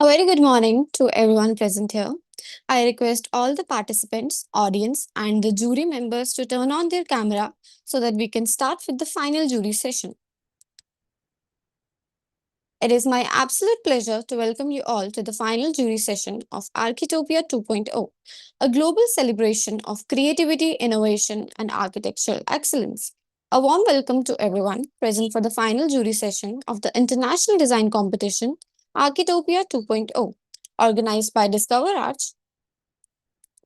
A very good morning to everyone present here. I request all the participants, audience, and the jury members to turn on their camera so that we can start with the final jury session. It is my absolute pleasure to welcome you all to the final jury session of Architopia 2.0, a global celebration of creativity, innovation, and architectural excellence. A warm welcome to everyone present for the final jury session of the International Design Competition Architopia 2.0, organized by Discover Arch.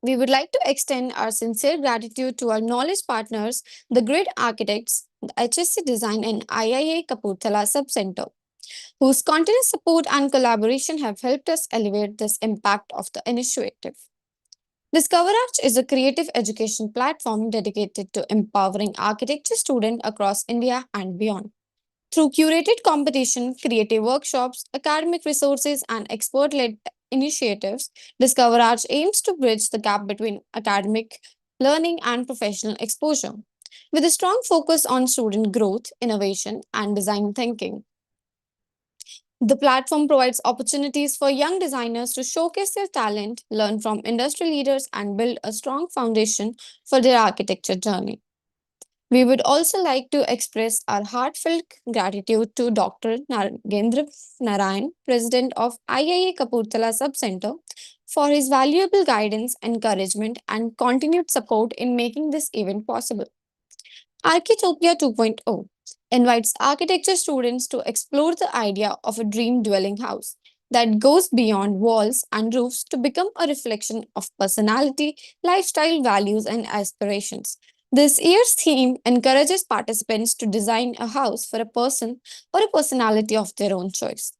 We would like to extend our sincere gratitude to our knowledge partners, the Grid Architects, the HSC Design, and IIA Kapurthala Sub Center, whose continuous support and collaboration have helped us elevate this impact of the initiative. Discover Arch is a creative education platform dedicated to empowering architecture students across India and beyond. Through curated competition, creative workshops, academic resources, and expert led initiatives, Discover Arch aims to bridge the gap between academic learning and professional exposure. With a strong focus on student growth, innovation, and design thinking, the platform provides opportunities for young designers to showcase their talent, learn from industry leaders, and build a strong foundation for their architecture journey. We would also like to express our heartfelt gratitude to Dr. Nagendra Narayan, President of IIA Kapurthala Sub Center, for his valuable guidance, encouragement, and continued support in making this event possible. Architopia 2.0 invites architecture students to explore the idea of a dream dwelling house that goes beyond walls and roofs to become a reflection of personality, lifestyle, values, and aspirations. This year's theme encourages participants to design a house for a person or a personality of their own choice.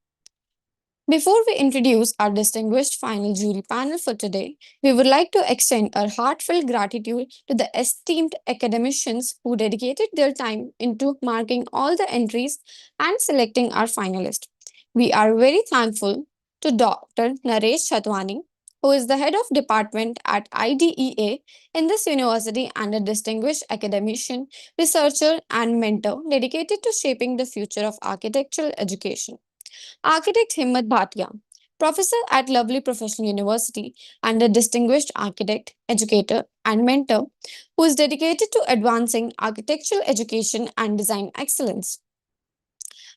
Before we introduce our distinguished final jury panel for today, we would like to extend our heartfelt gratitude to the esteemed academicians who dedicated their time into marking all the entries and selecting our finalists. We are very thankful to Dr. Naresh Chatwani, who is the head of department at IDEA in this university and a distinguished academician, researcher, and mentor dedicated to shaping the future of architectural education. Architect Himmat Bhatia, professor at Lovely Professional University and a distinguished architect, educator, and mentor who is dedicated to advancing architectural education and design excellence.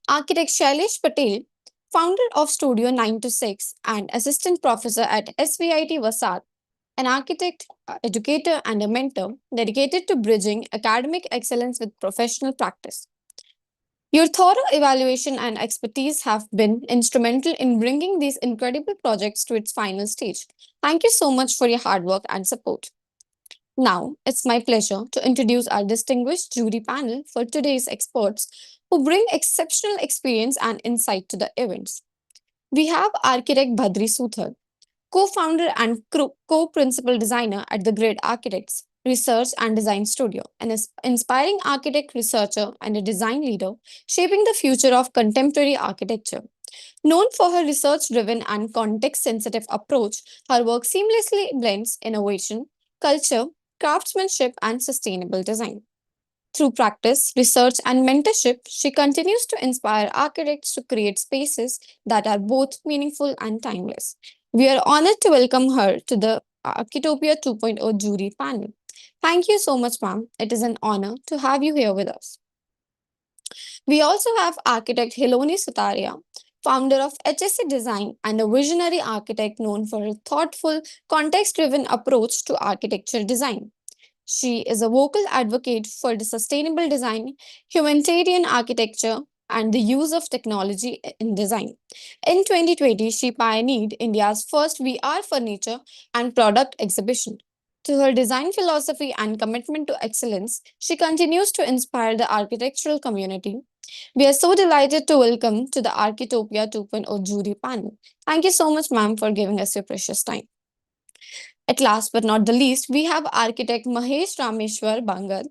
Architect Shailesh Patel, founder of Studio 9 to 6 and assistant professor at SVIT Vasat, an architect, educator, and a mentor dedicated to bridging academic excellence with professional practice. Your thorough evaluation and expertise have been instrumental in bringing these incredible projects to its final stage. Thank you so much for your hard work and support. Now, it's my pleasure to introduce our distinguished jury panel for today's experts who bring exceptional experience and insight to the events. We have architect Bhadri Suthar, co-founder and co-principal designer at the Grid Architects Research and Design Studio, an inspiring architect, researcher, and a design leader shaping the future of contemporary architecture. Known for her research-driven and context-sensitive approach, her work seamlessly blends innovation, culture, craftsmanship, and sustainable design. Through practice, research, and mentorship, she continues to inspire architects to create spaces that are both meaningful and timeless. We are honored to welcome her to the Architopia 2.0 jury panel. Thank you so much, ma'am. It is an honor to have you here with us. We also have architect Hiloni Sutaria, founder of HSC Design and a visionary architect known for her thoughtful, context driven approach to architecture design. She is a vocal advocate for the sustainable design, humanitarian architecture, and the use of technology in design. In 2020, she pioneered India's first VR furniture and product exhibition. Through her design philosophy and commitment to excellence, she continues to inspire the architectural community. We are so delighted to welcome to the Architopia 2.0 jury panel. Thank you so much, ma'am, for giving us your precious time. At last but not the least, we have architect Mahesh Rameshwar Bangar,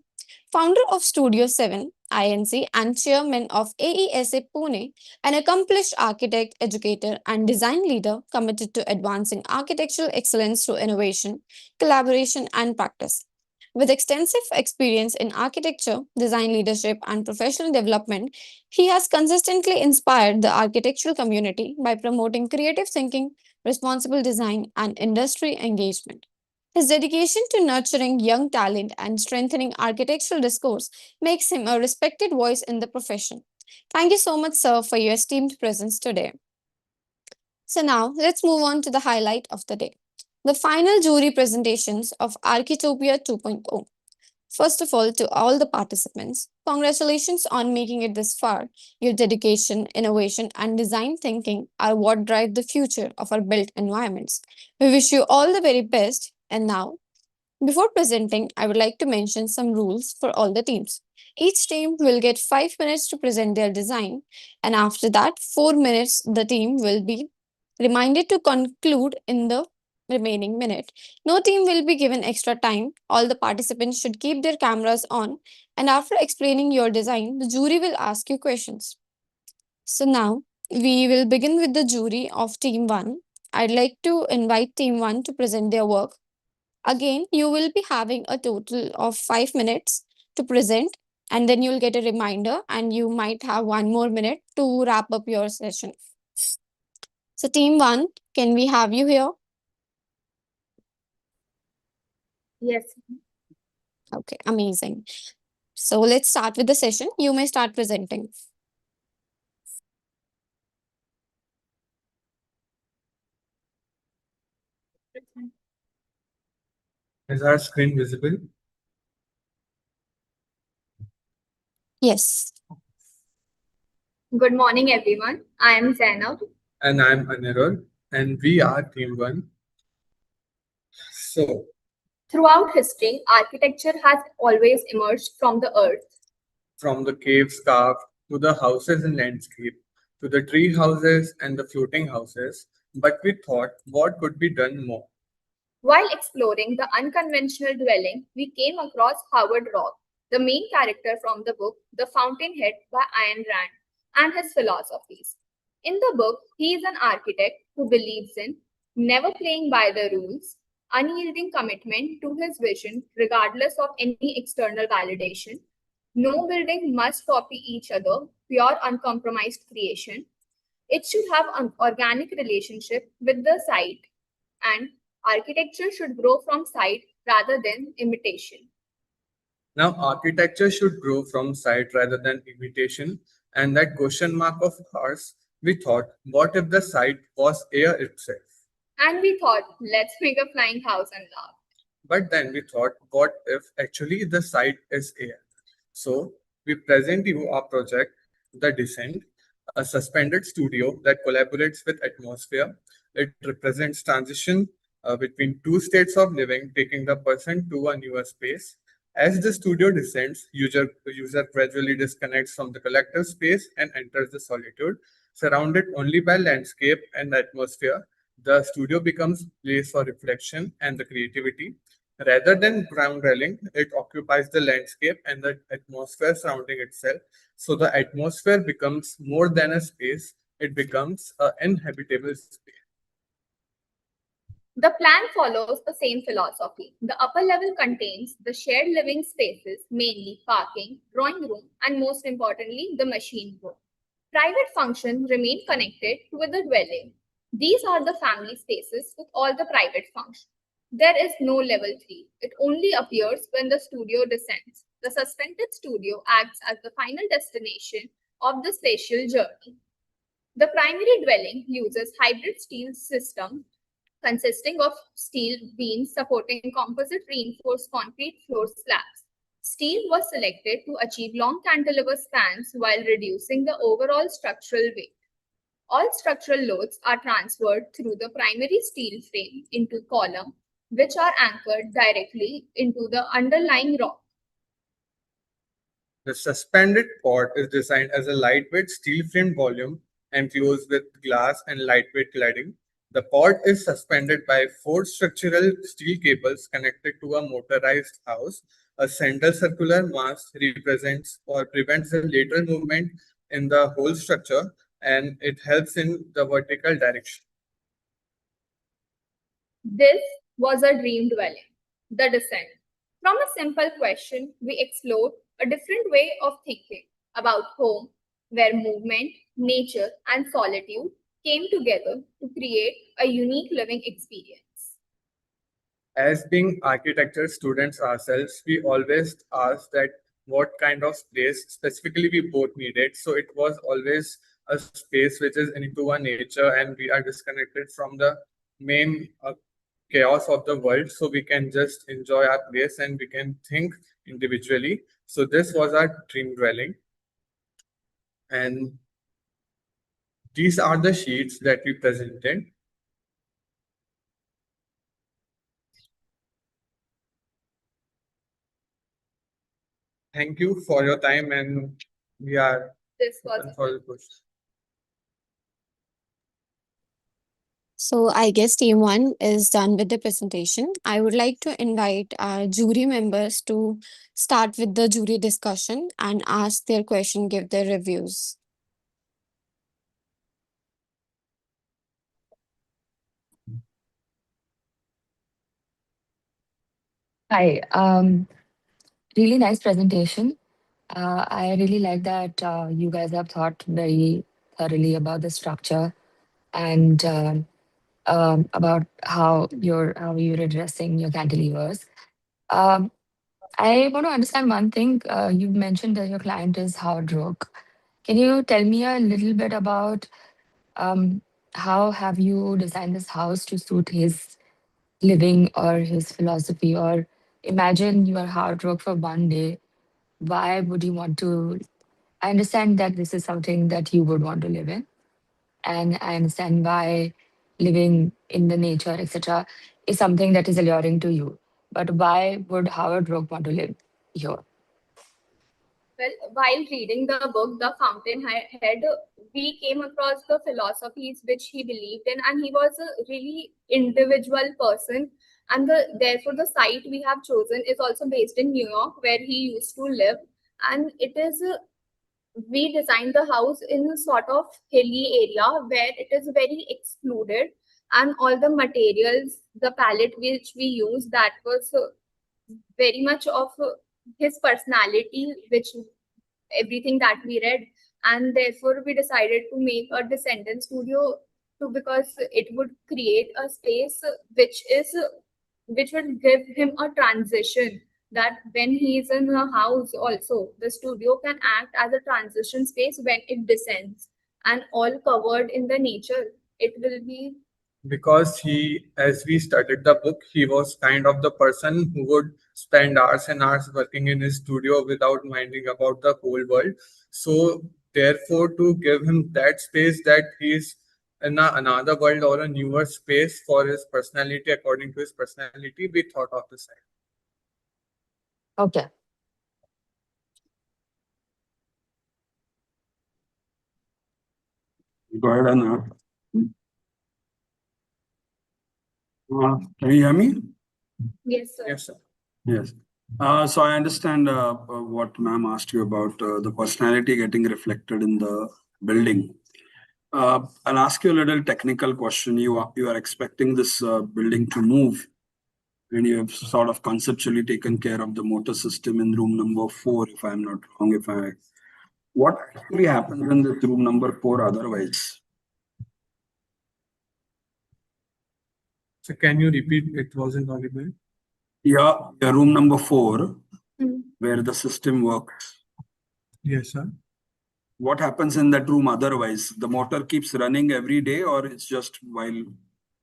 founder of Studio 7 INC and chairman of AESA Pune, an accomplished architect, educator, and design leader committed to advancing architectural excellence through innovation, collaboration, and practice. With extensive experience in architecture, design leadership, and professional development, he has consistently inspired the architectural community by promoting creative thinking, responsible design, and industry engagement. His dedication to nurturing young talent and strengthening architectural discourse makes him a respected voice in the profession. Thank you so much, sir, for your esteemed presence today. So, now let's move on to the highlight of the day, the final jury presentations of Architopia 2.0. First of all, to all the participants, congratulations on making it this far. Your dedication, innovation, and design thinking are what drive the future of our built environments. We wish you all the very best. And now, before presenting, I would like to mention some rules for all the teams. Each team will get 5 minutes to present their design, and after that, 4 minutes the team will be reminded to conclude in the remaining minute. No team will be given extra time. All the participants should keep their cameras on, and after explaining your design, the jury will ask you questions. So now we will begin with the jury of team 1. I'd like to invite team 1 to present their work. Again, you will be having a total of 5 minutes to present, and then you'll get a reminder, and you might have one more minute to wrap up your session. So, team one, can we have you here? Yes. Okay, amazing. So, let's start with the session. You may start presenting. Is our screen visible? Yes. Good morning, everyone. I am Zainab. And I'm Anirul, and we are Team 1. So, Throughout history, architecture has always emerged from the earth. from the caves carved to the houses and landscape, to the tree houses and the floating houses, but we thought what could be done more. While exploring the unconventional dwelling, we came across Howard Rock, the main character from the book The Fountainhead by Ayn Rand, and his philosophies. In the book, he is an architect who believes in never playing by the rules, unyielding commitment to his vision regardless of any external validation. No building must copy each other, pure uncompromised creation. It should have an organic relationship with the site, and architecture should grow from sight rather than imitation. Now, architecture should grow from sight rather than imitation, and that question mark of ours, we thought, what if the site was air itself? And we thought, let's make a flying house and laugh. But then we thought, what if actually the site is air? So we present you our project, The Descent, a suspended studio that collaborates with atmosphere. It represents transition between two states of living, taking the person to a newer space. As the studio descends, user gradually disconnects from the collective space and enters the solitude, surrounded only by landscape and atmosphere. The studio becomes place for reflection and the creativity. Rather than ground railing, it occupies the landscape and the atmosphere surrounding itself. So the atmosphere becomes more than a space, it becomes an inhabitable space. The plan follows the same philosophy. The upper level contains the shared living spaces, mainly parking, drawing room, and most importantly, the machine room. Private functions remain connected with the dwelling. These are the family spaces with all the private functions. There is no level 3. It only appears when the studio descends. The suspended studio acts as the final destination of the spatial journey. The primary dwelling uses hybrid steel system consisting of steel beams supporting composite reinforced concrete floor slabs. Steel was selected to achieve long cantilever spans while reducing the overall structural weight. All structural loads are transferred through the primary steel frame into columns, which are anchored directly into the underlying rock. The suspended pod is designed as a lightweight steel framed volume enclosed with glass and lightweight cladding. The pod is suspended by four structural steel cables connected to a motorized house. A central circular mast represents or prevents the lateral movement in the whole structure, and it helps in the vertical direction. This was a dream dwelling, the descent. From a simple question, we explored a different way of thinking about home, where movement, nature, and solitude came together to create a unique living experience. As being architecture students ourselves, we always asked that what kind of space specifically we both needed. So it was always a space which is into our nature and we are disconnected from the main chaos of the world. So we can just enjoy our place and we can think individually. So this was our dream dwelling. And these are the sheets that we presented. Thank you for your time and we are This was open for the questions. So I guess team one is done with the presentation. I would like to invite our jury members to start with the jury discussion and ask their question, give their reviews. Hi, really nice presentation. I really like that you guys have thought very thoroughly about the structure and about how you're addressing your cantilevers. Um, I want to understand one thing. You mentioned that your client is Howard Rook. Can you tell me a little bit about um, how have you designed this house to suit his living or his philosophy? Or imagine you are Howard Rook for one day. Why would you want to? I understand that this is something that you would want to live in, and I understand why living in the nature, etc., is something that is alluring to you. But why would Howard Rook want to live here? Well, while reading the book, The Fountainhead, we came across the philosophies which he believed in, and he was a really individual person. And therefore, the site we have chosen is also based in New York, where he used to live. And it is, we designed the house in a sort of hilly area where it is very excluded, and all the materials, the palette which we used, that was very much of his personality, which everything that we read, and therefore we decided to make a descendant studio too, because it would create a space which would give him a transition, that when he is in a house also the studio can act as a transition space when it descends, and all covered in the nature it will be. Because he, as we studied the book, he was kind of the person who would spend hours and hours working in his studio without minding about the whole world. So, therefore, to give him that space that he's in another world or a newer space for his personality, according to his personality, we thought of the site. Okay. Go ahead and can you hear me? Yes, sir. Yes, sir. Yes. So I understand what ma'am asked you about the personality getting reflected in the building. I'll ask you a little technical question. You are expecting this building to move, and you have sort of conceptually taken care of the motor system in room number 4, if I'm not wrong. What actually happens in this room number 4 otherwise? So, can you repeat? It wasn't audible. Yeah, room number 4, Hmm. where the system works. Yes, sir. What happens in that room otherwise? The motor keeps running every day, or it's just while?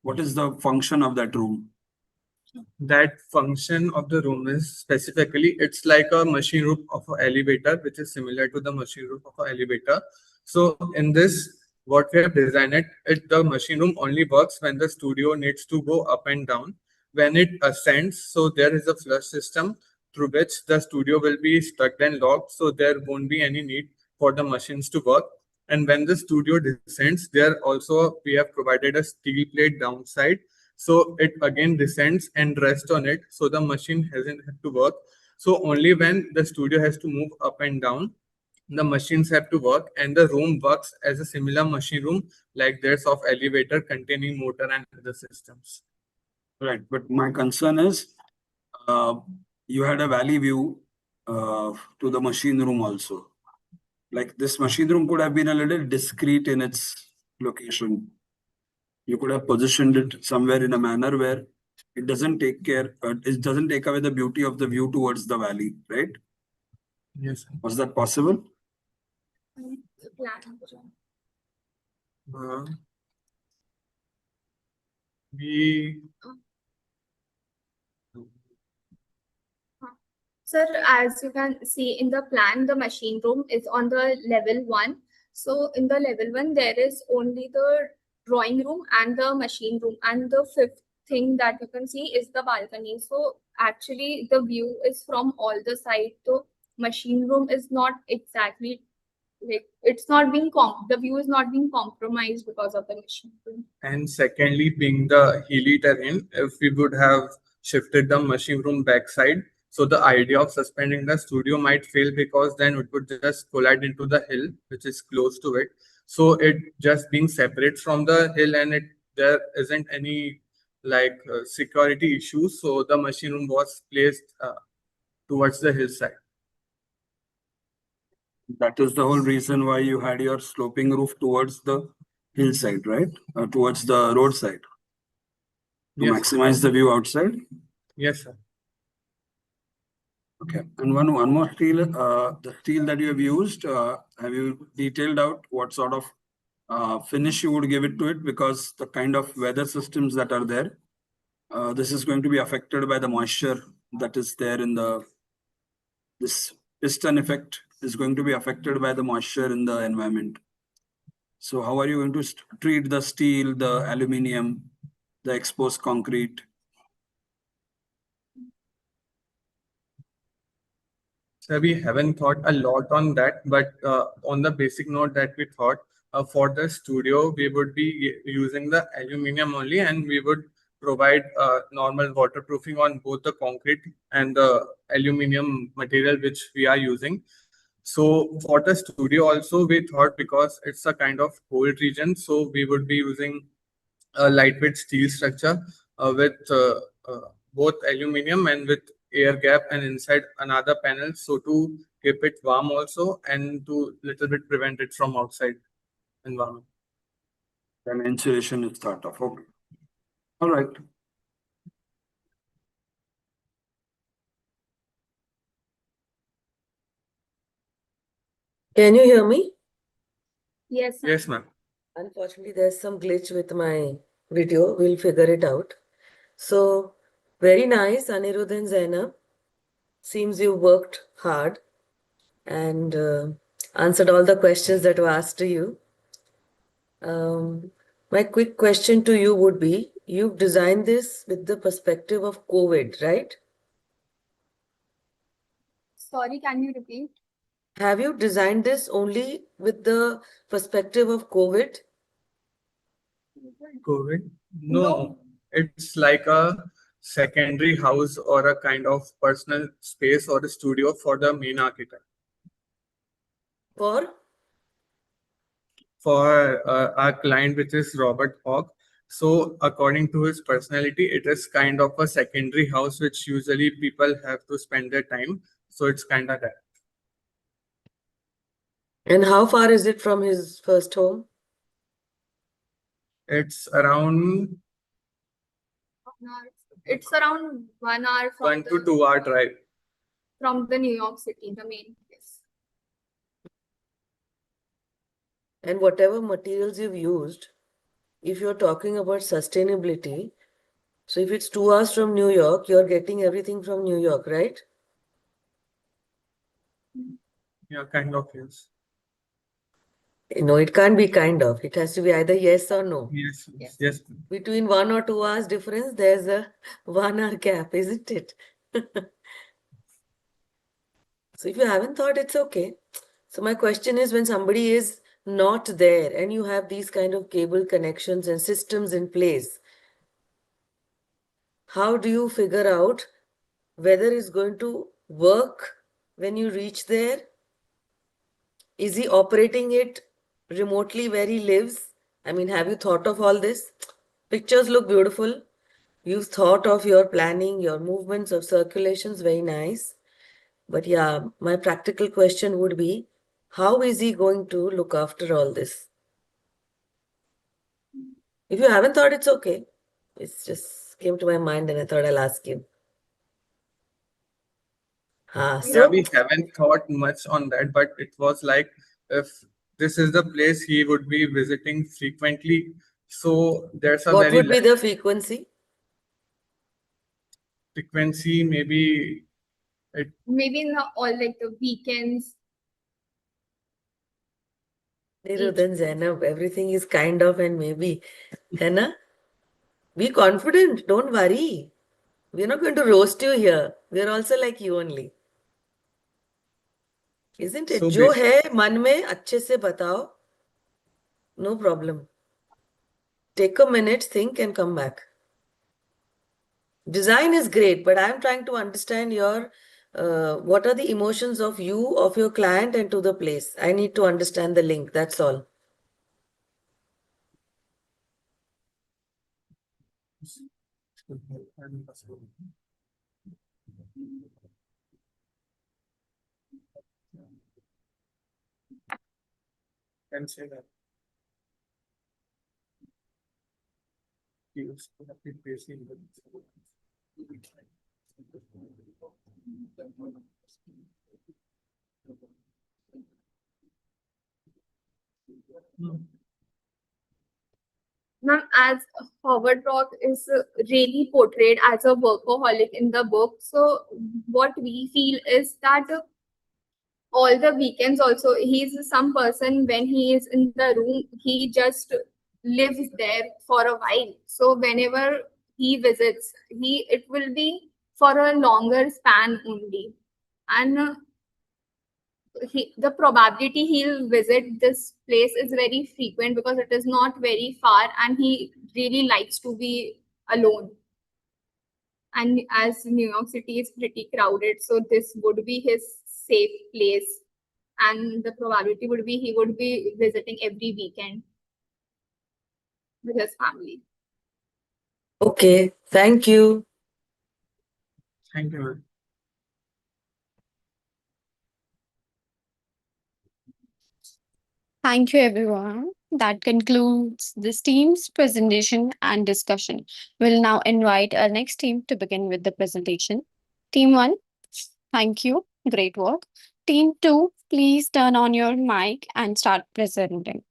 What is the function of that room? That function of the room is specifically, it's like a machine room of an elevator, which is similar to the machine room of an elevator. So in this, what we have designed the machine room only works when the studio needs to go up and down. When it ascends, so there is a flush system through which the studio will be stuck and locked, so there won't be any need for the machines to work. And when the studio descends, there also we have provided a steel plate downside, so it again descends and rests on it, so the machine hasn't had to work. So only when the studio has to move up and down, the machines have to work, and the room works as a similar machine room like there's of elevator containing motor and other systems. Right. But my concern is, uh, you had a valley view to the machine room also. Like this machine room could have been a little discreet in its location. You could have positioned it somewhere in a manner where it doesn't it doesn't take away the beauty of the view towards the valley, right? Yes, sir. Was that possible? Plan. Uh, we Sir, as you can see in the plan, the machine room is on the level 1. So in the level 1, there is only the drawing room and the machine room. And the fifth thing that you can see is the balcony. So actually the view is from all the sides. So machine room is not exactly like it's not being the view is not being compromised because of the machine room. And secondly, being the hilly terrain, if we would have shifted the machine room backside, so the idea of suspending the studio might fail because then it would just collide into the hill, which is close to it. So it just being separate from the hill, and there isn't any like security issues. So the machine room was placed towards the hillside. That is the whole reason why you had your sloping roof towards the hillside, right? Towards the roadside to Yes. maximize the view outside. Yes, sir. Okay. And one more steel, the steel that you have used, have you detailed out what sort of finish you would give it to it? Because the kind of weather systems that are there, this is going to be affected by the moisture that is there in this piston effect is going to be affected by the moisture in the environment. So how are you going to treat the steel, the aluminium, the exposed concrete? So we haven't thought a lot on that, but on the basic note that we thought for the studio, we would be using the aluminum only, and we would provide normal waterproofing on both the concrete and the aluminum material which we are using. So for the studio also, we thought because it's a kind of cold region, so we would be using a lightweight steel structure with both aluminum and with air gap, and inside another panel, so to keep it warm also and to little bit prevent it from outside environment. And insulation is thought of. Okay. All right. Can you hear me? Yes, sir. Yes, ma'am. Unfortunately, there's some glitch with my video. We'll figure it out. So, very nice, Anirudh and Zainab. Seems you worked hard and answered all the questions that were asked to you. My quick question to you would be, you've designed this with the perspective of COVID, right? Sorry, can you repeat? Have you designed this only with the perspective of COVID? COVID? No, it's like a secondary house or a kind of personal space or a studio for the main architect. For? For our client, which is Robert Hawk. So according to his personality, it is kind of a secondary house, which usually people have to spend their time. So it's kind of that. And how far is it from his first home? It's around 1 hour. It's around 1 hour from 1 to 2 hour drive. from the New York City, the main place. And whatever materials you've used, if you're talking about sustainability, so if it's 2 hours from New York, you're getting everything from New York, right? Yeah, kind of, yes. No, it can't be kind of. It has to be either yes or no. Yes, yes. Between 1 or 2 hours difference, there's a 1 hour gap, isn't it? So if you haven't thought, it's okay. So my question is, when somebody is not there and you have these kind of cable connections and systems in place, how do you figure out whether it's going to work when you reach there? Is he operating it remotely where he lives? I mean, have you thought of all this? Pictures look beautiful, You've thought of your planning, your movements of circulations, very nice. But yeah, my practical question would be, how is he going to look after all this? If you haven't thought, it's okay. It's just came to my mind and I thought I'll ask you. Yeah, So we haven't thought much on that, but it was like if this is the place he would be visiting frequently, so there's a what very would be less the frequency? frequency, maybe it Maybe in the all like the weekends. Then Zainab, everything is kind of and maybe. है ना? Be confident, don't worry. We're not going to roast you here. We're also like you only. Isn't it? so जो basic. है मन में अच्छे से बताओ. No problem. Take a minute, think and come back. Design is great, but I'm trying to understand your what are the emotions of you, of your client and to the place. I need to understand the link. That's all. Can say that. He used to have been facing the- Ma'am, as Howard Rock is really portrayed as a workaholic in the book, so what we feel is that all the weekends also he's some person when he is in the room he just lives there for a while. So whenever he visits, it will be for a longer span only, and the probability he'll visit this place is very frequent because it is not very far and he really likes to be alone. And as New York City is pretty crowded, so this would be his safe place. And the probability would be he would be visiting every weekend with his family. Okay, thank you. Thank you, ma'am. Thank you, everyone. That concludes this team's presentation and discussion. We'll now invite our next team to begin with the presentation. Team 1, thank you. Great work. Team 2, please turn on your mic and start presenting.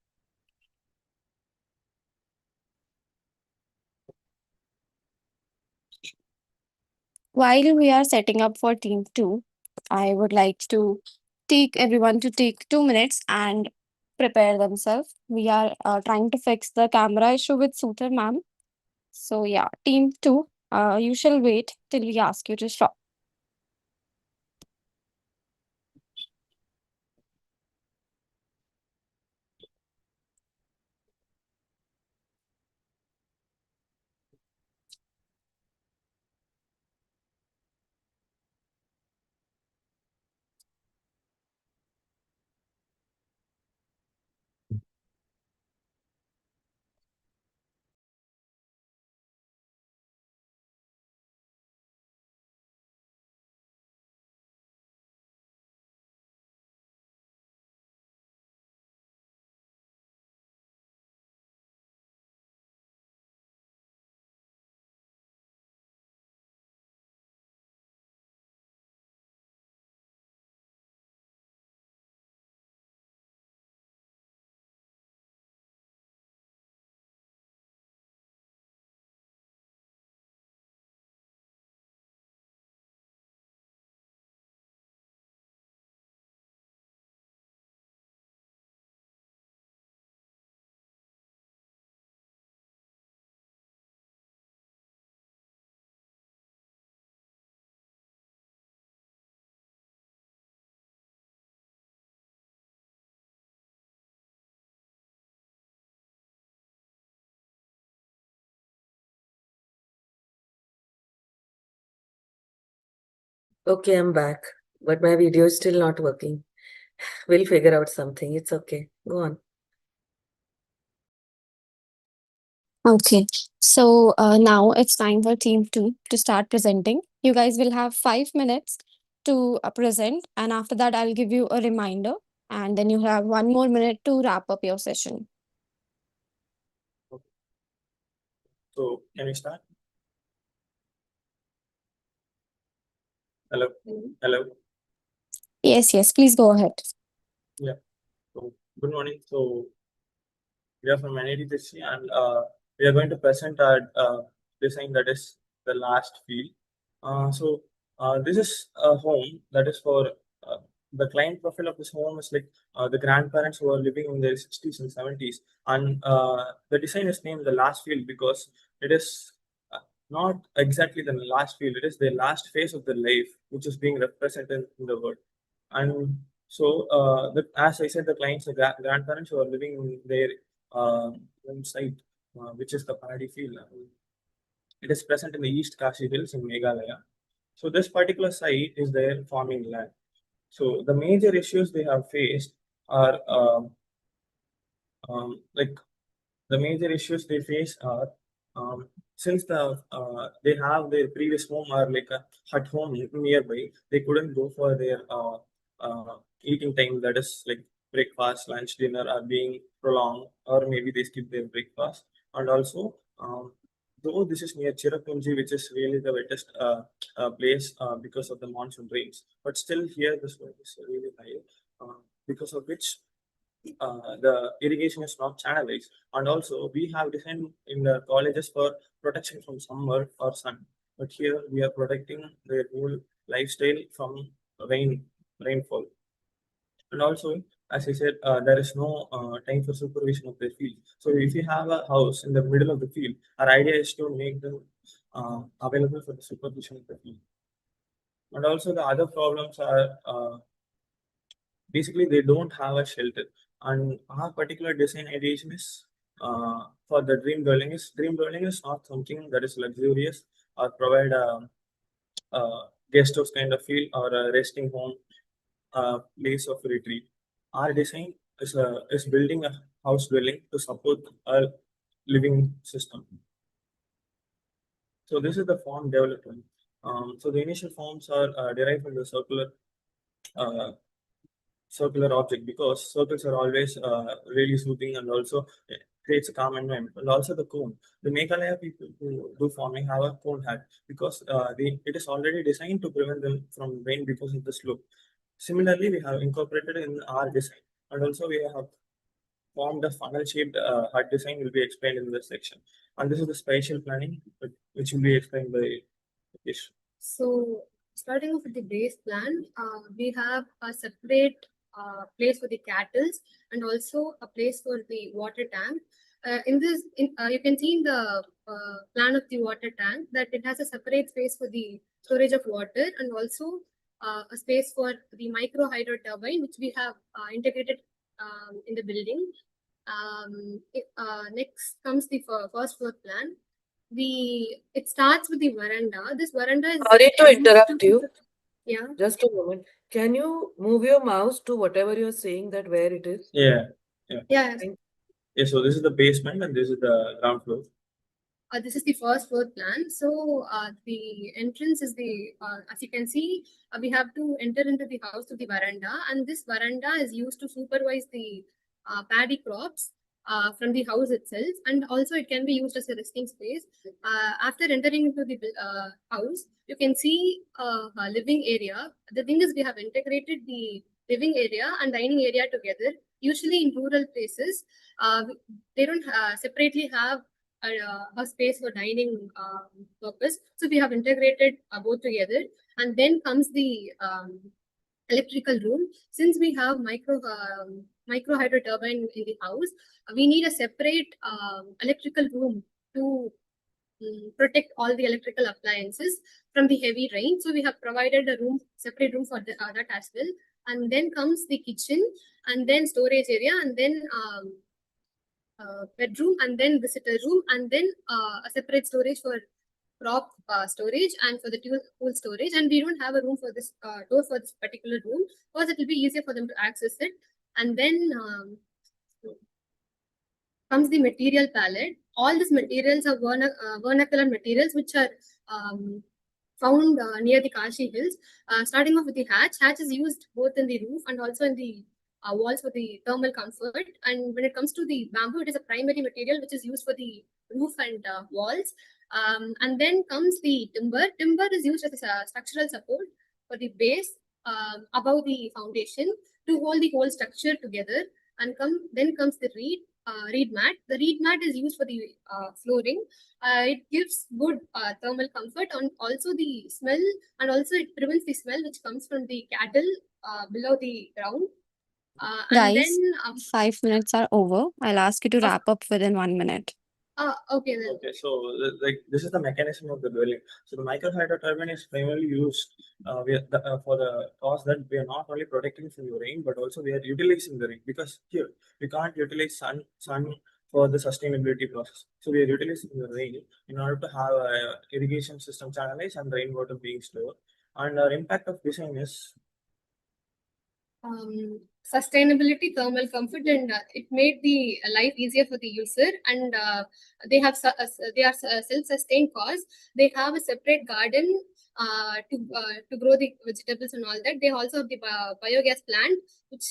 While we are setting up for team 2, I would like to take everyone to take 2 minutes and prepare themselves. We are trying to fix the camera issue with Suthar ma'am. So yeah, team 2, you shall wait till we ask you to stop. Okay, I'm back, but my video is still not working. We'll figure out something. It's okay. Go on. Okay, so now it's time for team two to start presenting. You guys will have 5 minutes to present, and after that, I'll give you a reminder, and then you have 1 more minute to wrap up your session. So can we start? Hello. Hello. Yes, yes, please go ahead. Yeah. So good morning. So we are from NITC and we are going to present our design that is the last field. This is a home that is for the client profile of this home is like the grandparents who are living in their 60s and 70s, and the design is named the last field because it is not exactly the last field, it is the last phase of the life which is being represented in the world. And so, as I said, the clients, the grandparents who are living in their own site, which is the paddy field. It is present in the East Kashi Hills in Meghalaya. So this particular site is their farming land. So the major issues they have faced are like the major issues they face are since they have their previous home or like a hut home nearby, they couldn't go for their eating time, that is like breakfast, lunch, dinner are being prolonged, or maybe they skip their breakfast. And also, though this is near Chirapunji, which is really the wettest place because of the monsoon rains, but still here the soil is really high, because of which the irrigation is not channelized. And also, we have designed in the colleges for protection from summer or sun. But here we are protecting their whole lifestyle from rainfall. And also, as I said, there is no time for supervision of the field. So if you have a house in the middle of the field, our idea is to make them available for the supervision of the field. And also the other problems are basically they don't have a shelter. And our particular design ideation is for the dream dwelling is not something that is luxurious or provide a guest house kind of feel or a resting home place of retreat. Our design is building a house dwelling to support a living system. So this is the form development. So the initial forms are derived from the uh, circular object because circles are always really soothing and also creates a calm environment. And also the cone. The Meghalaya people who do farming have a cone hat because it is already designed to prevent them from rain because of the slope. Similarly, we have incorporated in our design, and also we have formed a funnel-shaped hut design will be explained in this section. And this is the spatial planning, which will be explained by Ish. So, starting off with the base plan, we have a separate place for the cattle and also a place for the water tank. You can see in the plan of the water tank that it has a separate space for the storage of water and also a space for the micro hydro turbine, which we have integrated in the building. Next comes the first floor plan. It starts with the veranda. This veranda is Sorry to interrupt you. Yeah. Just a moment. Can you move your mouse to whatever you're saying that where it is? Yeah. Yeah. Yeah, so this is the basement and this is the ground floor. This is the first floor plan. So the entrance is as you can see, we have to enter into the house through the veranda, and this veranda is used to supervise the paddy crops from the house itself, and also it can be used as a resting space. After entering into the house, you can see a living area. The thing is, we have integrated the living area and dining area together. Usually in rural places, they don't separately have a space for dining purpose. So we have integrated both together, and then comes the electrical room. Since we have micro hydro turbine in the house, we need a separate electrical room to protect all the electrical appliances from the heavy rain. So we have provided a separate room for that as well. And then comes the kitchen, and then storage area, and then bedroom, and then visitor room, and then a separate storage for crop storage and for the tool storage. And we don't have a room for this door for this particular room because it will be easier for them to access it. And then comes the material palette. all these materials are vernacular materials which are found near the Kashi hills. Starting off with the hatch. Hatch is used both in the roof and also in the walls for the thermal comfort. And when it comes to the bamboo, it is a primary material which is used for the roof and walls. And then comes the timber. Timber is used as a structural support for the base above the foundation to hold the whole structure together. And then comes the reed mat. The reed mat is used for the flooring. It gives good thermal comfort and also the smell, and also it prevents the smell which comes from the cattle below the ground. And Guys, then 5 minutes are over. I'll ask you to wrap up within 1 minute. okay then. Okay, so like this is the mechanism of the dwelling. So the micro hydro turbine is primarily used for the cause that we are not only protecting from the rain, but also we are utilizing the rain, because here we can't utilize sun for the sustainability process. So we are utilizing the rain in order to have a irrigation system channelized and rainwater being stored. And our impact of design is Sustainability, thermal comfort, and it made the life easier for the user. And they are self-sustained cause. They have a separate garden to grow the vegetables and all that. They also have the biogas plant, which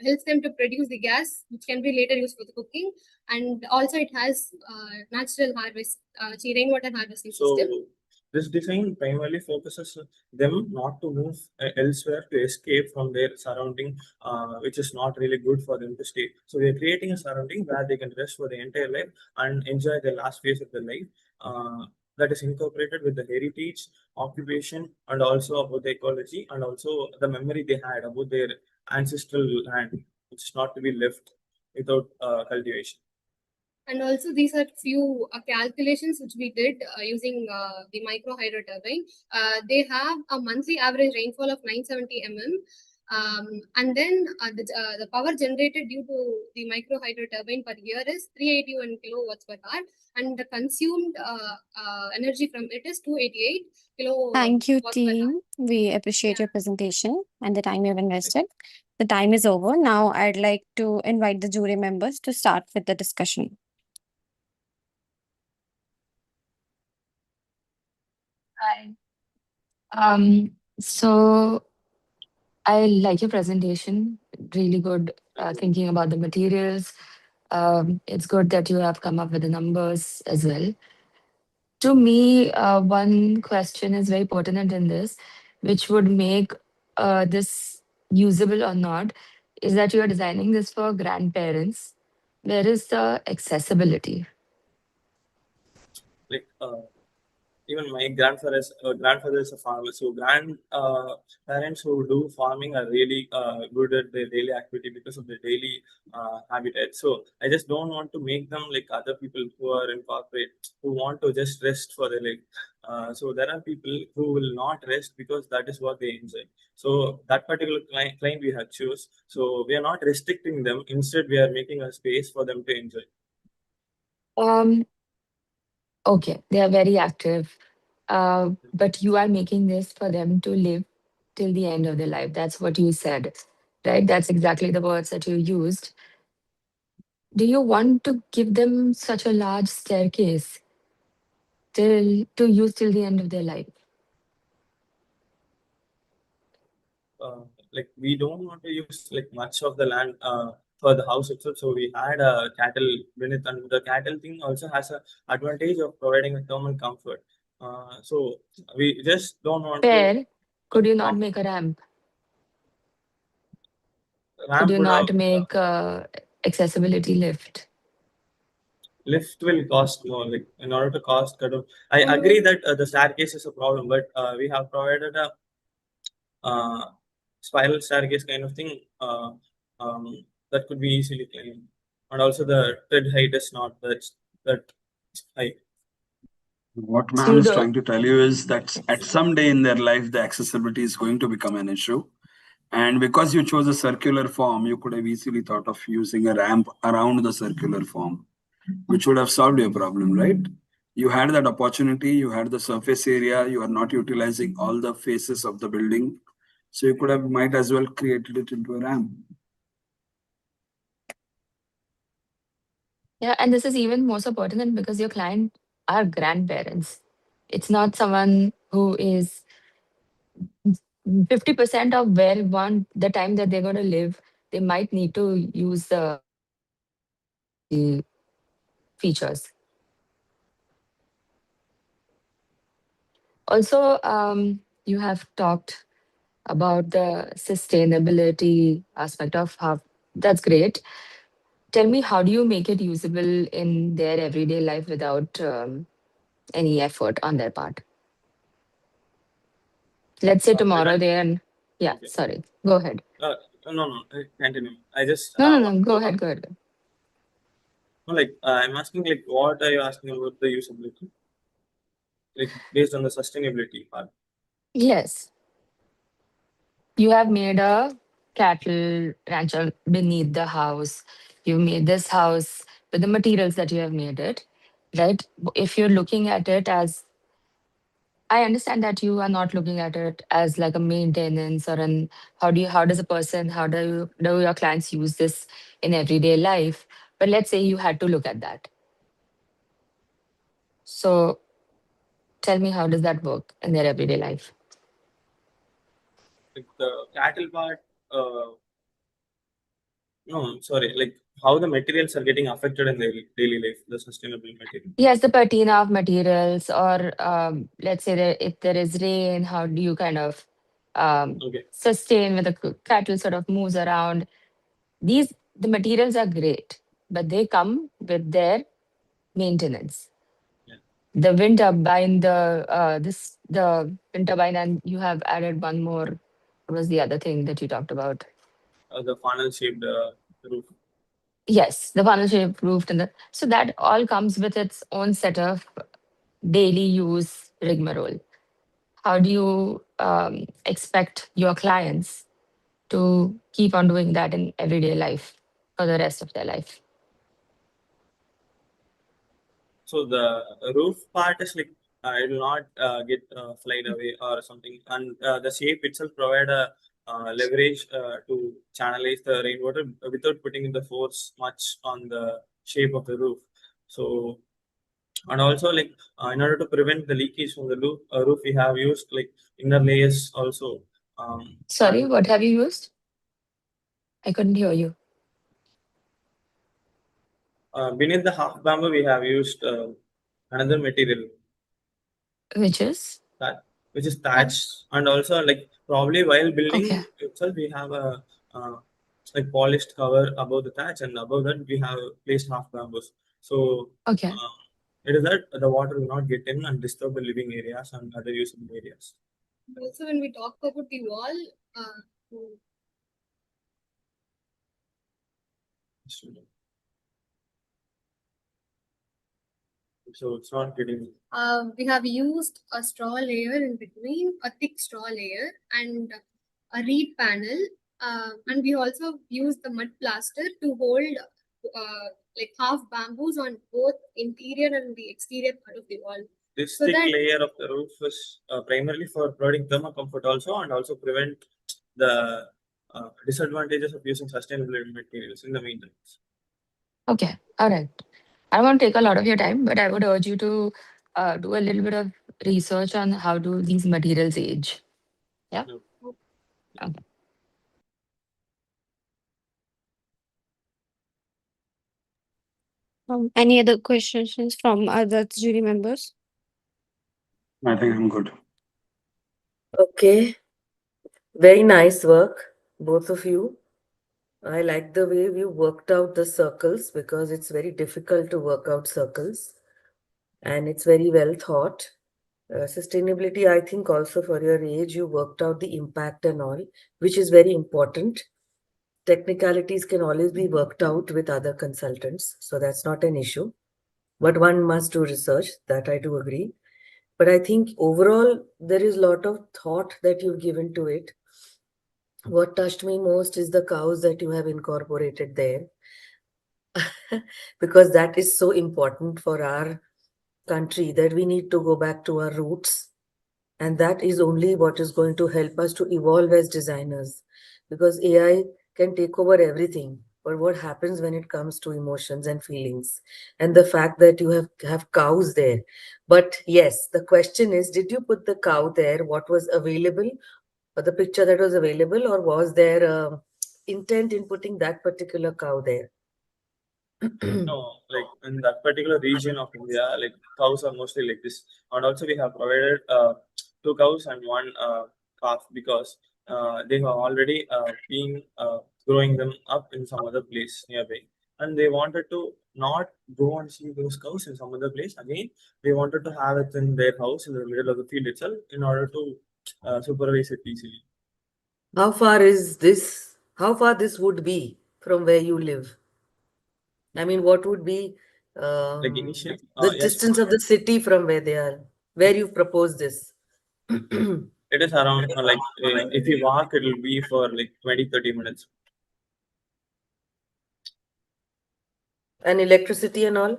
helps them to produce the gas, which can be later used for the cooking. And also it has natural harvest, rainwater harvesting system. so. This design primarily focuses them not to move elsewhere to escape from their surrounding, which is not really good for them to stay. So we are creating a surrounding where they can rest for the entire life and enjoy the last phase of their life. That is incorporated with the heritage, occupation, and also about the ecology, and also the memory they had about their ancestral land, which is not to be left without cultivation. And also these are few calculations which we did using the micro hydro turbine. They have a monthly average rainfall of 970 mm. And then the power generated due to the micro hydro turbine per year is 381 kilowatts per hour, and the consumed energy from it is 288 kilowatts Thank you, per hour. team. We appreciate your presentation and the time you've invested. The time is over. Now, I'd like to invite the jury members to start with the discussion. Hi. So I like your presentation. Really good thinking about the materials. It's good that you have come up with the numbers as well. To me, one question is very pertinent in this, which would make this usable or not, is that you are designing this for grandparents. Where is the accessibility? Like even my grandfather is a farmer, so parents who do farming are really good at their daily activity because of their daily habitat. So I just don't want to make them like other people who are in corporate, who want to just rest for their life. So there are people who will not rest because that is what they enjoy. So that particular client we have choose. So we are not restricting them. Instead, we are making a space for them to enjoy. Um, okay, they are very active, but you are making this for them to live till the end of their life. That's what you said, right? That's exactly the words that you used. Do you want to give them such a large staircase to use till the end of their life? Like we don't want to use like much of the land for the house itself. So we had a cattle beneath, and the cattle thing also has a advantage of providing a thermal comfort. So we just don't want to. Fair. Could you not make a ramp? Could Ramp you would have not make accessibility lift? lift will cost more. Like in order to cost cut off. I agree that the staircase is a problem, but we have provided a spiral staircase kind of thing that could be easily climbed, and also the tread height is not that high. What So ma'am you is don't. trying to tell you is that at some day in their life, the accessibility is going to become an issue. And because you chose a circular form, you could have easily thought of using a ramp around the circular form, which would have solved your problem, right? You had that opportunity, you had the surface area, you are not utilizing all the faces of the building. So you could have might as well created it into a ramp. Yeah, and this is even more so pertinent because your client are grandparents. It's not someone who is 50% of where one the time that they're going to live, they might need to use the features. Also, you have talked about the sustainability aspect of how that's great. Tell me, how do you make it usable in their everyday life without any effort on their part? Let's say tomorrow Regarding, they're, yeah, okay. sorry, go ahead. No, continue. I just No, no, want no, go to ahead, go ahead. no, like I'm asking like what are you asking about the usability? Like based on the sustainability part. Yes, you have made a cattle rancher beneath the house. You made this house with the materials that you have made it, right? If you're looking at it as, I understand that you are not looking at it as like a maintenance or an, how does a person, do your clients use this in everyday life? But let's say you had to look at that. So tell me, how does that work in their everyday life? Like the cattle part, uh, no, sorry, like how the materials are getting affected in their daily life, the sustainable material. Yes, the patina of materials, or let's say that if there is rain, how do you kind of Okay. sustain when the cattle sort of moves around? The materials are great, but they come with their maintenance. Yeah. The wind turbine, the wind turbine, and you have added one more. What was the other thing that you talked about? The funnel shaped roof. Yes, the funnel shaped roof, and so that all comes with its own set of daily use rigmarole. How do you expect your clients to keep on doing that in everyday life for the rest of their life? So the roof part is like it will not get flied away or something, and the shape itself provide a leverage to channelize the rainwater without putting the force much on the shape of the roof. So and also like in order to prevent the leakage from the roof, we have used like inner layers also. Sorry, And what have you used? I couldn't hear you. beneath the half bamboo, we have used another material Which is? that which is thatch, and also like probably while building Okay. itself we have a uh, like polished cover above the thatch, and above that we have placed half bamboos. So Okay. uh, it is that the water will not get in and disturb the living areas and other usable areas. Also, when we talk about the wall, So it's not getting. we have used a straw layer in between, a thick straw layer, and a reed panel. And we also used the mud plaster to hold like half bamboos on both interior and the exterior part of the wall. This So thick that layer of the roof is primarily for providing thermal comfort also, and also prevent the disadvantages of using sustainable materials in the maintenance. Okay. All right. I won't take a lot of your time, but I would urge you to do a little bit of research on how do these materials age. Yeah. No. Okay. Any other questions from other jury members? I think I'm good. Okay, very nice work, both of you. I like the way we worked out the circles because it's very difficult to work out circles and it's very well thought. Sustainability, I think, also for your age, you worked out the impact and all, which is very important. Technicalities can always be worked out with other consultants, so that's not an issue. But one must do research, that I do agree. But I think overall, there is a lot of thought that you've given to it. What touched me most is the cows that you have incorporated there, because that is so important for our country that we need to go back to our roots. And that is only what is going to help us to evolve as designers, because AI can take over everything but what happens when it comes to emotions and feelings, and the fact that you have cows there. But yes, the question is, did you put the cow there? What was available, or the picture that was available, or was there intent in putting that particular cow there? No, like in that particular region of India, like cows are mostly like this. And also we have provided two cows and one calf because they have already been growing them up in some other place nearby. And they wanted to not go and see those cows in some other place. Again, they wanted to have it in their house in the middle of the field itself in order to supervise it easily. How far is this? How far this would be from where you live? I mean, what would be Like initial, the yes, distance of the city from where they are, where you've proposed this? it is around like if you walk, it will be for like 20-30 minutes. And electricity and all?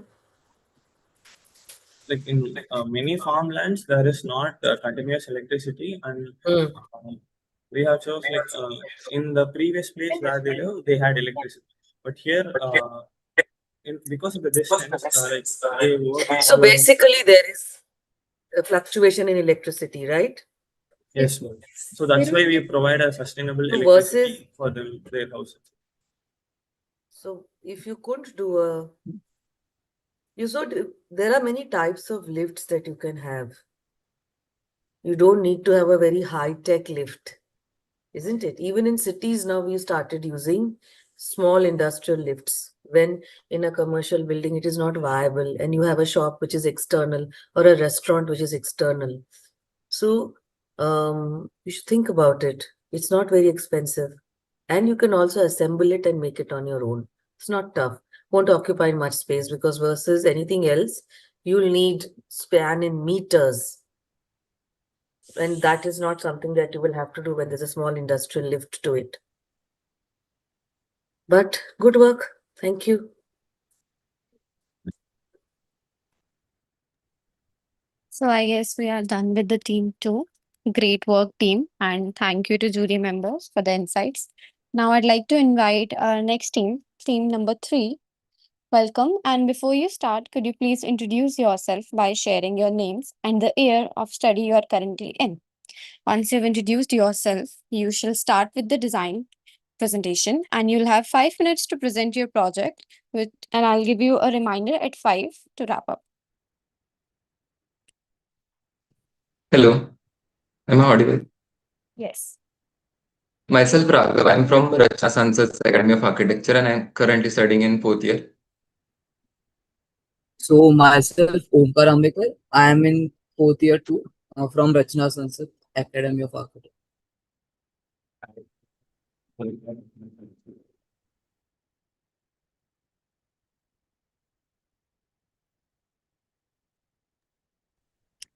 Like in many farmlands, there is not continuous electricity, and Mm. we have chose like in the previous place where they live, they had electricity, but here, because of the distance, like they work So through. basically, there is a fluctuation in electricity, right? Yes, ma'am. So that's why we provide a sustainable So versus, electricity for them, their houses. so if you couldn't do a, you should, there are many types of lifts that you can have. You don't need to have a very high-tech lift, isn't it? Even in cities now, we started using small industrial lifts. When in a commercial building, it is not viable, and you have a shop which is external or a restaurant which is external. So you should think about it. It's not very expensive. And you can also assemble it and make it on your own. It's not tough. Won't occupy much space because versus anything else, you'll need span in meters. And that is not something that you will have to do when there's a small industrial lift to it. But good work. Thank you. So I guess we are done with the team two. Great work, team, and thank you to jury members for the insights. Now I'd like to invite our next team, team number three. Welcome, and before you start, could you please introduce yourself by sharing your names and the year of study you are currently in? Once you've introduced yourself, you shall start with the design presentation, and you'll have 5 minutes to present your project with, and I'll give you a reminder at 5 to wrap up. Hello, am I audible? Yes. Myself, Raghav. I'm from Rachna Sansad's Academy of Architecture and I'm currently studying in fourth year. So myself, Omkar Ambekar. I am in fourth year too, from Rachna Sansad Academy of Architecture.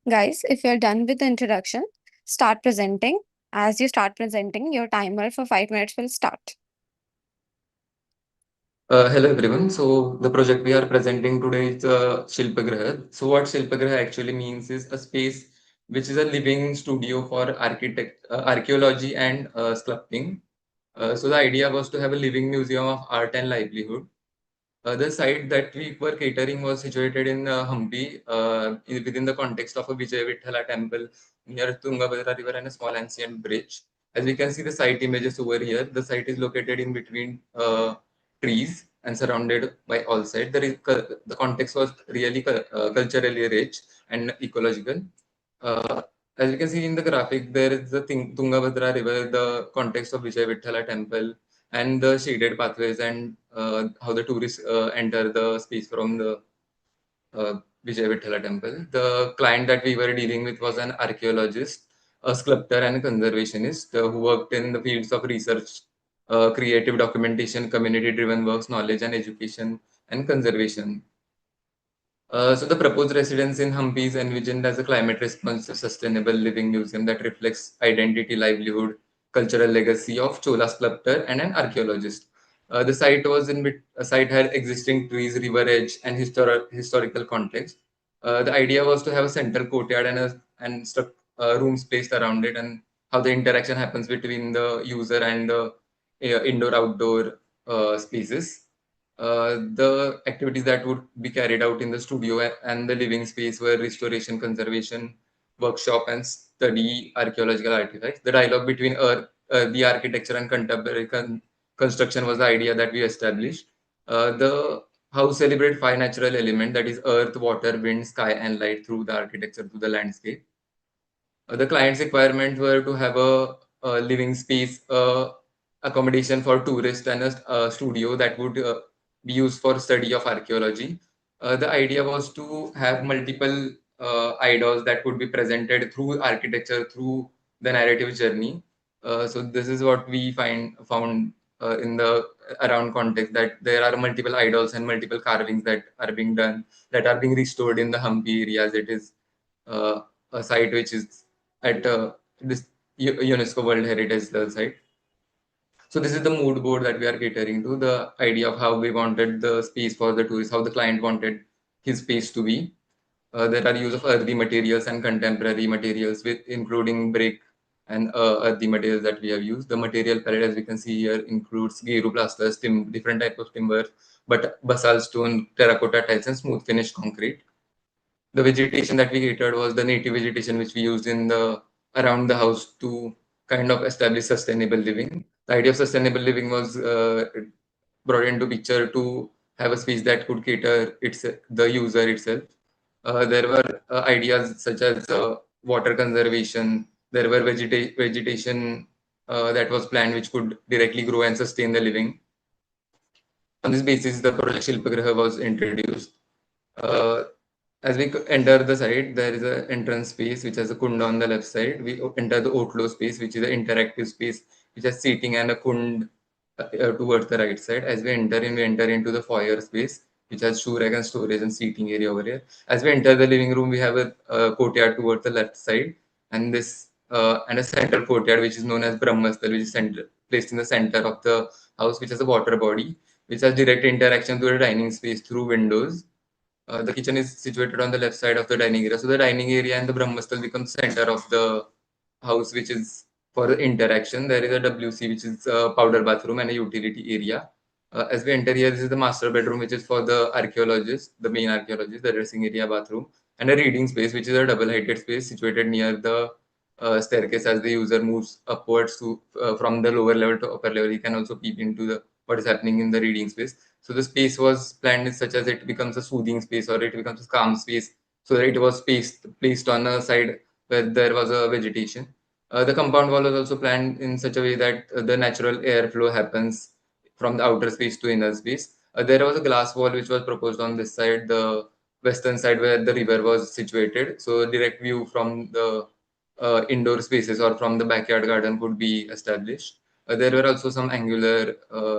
Guys, if you're done with the introduction, start presenting. As you start presenting, your timer for 5 minutes will start. Hello everyone. So the project we are presenting today is Shilpagraha. So what Shilpagraha actually means is a space which is a living studio for archaeology and sculpting. So the idea was to have a living museum of art and livelihood. The site that we were catering was situated in Hampi, within the context of a Vijay Vithala temple near Tungabhadra River and a small ancient bridge. As we can see the site images over here, the site is located in between trees and surrounded by all sides. The context was really culturally rich and ecological. Uh, as you can see in the graphic, there is the Tungabhadra River, the context of Vijay Vithala temple, and the shaded pathways and how the tourists enter the space from the Vijay Vithala temple. The client that we were dealing with was an archaeologist, a sculptor, and a conservationist who worked in the fields of research, creative documentation, community-driven works, knowledge and education, and conservation. So the proposed residence in Hampi is envisioned as a climate responsive, sustainable living museum that reflects identity, livelihood, cultural legacy of Chola sculptor and an archaeologist. The site was a site had existing trees, river edge, and historical context. The idea was to have a central courtyard and rooms placed around it, and how the interaction happens between the user and the indoor outdoor spaces. The activities that would be carried out in the studio and the living space were restoration, conservation, workshop, and study archaeological artifacts. The dialogue between the architecture and contemporary construction was the idea that we established. The house celebrate five natural elements, that is earth, water, wind, sky, and light, through the architecture, through the landscape. The client's requirements were to have a living space, accommodation for tourists, and a studio that would be used for study of archaeology. The idea was to have multiple idols that could be presented through architecture, through the narrative journey. So this is what we found in the around context, that there are multiple idols and multiple carvings that are being done, that are being restored in the Hampi area, as it is uh, a site which is at this UNESCO World Heritage Site. So this is the mood board that we are catering to, the idea of how we wanted the space for the tourist, how the client wanted his space to be. There are use of earthy materials and contemporary materials, with including brick and earthy materials that we have used. The material palette, as we can see here, includes Geru plasters, different type of timber, but basalt stone, terracotta tiles, and smooth finish concrete. The vegetation that we catered was the native vegetation which we used in the around the house to kind of establish sustainable living. The idea of sustainable living was brought into picture to have a space that could cater the user itself. There were ideas such as water conservation. There were vegetation that was planned which could directly grow and sustain the living. On this basis, the project Shilpagraha was introduced. Uh, as we enter the site, there is an entrance space which has a kund on the left side. We enter the outflow space, which is an interactive space which has seating and a kund towards the right side. As we enter into the foyer space, which has shoe rack and storage and seating area over here. As we enter the living room, we have a courtyard towards the left side, and this and a central courtyard which is known as Brahmastal, which is placed in the center of the house, which has a water body, which has direct interaction to the dining space through windows. The kitchen is situated on the left side of the dining area. So the dining area and the Brahmastal become center of the house, which is for the interaction. There is a WC, which is a powder bathroom and a utility area. As we enter here, this is the master bedroom, which is for the archaeologist, the main archaeologist, the dressing area, bathroom, and a reading space, which is a double-heighted space situated near the staircase. As the user moves upwards to from the lower level to upper level, he can also peep into the what is happening in the reading space. So the space was planned in such as it becomes a soothing space, or it becomes a calm space. So that it was placed on a side where there was a vegetation. The compound wall was also planned in such a way that the natural airflow happens from the outer space to inner space. There was a glass wall which was proposed on this side, the western side where the river was situated. So direct view from the indoor spaces or from the backyard garden could be established. There were also some angular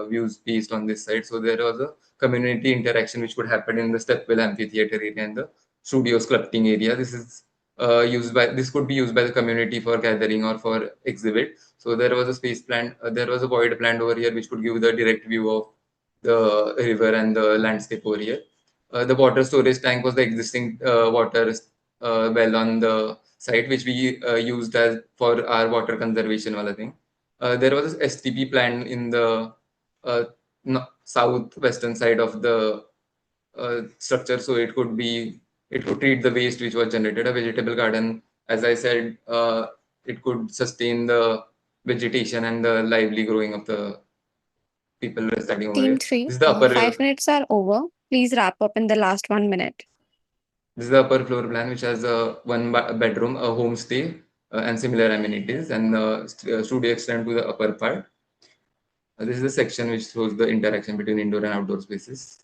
views based on this side. So there was a community interaction which would happen in the stepwell amphitheater area and the studio sculpting area. This could be used by the community for gathering or for exhibit. So there was a space planned. There was a void planned over here which could give the direct view of the river and the landscape over here. The water storage tank was the existing water well on the site, which we used as for our water conservation wala thing. There was a STP plant in the southwestern side of the structure, so it could treat the waste which was generated. A vegetable garden, as I said, it could sustain the vegetation and the lively growing of the people residing over Team it. 3, This is the upper 5 minutes are over. Please wrap up in the last 1 minute. This is the upper floor plan, which has a bedroom, a homestay, and similar amenities, and the studio extend to the upper part. This is the section which shows the interaction between indoor and outdoor spaces.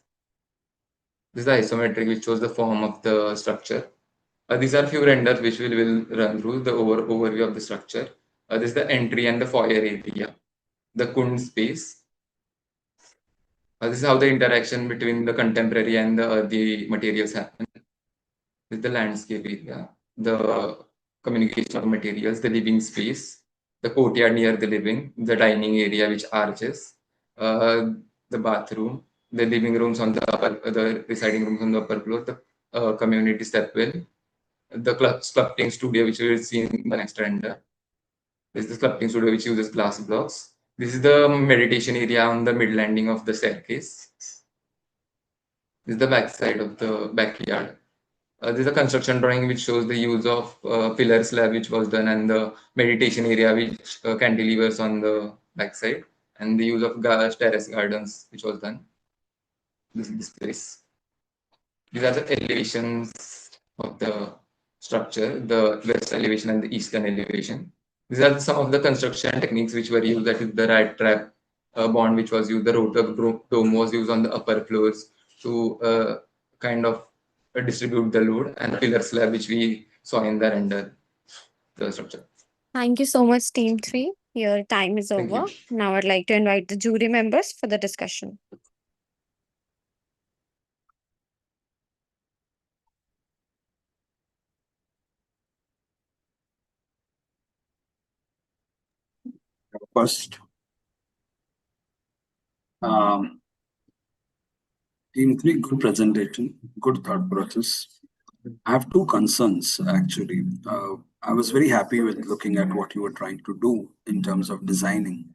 This is the isometric, which shows the form of the structure. These are few renders which we will run through the overview of the structure. This is the entry and the foyer area, the Kund space. This is how the interaction between the contemporary and the materials happen. This is the landscape area, the communication of materials, the living space, the courtyard near the living, the dining area which arches, the bathroom, the living rooms on the residing rooms on the upper floor, the community stepwell, the sculpting studio which we will see in the next render. This is the sculpting studio which uses glass blocks. This is the meditation area on the mid landing of the staircase. This is the back side of the backyard. This is a construction drawing which shows the use of pillar slab which was done, and the meditation area which cantilevers on the back side, and the use of terrace gardens which was done. This place. These are the elevations of the structure, the west elevation and the eastern elevation. These are some of the construction techniques which were used. That is the rat trap bond which was used. The rotor dome was used on the upper floors to kind of distribute the load, and the pillar slab which we saw in the render the structure. Thank you so much, Team 3. Your time is Thank over. you. Now I'd like to invite the jury members for the discussion. First, um, team three, good presentation, good thought process. I have two concerns actually. I was very happy with looking at what you were trying to do in terms of designing,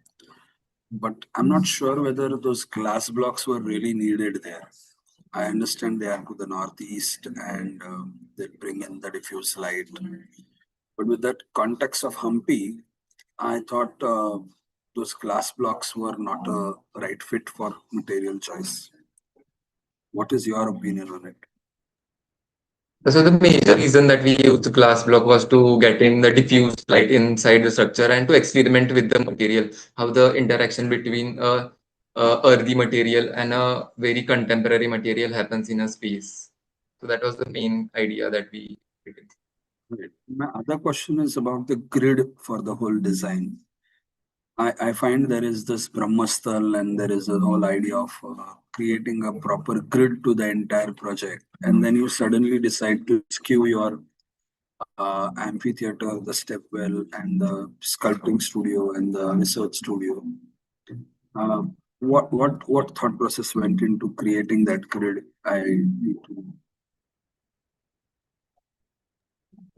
but I'm not sure whether those glass blocks were really needed there. I understand they are to the northeast and they bring in the diffuse light. But with that context of Hampi, I thought those glass blocks were not a right fit for material choice. What is your opinion on it? So the major reason that we used the glass block was to get in the diffuse light inside the structure and to experiment with the material, how the interaction between a earthy material and a very contemporary material happens in a space. So that was the main idea that we did. Right. My other question is about the grid for the whole design. I find there is this Brahmastal and there is a whole idea of creating a proper grid to the entire project. And then you suddenly decide to skew your amphitheater, the stepwell, and the sculpting studio and the research studio. Uh, what thought process went into creating that grid? I need to.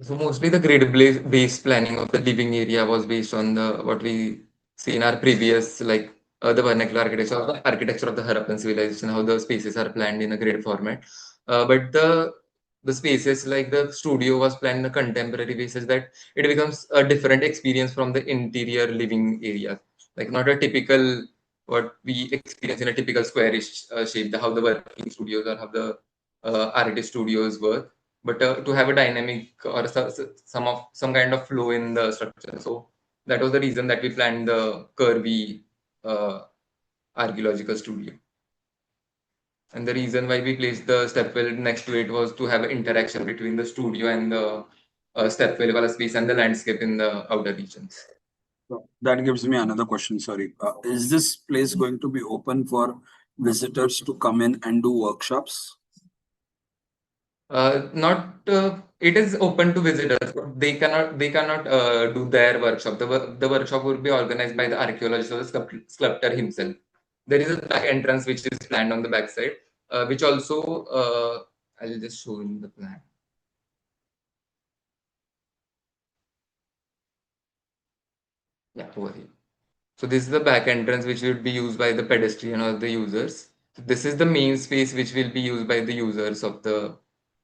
So mostly the grid-based planning of the living area was based on the what we see in our previous, like the vernacular architecture, or the architecture of the Harappan civilization, how the spaces are planned in a grid format. But the spaces like the studio was planned in a contemporary basis, that it becomes a different experience from the interior living area, like not a typical what we experience in a typical squarish shape, how the working studios or how the artist studios work, but to have a dynamic or some kind of flow in the structure. So that was the reason that we planned the curvy uh, archaeological studio. And the reason why we placed the stepwell next to it was to have an interaction between the studio and the stepwell wala space and the landscape in the outer regions. So that gives me another question. Sorry. Is this place going to be open for visitors to come in and do workshops? Not it is open to visitors. They cannot do their workshop. The workshop will be organized by the archaeologist or the sculptor himself. There is a back entrance which is planned on the back side, which also I'll just show in the plan. Yeah, over here. So this is the back entrance which will be used by the pedestrian or the users. So this is the main space which will be used by the users of the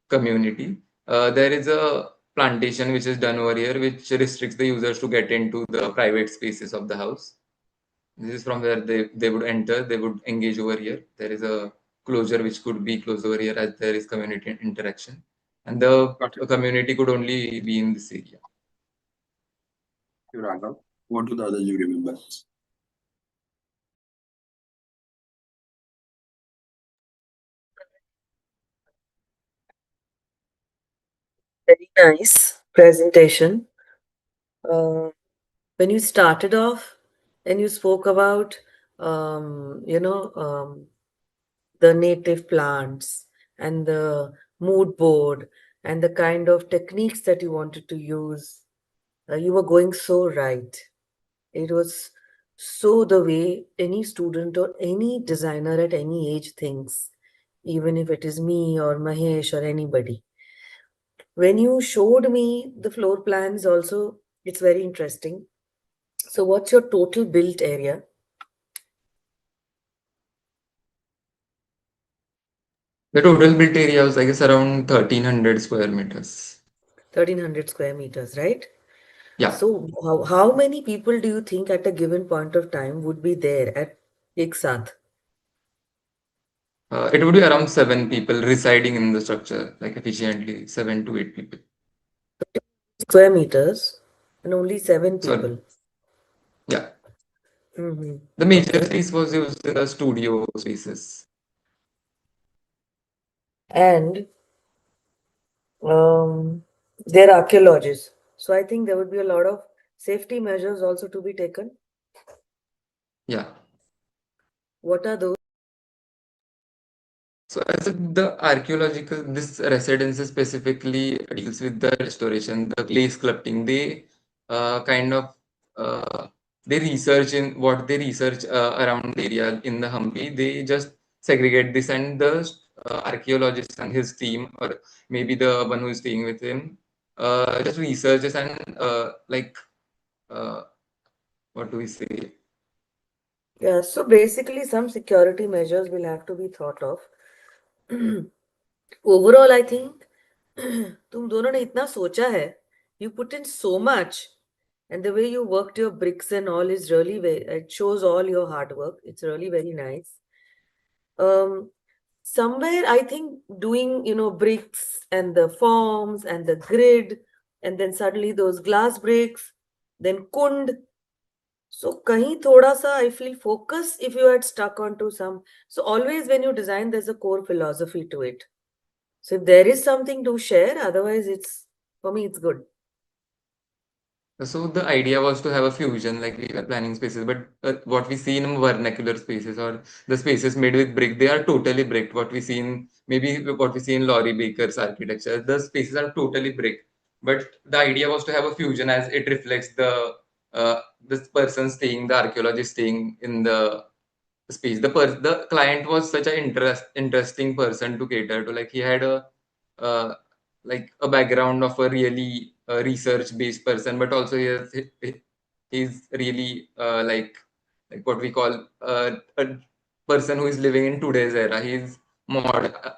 community. There is a plantation which is done over here, which restricts the users to get into the private spaces of the house. This is from where they would enter, they would engage over here. There is a closure which could be closed over here as there is community interaction. And the community could only be in this area. Raghav, what do the other jury members? Very nice presentation. When you started off and you spoke about, the native plants and the mood board and the kind of techniques that you wanted to use, you were going so right. It was so the way any student or any designer at any age thinks, even if it is me or Mahesh or anybody. When you showed me the floor plans, also, it's very interesting. So, what's your total built area? The total built area was, I guess, around 1300 square meters. 1300 square meters, right? Yeah. So how many people do you think at a given point of time would be there at Ek Saath? It would be around 7 people residing in the structure, like efficiently, 7 to 8 people. Square meters and only 7 Sorry. people. Yeah. Mm-hmm. The major Okay. space was used in the studio spaces. And they're archaeologists. So I think there would be a lot of safety measures also to be taken. Yeah. What are those? So as the archaeological, this residence specifically deals with the restoration, the clay sculpting. They kind of they research in what they research around the area in the Hampi. They just segregate this, and the archaeologist and his team, or maybe the one who is staying with him, just researches and uh, what do we say? Yeah, so basically some security measures will have to be thought of. Overall, I think तुम दोनों ने इतना सोचा है. You put in so much, and the way you worked your bricks and all is really it shows all your hard work. It's really very nice. Somewhere I think doing, bricks and the forms and the grid, and then suddenly those glass bricks, then kund. So kahin thoda sa I feel focus if you had stuck onto some. So always when you design, there's a core philosophy to it. So if there is something to share, otherwise for me, it's good. So the idea was to have a fusion, like we were planning spaces, but what we see in vernacular spaces or the spaces made with brick, they are totally brick. What we see in maybe what we see in Laurie Baker's architecture, the spaces are totally brick. But the idea was to have a fusion as it reflects the this person staying, the archaeologist staying in the space. The client was such an interesting person to cater to. Like he had a uh, like a background of a really research based person, but also he's really like what we call a person who is living in today's era. He's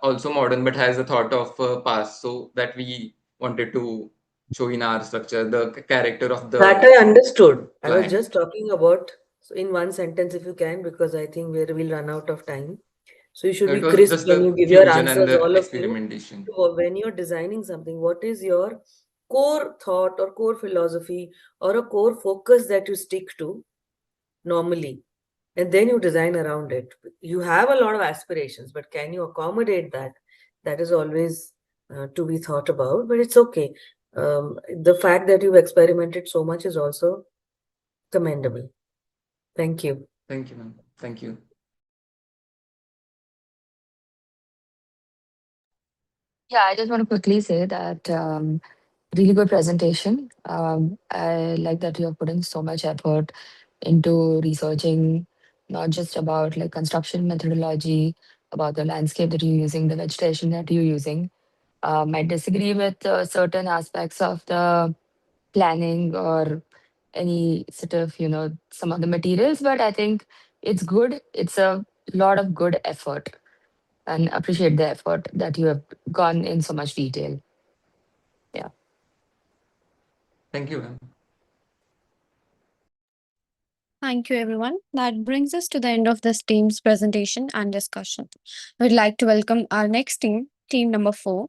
also modern, but has a thought of past. So that we wanted to show in our structure the character of That the I understood. I was client. just talking about, so in one sentence, if you can, because I think we'll run out of time. So you should No, be it was crisp just when the you give your fusion and answers, the all of you. experimentation. So when you're designing something, what is your core thought or core philosophy or a core focus that you stick to normally? And then you design around it. You have a lot of aspirations, but can you accommodate that? That is always to be thought about, but it's okay. The fact that you've experimented so much is also commendable. Thank you. Thank you, ma'am. Thank you. Yeah, I just want to quickly say that really good presentation. I like that you are putting so much effort into researching not just about like construction methodology, about the landscape that you're using, the vegetation that you're using. I disagree with certain aspects of the planning or any sort of, some of the materials, but I think it's good. It's a lot of good effort and appreciate the effort that you have gone in so much detail. Yeah. Thank you, ma'am. Thank you, everyone. That brings us to the end of this team's presentation and discussion. We'd like to welcome our next team, team number 4.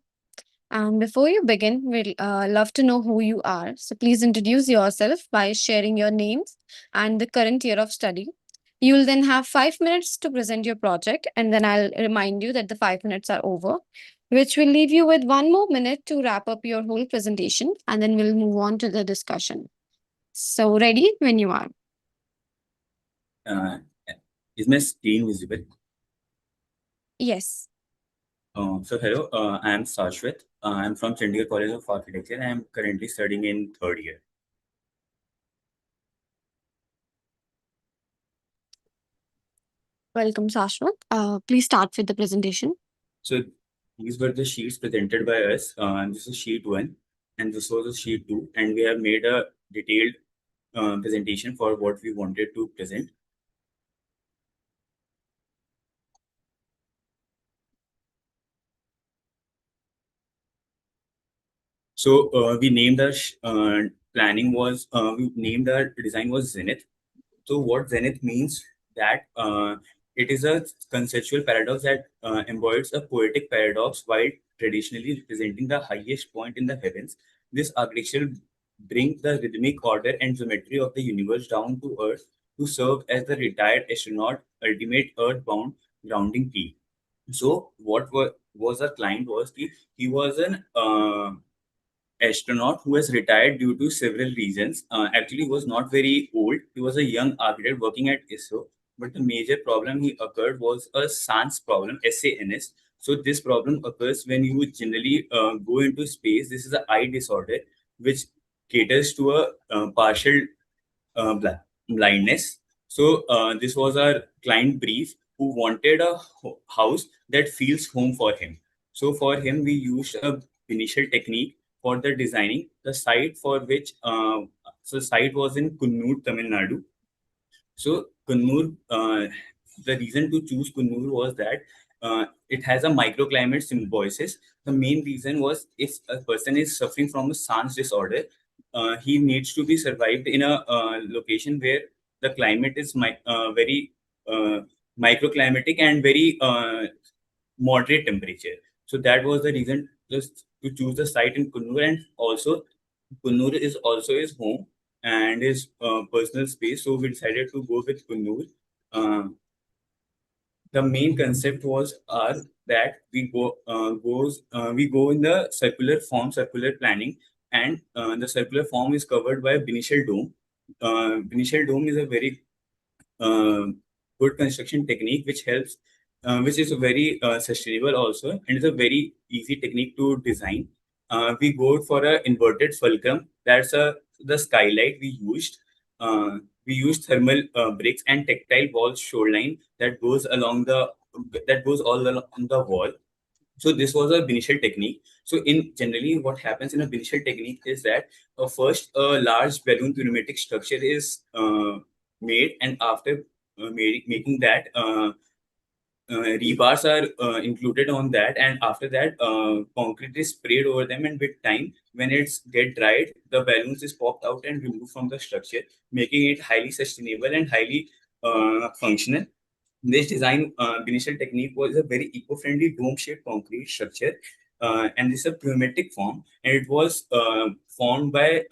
And before you begin, we'd love to know who you are. So please introduce yourself by sharing your names and the current year of study. You'll then have 5 minutes to present your project, and then I'll remind you that the 5 minutes are over, which will leave you with 1 more minute to wrap up your whole presentation, and then we'll move on to the discussion. So, ready when you are. Uh, is my screen visible? Yes. Hello, I am Sashwat. I am from Chandigarh College of Architecture. I am currently studying in third year. Welcome, Sashwat. Please start with the presentation. So these were the sheets presented by us. And this is sheet 1, and this was the sheet 2, and we have made a detailed presentation for what we wanted to present. So we named our we named our design was Zenith. So what Zenith means that it is a conceptual paradox that embodies a poetic paradox while traditionally representing the highest point in the heavens. This architecture brings the rhythmic order and geometry of the universe down to earth to serve as the retired astronaut ultimate earthbound grounding key. So was a client was he was an astronaut who has retired due to several reasons. Actually, he was not very old. He was a young architect working at ISRO. But the major problem he occurred was a SANS problem, SANS. So this problem occurs when you generally go into space. This is an eye disorder which caters to a partial blindness. So this was our client brief who wanted a house that feels home for him. So for him, we used a initial technique for the designing. The site for which so site was in Kunnur, Tamil Nadu. So Kunnur, the reason to choose Kunnur was that it has a microclimate symbiosis. The main reason was if a person is suffering from a SANS disorder, he needs to be survived in a location where the climate is very uh, microclimatic and very moderate temperature. So that was the reason just to choose the site in Kunnur, and also Kunnur is also his home and his personal space. So we decided to go with Kunnur. The main concept was that we go in the circular form, circular planning, and the circular form is covered by a Venetial dome. Venetial dome is a very uh, good construction technique which helps, which is very sustainable also, and it's a very easy technique to design. We go for a inverted fulcrum. That's the skylight we used. We used thermal bricks and tactile wall shoreline that goes all along the wall. So this was a initial technique. So in generally, what happens in a initial technique is that first a large balloon pneumatic structure is made, and after making that, rebars are included on that, and after that, concrete is sprayed over them, and with time, when it's get dried, the balloons is popped out and removed from the structure, making it highly sustainable and highly functional. This design initial technique was a very eco-friendly dome-shaped concrete structure, and this is a pneumatic form, and it was formed by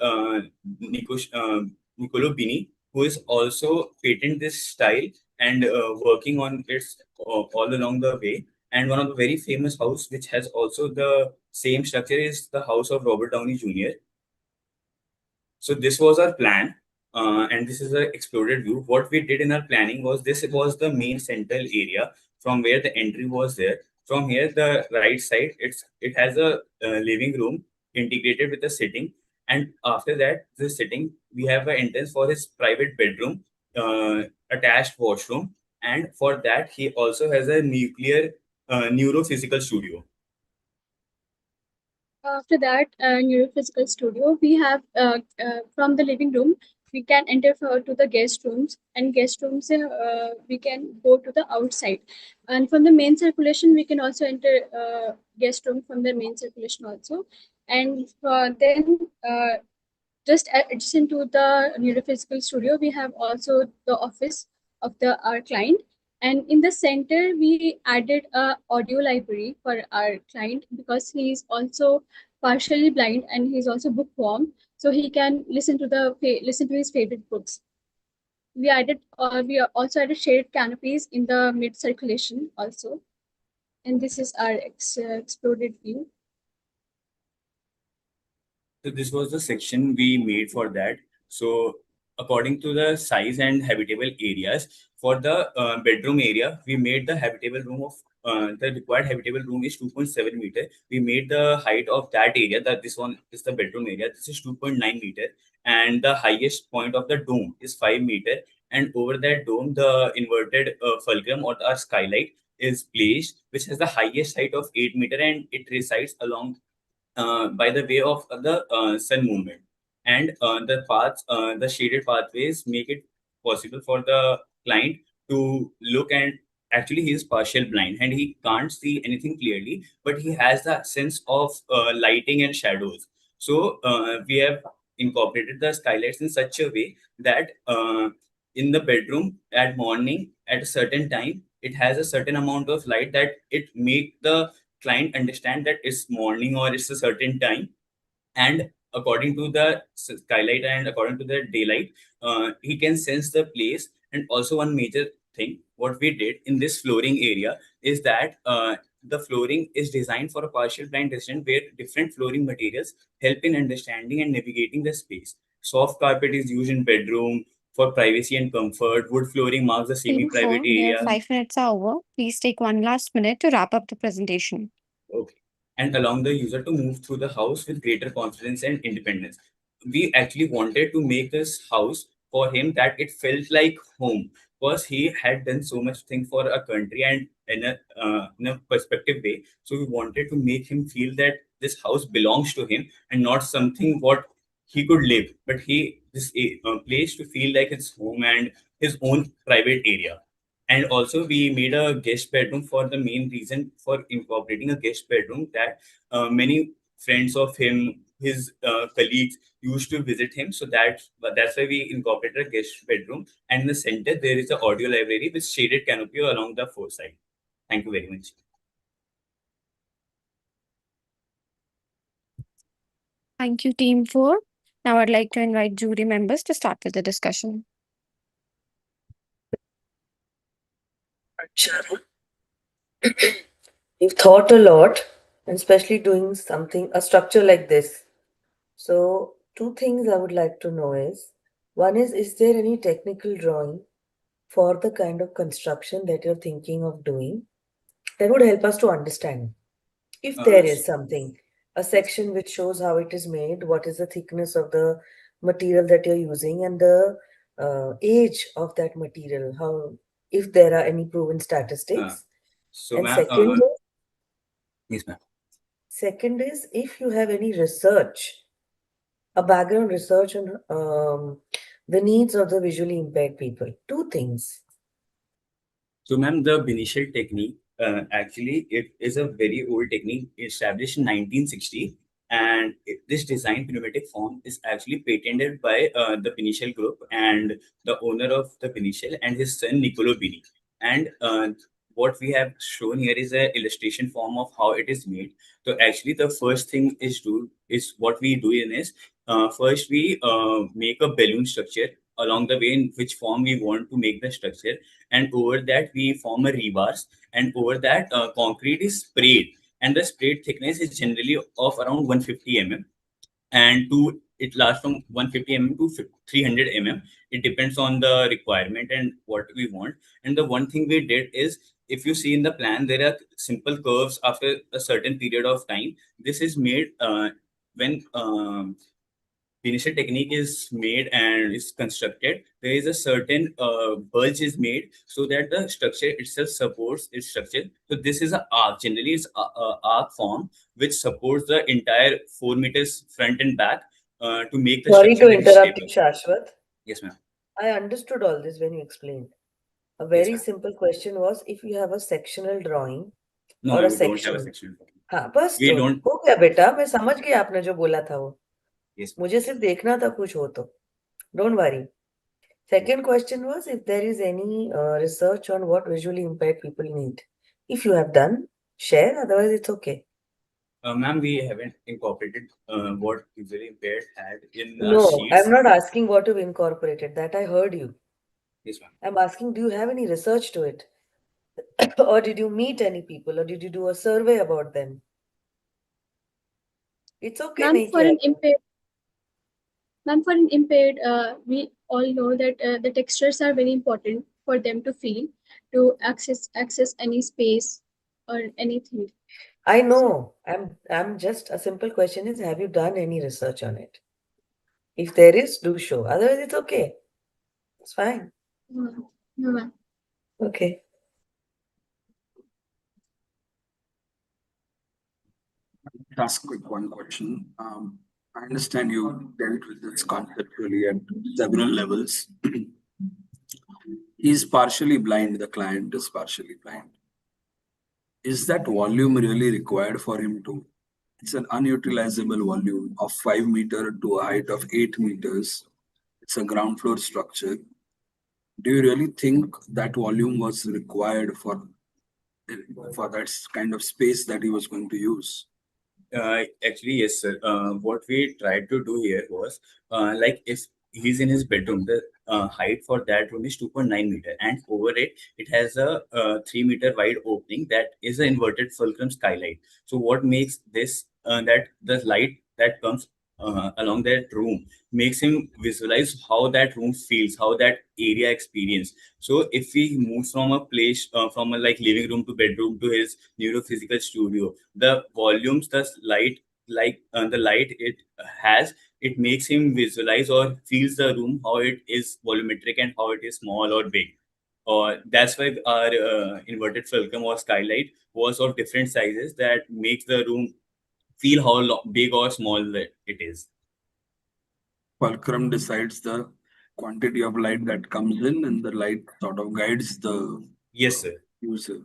Niccolo Bini, who is also patent this style and working on it all along the way. And one of the very famous house which has also the same structure is the house of Robert Downey Jr. So this was our plan, and this is the exploded view. What we did in our planning was this was the main central area from where the entry was there. From here, the right side, it has a living room integrated with a sitting, and after that, the sitting we have an entrance for his private bedroom, attached washroom, and for that he also has a neurophysical studio. After that, neurophysical studio, we have from the living room, we can enter to the guest rooms, and guest rooms we can go to the outside. And from the main circulation, we can also enter guest room from the main circulation also. And then just adjacent to the neurophysical studio, we have also the office of our client. And in the center, we added a audio library for our client because he is also partially blind and he's also bookworm, so he can listen to listen to his favorite books. We also added shaded canopies in the mid circulation also, and this is our exploded view. So this was the section we made for that. So according to the size and habitable areas, for the bedroom area, we made the habitable room of the required habitable room is 2.7 meter. We made the height of that area, that this one is the bedroom area. This is 2.9 meter, and the highest point of the dome is 5 meter. And over that dome, the inverted fulcrum or the skylight is placed, which has the highest height of 8 meter, and it resides along by the way of the sun movement, and the shaded pathways make it possible for the client to look, and actually he is partial blind and he can't see anything clearly, but he has the sense of lighting and shadows. So we have incorporated the skylights in such a way that in the bedroom at morning at a certain time, it has a certain amount of light that it make the client understand that it's morning or it's a certain time. And according to the skylight and according to the daylight, he can sense the place. And also one major thing what we did in this flooring area is that the flooring is designed for a partial blind resident where different flooring materials help in understanding and navigating the space. Soft carpet is used in bedroom for privacy and comfort. Wood flooring marks the Team semi-private 4, your area. 5 minutes are over. Please take one last minute to wrap up the presentation. Okay. And allowing the user to move through the house with greater confidence and independence. We actually wanted to make this house for him that it felt like home because he had done so much thing for a country and in a perspective way. So we wanted to make him feel that this house belongs to him and not something what he could live, but he this place to feel like his home and his own private area. And also we made a guest bedroom for the main reason for incorporating a guest bedroom that many friends of him, his colleagues used to visit him. So that's why we incorporated a guest bedroom. And in the center, there is an audio library with shaded canopy along the four side. Thank you very much. Thank you, Team 4. Now I'd like to invite jury members to start with the discussion. Shara, you've thought a lot, and especially doing something, a structure like this. So, two things I would like to know one is there any technical drawing for the kind of construction that you're thinking of doing that would help us to understand? If there is something, a section which shows how it is made, what is the thickness of the material that you're using, and the age of that material, how, if there are any proven statistics. So, And ma'am, yes, ma'am. second is if you have any research, a background research on the needs of the visually impaired people. Two things. So, ma'am, the Benicia technique, actually, it is a very old technique established in 1960. And this design pneumatic form is actually patented by the Benicia Group and the owner of the Benicia and his son, Niccolo Bini. And what we have shown here is an illustration form of how it is made. So, actually, the first thing is what we do in is first we make a balloon structure along the way in which form we want to make the structure, and over that we form a rebars, and over that concrete is sprayed, and the sprayed thickness is generally of around 150 mm, and to it lasts from 150 mm to 300 mm. It depends on the requirement and what we want. And the one thing we did is, if you see in the plan, there are simple curves after a certain period of time. This is made when the initial technique is made and is constructed, there is a certain bulge is made so that the structure itself supports its structure. So this is an arc. Generally, it's a arc form which supports the entire 4 meters front and back to make the Sorry structure to very interrupt you, stable. Shashwat. Yes, ma'am. I understood all this when you explained. A Yes, very ma'am. simple question was if you have a sectional drawing No, or ma'am, a we don't have a section. section. हाँ बस We तो don't. हो गया बेटा, मैं समझ गई आपने जो बोला था वो. Yes. मुझे सिर्फ देखना था कुछ हो तो. Don't worry. Second question was if there is any research on what visually impaired people need. If you have done, share. Otherwise, it's okay. Ma'am, we haven't incorporated what visually impaired had in No, sheets. I'm not asking what you've incorporated. That I heard you. Yes, ma'am. I'm asking, do you have any research to it? Or did you meet any people? Or did you do a survey about them? It's okay. Ma'am, नहीं for किया an तो. impaired, ma'am, for an impaired, we all know that the textures are very important for them to feel, to access any space or anything. I know. I'm just a simple question is have you done any research on it? If there is, do show. Otherwise, it's okay. It's fine. No, ma'am. Okay. Ask quick one question. I understand you dealt with this conceptually at several levels. He's partially blind, the client is partially blind. Is that volume really required for him to It's an unutilizable volume of 5 meter to a height of 8 meters. It's a ground floor structure. Do you really think that volume was required for that kind of space that he was going to use? Actually, yes, sir. What we tried to do here was, like, if he's in his bedroom, the height for that room is 2.9 meter, and over it, it has a 3 meter wide opening that is an inverted fulcrum skylight. So, what makes this that the light that comes along that room makes him visualize how that room feels, how that area experience. So, if he moves from a place, from a like living room to bedroom to his neurophysical studio, the volumes, the light, like the light it has, it makes him visualize or feels the room how it is volumetric and how it is small or big. Or that's why our inverted fulcrum or skylight was of different sizes that makes the room feel how big or small that it is. Fulcrum decides the quantity of light that comes in, and the light sort of guides the Yes, sir. user.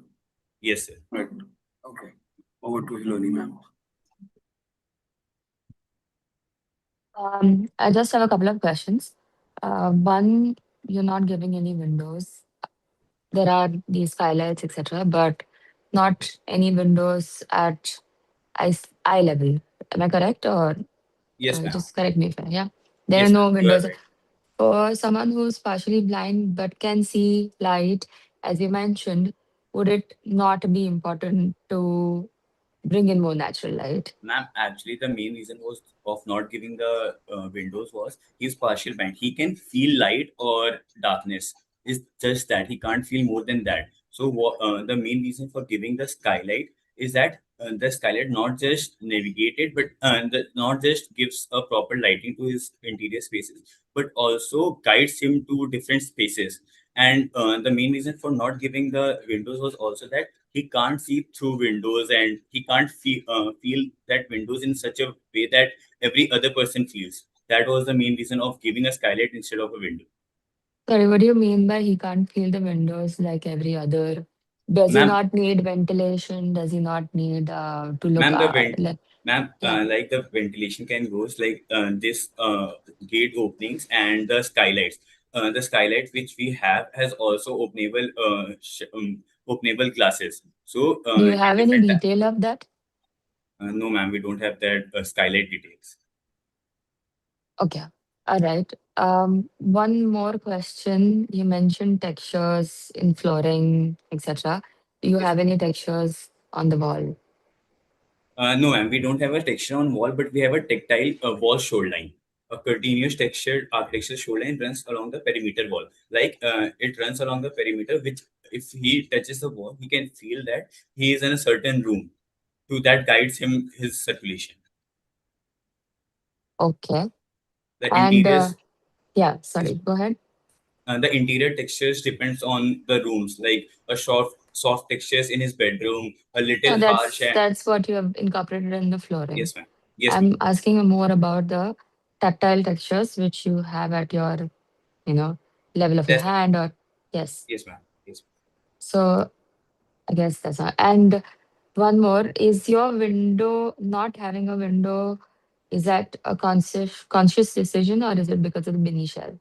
Yes, sir. Right. Okay. Over to Hiloni, ma'am. I just have a couple of questions. One, you're not giving any windows. There are these skylights, etc., but not any windows at eye level. Am I correct? Or Yes, ma'am. just correct me if I, yeah. There are Yes, ma'am. no You are windows. right. For someone who's partially blind but can see light, as you mentioned, would it not be important to bring in more natural light? Ma'am, actually, the main reason was of not giving the windows was he's partial blind. He can feel light or darkness. It's just that he can't feel more than that. So, the main reason for giving the skylight is that the skylight not just navigated, but not just gives a proper lighting to his interior spaces, but also guides him to different spaces. And the main reason for not giving the windows was also that he can't see through windows and he can't feel that windows in such a way that every other person feels. That was the main reason of giving a skylight instead of a window. Sorry, what do you mean by he can't feel the windows like every other? Does he Ma'am, not need ventilation? Does he not need to look ma'am, like, ma'am, yeah? like the ventilation can goes like this gate openings and the skylights. The skylight which we have has also openable glasses. So Do you at have any different detail of that? no, ma'am, we don't have that skylight details. Okay. All right. One more question. You mentioned textures in flooring, etc. Do you Yes. have any textures on the wall? No, ma'am, we don't have a texture on wall, but we have a tactile wall shoreline. A continuous textured architectural shoreline runs along the perimeter wall. Like it runs along the perimeter, which if he touches the wall, he can feel that he is in a certain room. To that guides him his circulation. Okay. The And interiors, yeah, yes, sorry, go ahead. the interior textures depends on the rooms. Like a soft textures in his bedroom, a No, little harsh. that's what you have incorporated in the flooring. Yes, ma'am. Yes, ma'am. I'm asking more about the tactile textures which you have at your, you know, level of your That's hand or yes. yes, ma'am. Yes. So I guess that's not. And one more, is your window not having a window, is that a conscious decision or is it because of the Bini shell?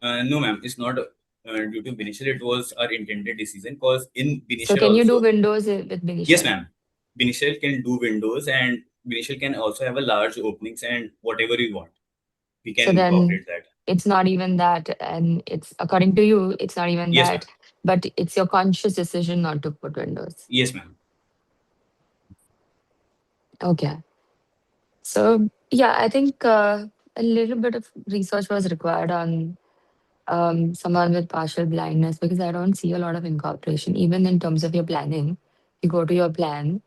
No, ma'am, it's not due to Binishal. It was our intended decision because in So Binishal can you do also, windows with Bini yes, shell? ma'am, Binishal can do windows and Binishal can also have a large openings and whatever we want, we can So then incorporate that. it's not even that, and it's according to you, it's not even Yes, ma'am. that, but it's your conscious decision not to put windows. Yes, ma'am. Okay. So yeah, I think a little bit of research was required on someone with partial blindness because I don't see a lot of incorporation, even in terms of your planning. You go to your plan,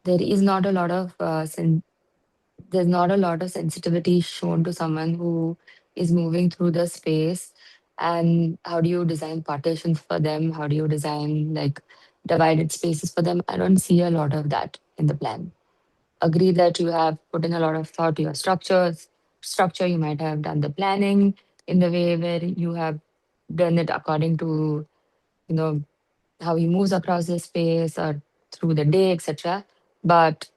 there is not a lot of there's not a lot of sensitivity shown to someone who is moving through the space. And how do you design partitions for them? How do you design like divided spaces for them? I don't see a lot of that in the plan. Agree that you have put in a lot of thought to your structure. You might have done the planning in the way where you have done it according to, you know, how he moves across the space or through the day, etc. But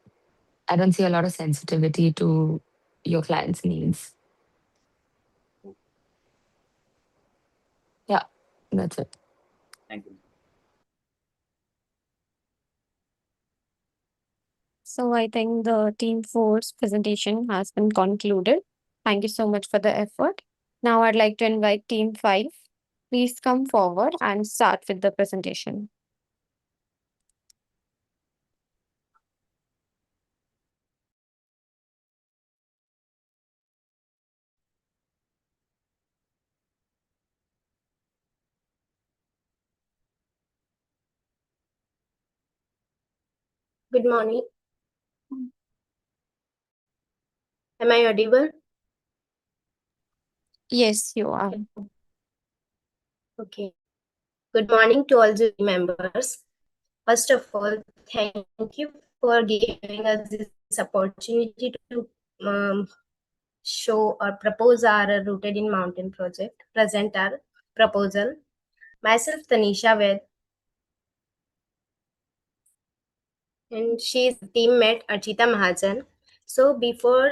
I don't see a lot of sensitivity to your clients' needs. Yeah, that's it. Thank you. So I think the team four's presentation has been concluded. Thank you so much for the effort. Now I'd like to invite team five. Please come forward and start with the presentation. Good morning. Am I audible? Yes, you are. Okay. Good morning to all the members. First of all, thank you for giving us this opportunity to show or propose our Rooted in Mountain project, present our proposal. Myself, Tanisha Ved, and she's teammate Archita Mahajan. So before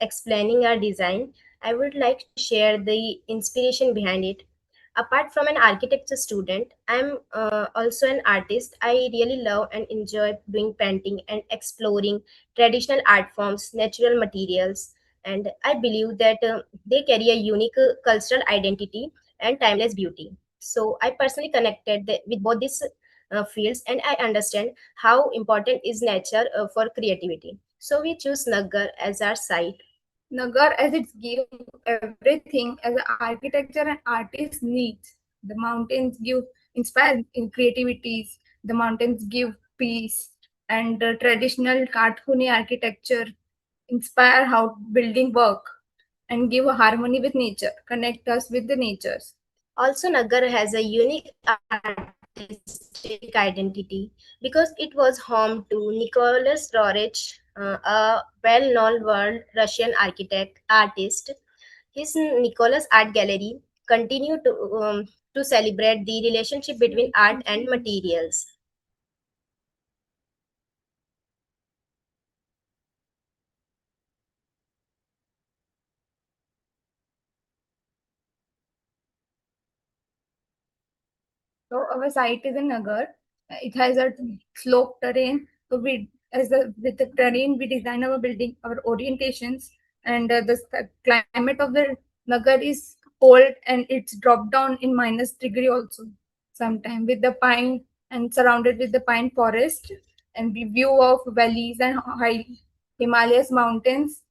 explaining our design, I would like to share the inspiration behind it. Apart from an architecture student, I'm also an artist. I really love and enjoy doing painting and exploring traditional art forms, natural materials, and I believe that they carry a unique cultural identity and timeless beauty. So I personally connected with both these fields, and I understand how important is nature for creativity. So we choose Nagar as our site. Nagar as it gives everything as an architecture and artist needs. The mountains give inspire in creativities. The mountains give peace, and the traditional Kathuni architecture inspire how building work and give a harmony with nature, connect us with the natures. Also, Nagar has a unique artistic identity because it was home to Nicholas Rorich, a well-known world Russian architect artist. His Nicholas Art Gallery continue to celebrate the relationship between art and materials. So our site is in Nagar. It has a slope terrain. So we, with the terrain, we design our building, our orientations, and the climate of the Nagar is cold and it's dropped down in -degree also. Sometime with the pine and surrounded with the pine forest and the view of valleys and high Himalayas mountains.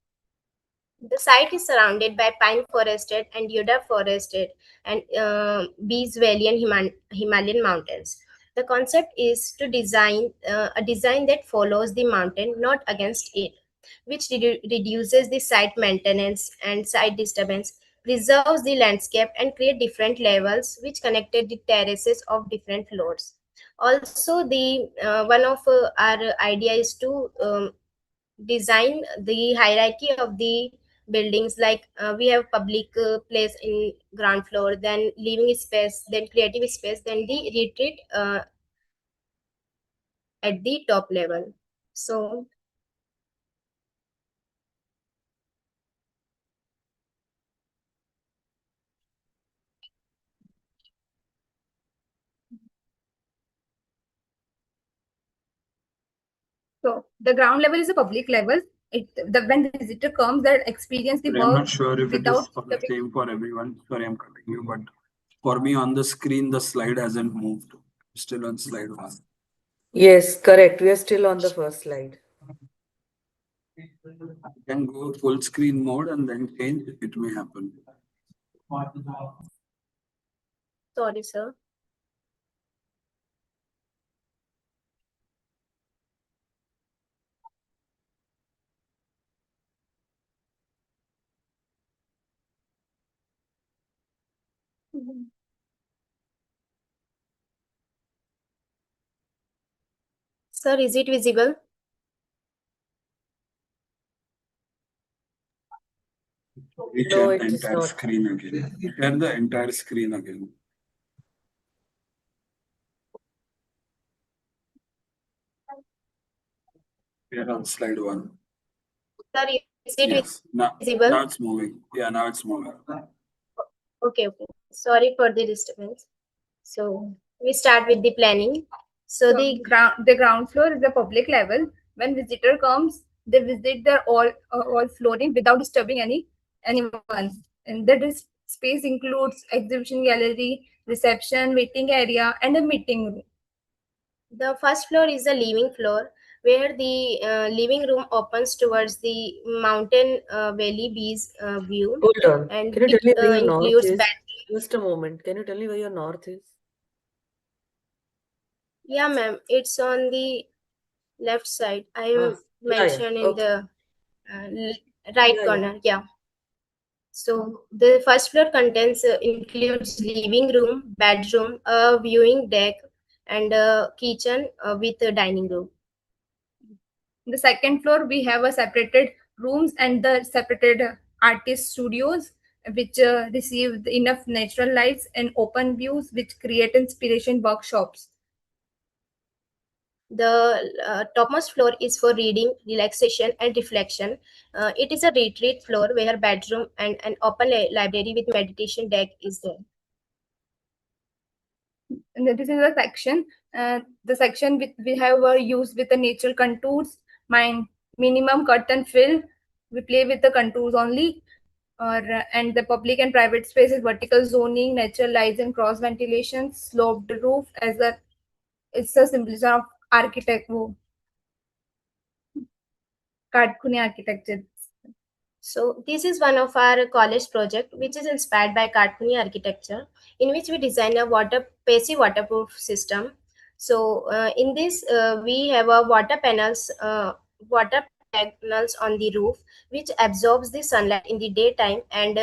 The site is surrounded by pine forested and Yuda forested and Bees Valley and Himalayan mountains. The concept is to design a design that follows the mountain, not against it, which reduces the site maintenance and site disturbance, preserves the landscape, and create different levels which connected the terraces of different floors. Also, the one of our idea is to design the hierarchy of the buildings, like we have public place in ground floor, then living space, then creative space, then the retreat at the top level. So So the ground level is a public level. When the visitor comes, that experience the But I'm work not sure if it is without for the same for everyone. Sorry, I'm cutting you, but for me on the screen, the slide hasn't moved. Still on slide one. Yes, correct. We are still on the first slide. I can go full screen mode and then change. It may happen. sorry, sir. Sir, is it visible? Share No, the it is entire not. screen again. Share the entire screen again. We are on slide 1. Sir, is it Yes. visible? Now it's moving. Yeah, now it's moving. Okay, okay. Sorry for the disturbance. So we start with the planning. So The ground floor is the public level. When visitor comes, they visit the all flooring without disturbing anyone. And space includes exhibition gallery, reception, waiting area, and a meeting room. the first floor is the living floor, where the living room opens towards the mountain valley bees view, Hold on. and Can you tell which me where your north includes is? bed. Just a moment. Can you tell me where your north is? Yeah, ma'am. It's on the left side. I Ah, am yeah. mentioned in Okay. the right Yeah, yeah. corner. Yeah. So the first floor contains includes living room, bedroom, a viewing deck, and a kitchen with a dining room. In the second floor, we have a separated rooms and the separated artist studios, which receive enough natural lights and open views, which create inspiration workshops. The topmost floor is for reading, relaxation, and reflection. It is a retreat floor where bedroom and an open library with meditation deck is there. And this is a section. The section we have used with the natural contours, minimum cut and fill. We play with the contours only. And the public and private spaces, vertical zoning, natural lights and cross ventilation, sloped roof as a it's a symbolism of architect Katkuni architecture. So this is one of our college project which is inspired by Kathmandu architecture, in which we design a passive waterproof system. So in this we have a water panels on the roof which absorbs the sunlight in the daytime and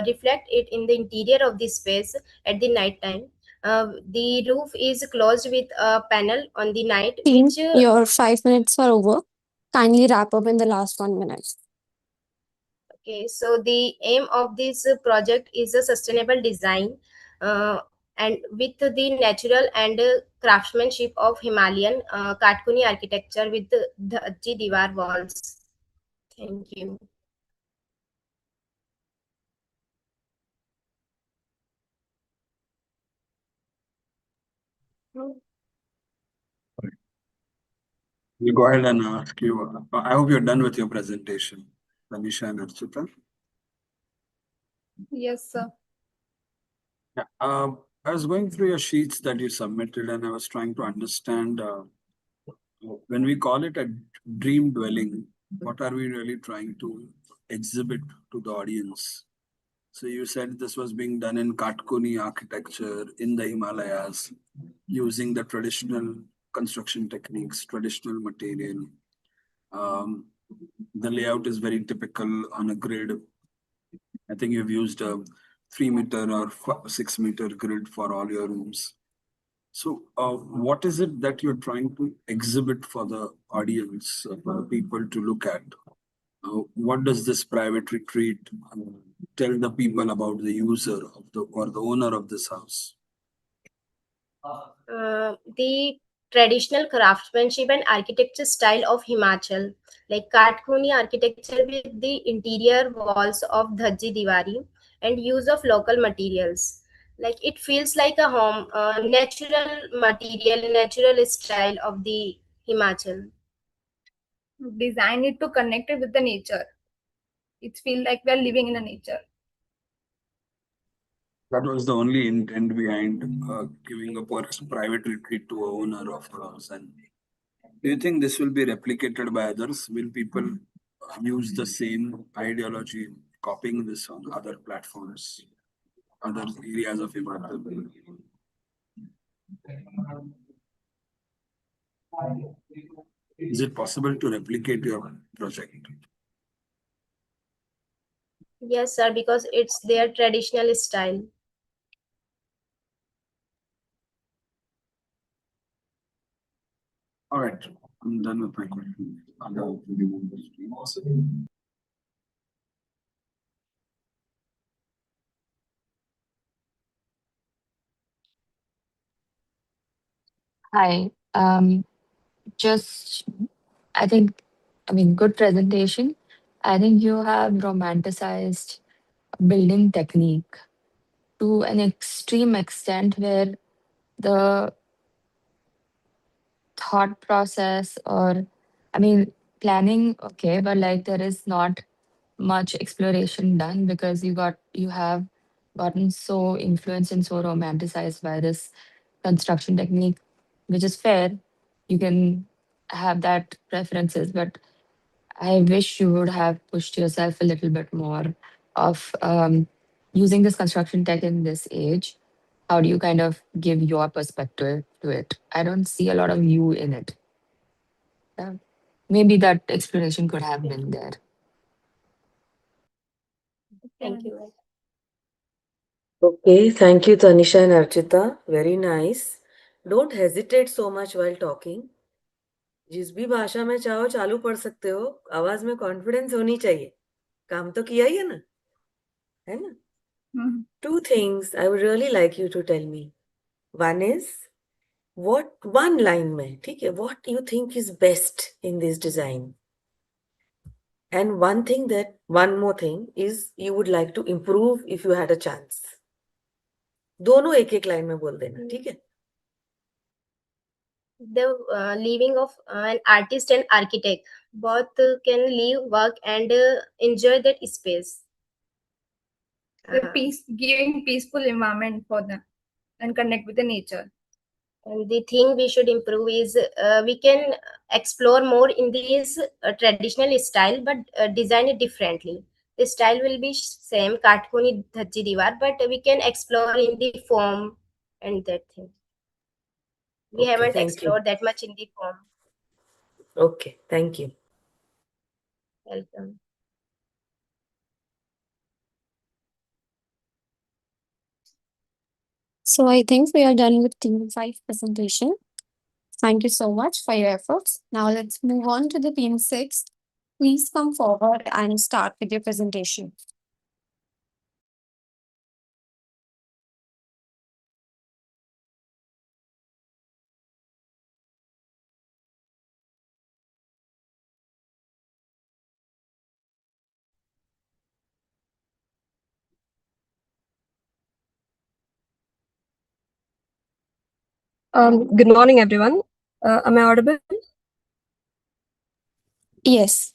reflect it in the interior of the space at the night time. The roof is closed with a panel on the night Team, which your 5 minutes are over. Kindly wrap up in the last 1 minute. Okay, so the aim of this project is a sustainable design uh, and with the natural and craftsmanship of Himalayan Katkuni architecture with the Dhaji Diwar walls. Thank you. We'll go ahead and ask you. I hope you're done with your presentation, Tanisha and Archita. Yes, sir. Yeah. I was going through your sheets that you submitted, and I was trying to understand when we call it a dream dwelling, what are we really trying to exhibit to the audience? So you said this was being done in Katkuni architecture in the Himalayas, using the traditional construction techniques, traditional material. Um, the layout is very typical on a grid. I think you've used a 3 meter or 6 meter grid for all your rooms. So, what is it that you're trying to exhibit for the audience, for the people to look at? What does this private retreat tell the people about the user of the or the owner of this house? The traditional craftsmanship and architecture style of Himachal, like Kathkuni architecture with the interior walls of Dhaji Diwari and use of local materials. Like it feels like a home, natural material, natural style of the Himachal. Design it to connect it with the nature. It feels like we are living in a nature. That was the only intent behind giving a private retreat to a owner of the house. And do you think this will be replicated by others? Will people use the same ideology, copying this on other platforms, other areas of Himachal? Is it possible to replicate your project? Yes, sir, because it's their traditional style. All right, I'm done with my question. I'll go to the screen. Hi. Just I think, I mean, good presentation. I think you have romanticized building technique to an extreme extent where the thought process or, I mean, planning, okay, but like there is not much exploration done because you have gotten so influenced and so romanticized by this construction technique, which is fair. You can have that preferences, but I wish you would have pushed yourself a little bit more of using this construction tech in this age. How do you kind of give your perspective to it? I don't see a lot of you in it. Yeah. Maybe that explanation could have been there. Thank you. Okay, thank you, Tanisha and Archita. Very nice. Don't hesitate so much while talking. जिस भी भाषा में चाहो चालू पढ़ सकते हो, आवाज में कॉन्फिडेंस होनी चाहिए. काम तो किया ही है ना? Two things I would really like you to tell me. One is, what one line में, ठीक है, what you think is best in this design. And one more thing is you would like to improve if you had a chance. दोनों एक एक line में बोल देना, ठीक है? The living of an artist and architect both can live, work, and enjoy that space. Giving peaceful environment for them and connect with the nature. And the thing we should improve is we can explore more in this traditional style, but design it differently. The style will be same, katkoni dhachi diwar, but we can explore in the form and that thing. We Okay, haven't thank you. explored that much in the form. Okay, thank you. Welcome. So I think we are done with Team 5 presentation. Thank you so much for your efforts. Now let's move on to the Team 6. Please come forward and start with your presentation. Good morning, everyone. Am I audible? Yes.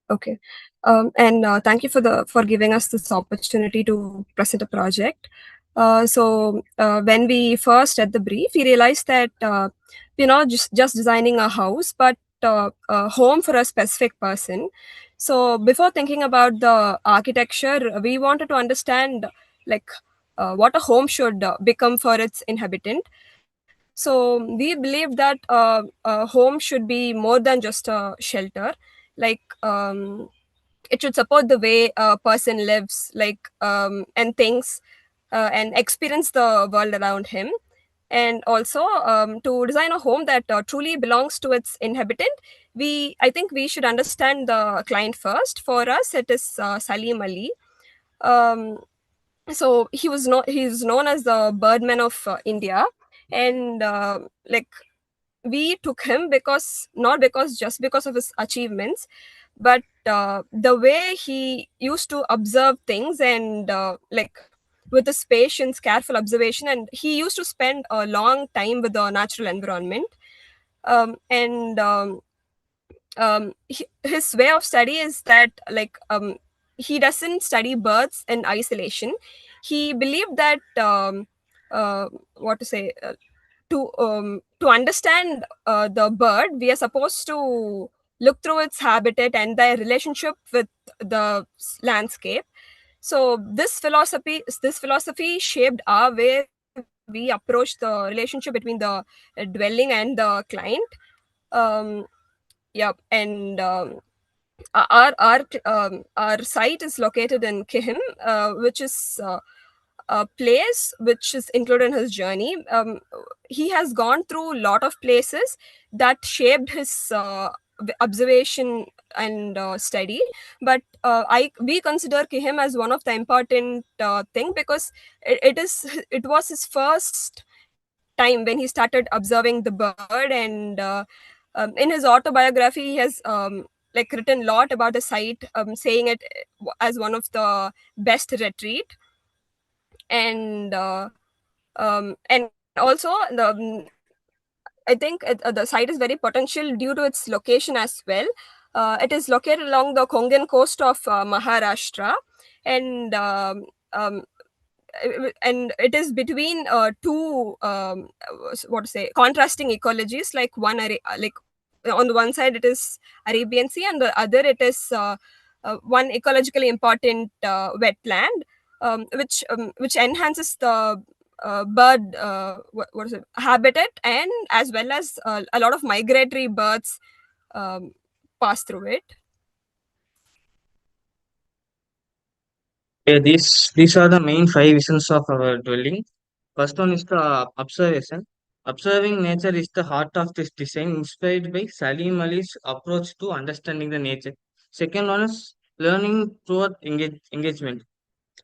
Okay. And thank you for giving us this opportunity to present a project. When we first read the brief, we realized that we're not just designing a house, but a home for a specific person. So before thinking about the architecture, we wanted to understand like what a home should become for its inhabitant. So we believe that a home should be more than just a shelter. Like it should support the way a person lives, and thinks, and experience the world around him. And also, to design a home that truly belongs to its inhabitant, I think we should understand the client first. For us, it is Salim Ali. Um, so he's known as the Birdman of India, and we took him because not because just because of his achievements, but the way he used to observe things, and with his patience, careful observation, and he used to spend a long time with the natural environment. And His way of study is that he doesn't study birds in isolation. He believed that what to say to understand the bird, we are supposed to look through its habitat and their relationship with the landscape. So this philosophy shaped our way we approach the relationship between the dwelling and the client. um, Yep, and our site is located in Kihim, which is a place which is included in his journey. He has gone through a lot of places that shaped his observation and study. But I we consider Kihim as one of the important thing because it was his first time when he started observing the bird, and In his autobiography, he has like written a lot about the site, saying it as one of the best retreat. And also I think the site is very potential due to its location as well. It is located along the Kongan coast of Maharashtra, and and it is between two what to say, contrasting ecologies. Like like on the one side it is Arabian Sea, and the other it is one ecologically important wetland, which enhances the bird what is it, habitat, and as well as a lot of migratory birds um, pass through it. These are the main five visions of our dwelling. First one is the observation. Observing nature is the heart of this design, inspired by Salim Ali's approach to understanding the nature. Second one is learning through engagement.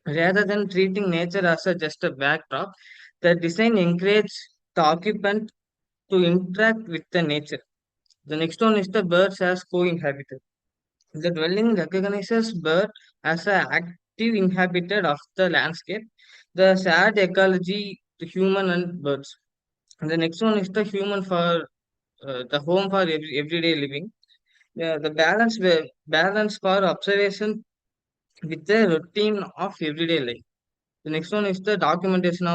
Rather than treating nature as just a backdrop, the design encourages the occupant to interact with the nature. The next one is the birds as co-inhabitant. The dwelling recognizes bird as an active inhabitant of the landscape, the shared ecology to human and birds. And the next one is the human for the home for everyday living. The balance for observation with the routine of everyday life. The next one is the documentation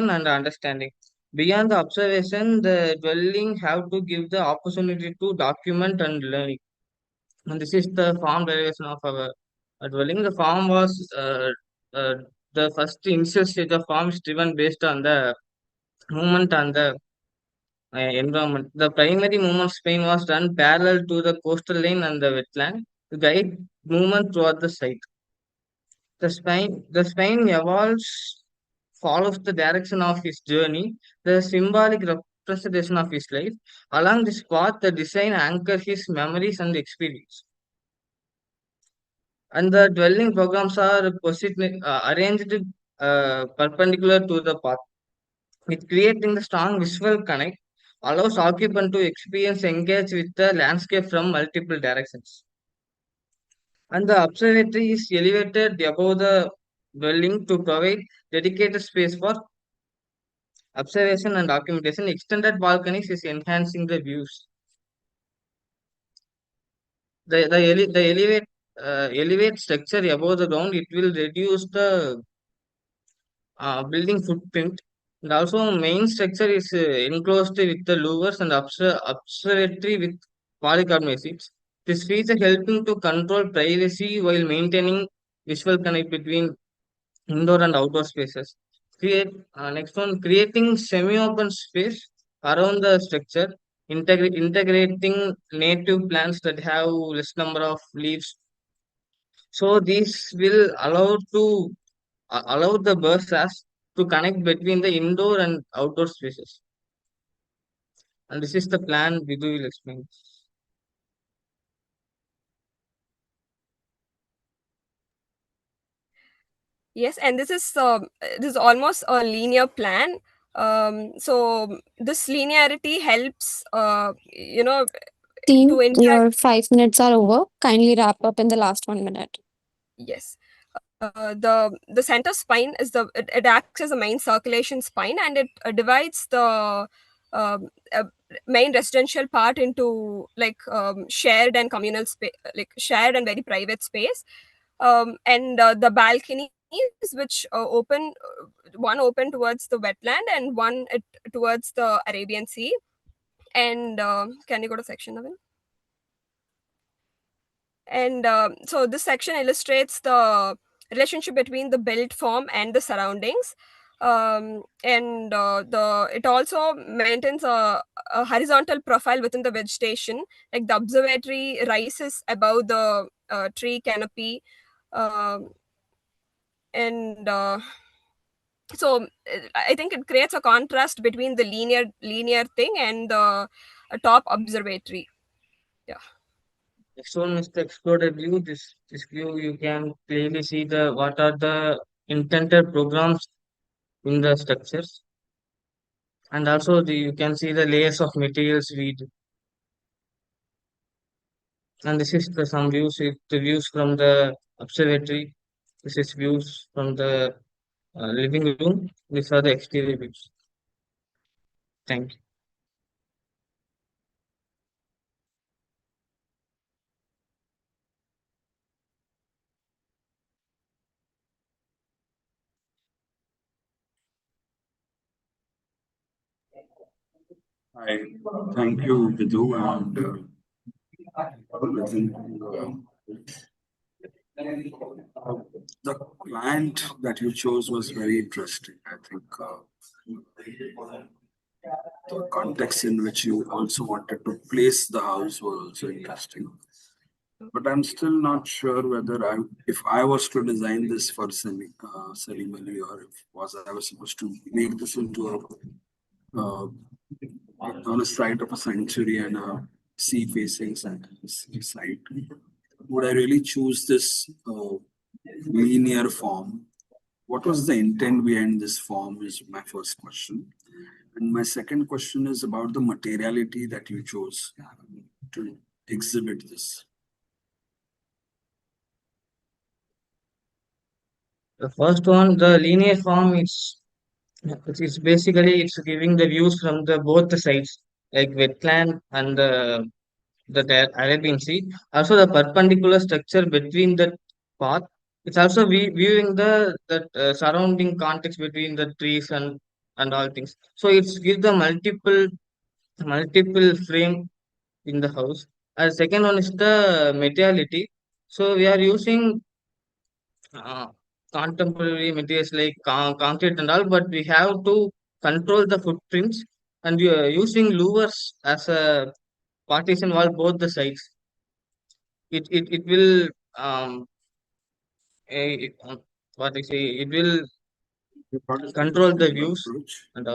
and understanding. Beyond the observation, the dwelling have to give the opportunity to document and learning. And this is the farm derivation of our dwelling. The farm was uh, the first initial stage of farm is driven based on the movement and the environment. The primary movement Spain was done parallel to the coastal line and the wetland to guide movement throughout the site. The Spain evolves follows the direction of his journey, the symbolic representation of his life. Along this path, the design anchors his memories and experience. And the dwelling programs are arranged perpendicular to the path, with creating the strong visual connect, allows occupant to experience engage with the landscape from multiple directions. And the observatory is elevated above the dwelling to provide dedicated space for observation and documentation. Extended balconies is enhancing the views. The elevate structure above the ground, it will reduce the building footprint. And also main structure is enclosed with the louvers and observatory with polycarbonate. This feature helping to control privacy while maintaining visual connect between indoor and outdoor spaces. Next one, creating semi-open space around the structure, integrating native plants that have less number of leaves. So this will allow the bursas to connect between the indoor and outdoor spaces. And this is the plan Vidu will explain. Yes, and this is almost a linear plan. So this linearity helps, to Team, interact. your 5 minutes are over. Kindly wrap up in the last 1 minute. Yes. The center spine it acts as a main circulation spine, and it divides the um, uh, main residential part into like shared and communal space, like shared and very private space. And the balconies which one open towards the wetland and one towards the Arabian Sea. And can you go to section 11? And so this section illustrates the relationship between the built form and the surroundings. And the it also maintains a horizontal profile within the vegetation. Like the observatory rises above the tree canopy. um, and so I think it creates a contrast between the linear thing and the top observatory. Yeah. Next one is the explorer view. This view you can clearly see the what are the intended programs in the structures. And also you can see the layers of materials we do. And this is some views, the views from the observatory. This is views from the living room. These are the exterior views. Thank you. Hi, thank you, Vidhu, and the client that you chose was very interesting. I think the context in which you also wanted to place the house was also interesting. But I'm still not sure whether if I was to design this for Salim Ali, or if I was supposed to make this into uh, on a site of a sanctuary and a sea-facing site, would I really choose this linear form? What was the intent behind this form is my first question. And my second question is about the materiality that you chose to exhibit this. The first one, the linear form, it's basically it's giving the views from the both the sides, like wetland and the Arabian Sea. Also, the perpendicular structure between the path. It's also viewing the surrounding context between the trees and all things. So it's give the multiple frame in the house. And second one is the materiality. So we are using uh, contemporary materials like concrete and all, but we have to control the footprints, and we are using louvers as a partition wall both the sides. It will what I say, it will control the Technical views approach. and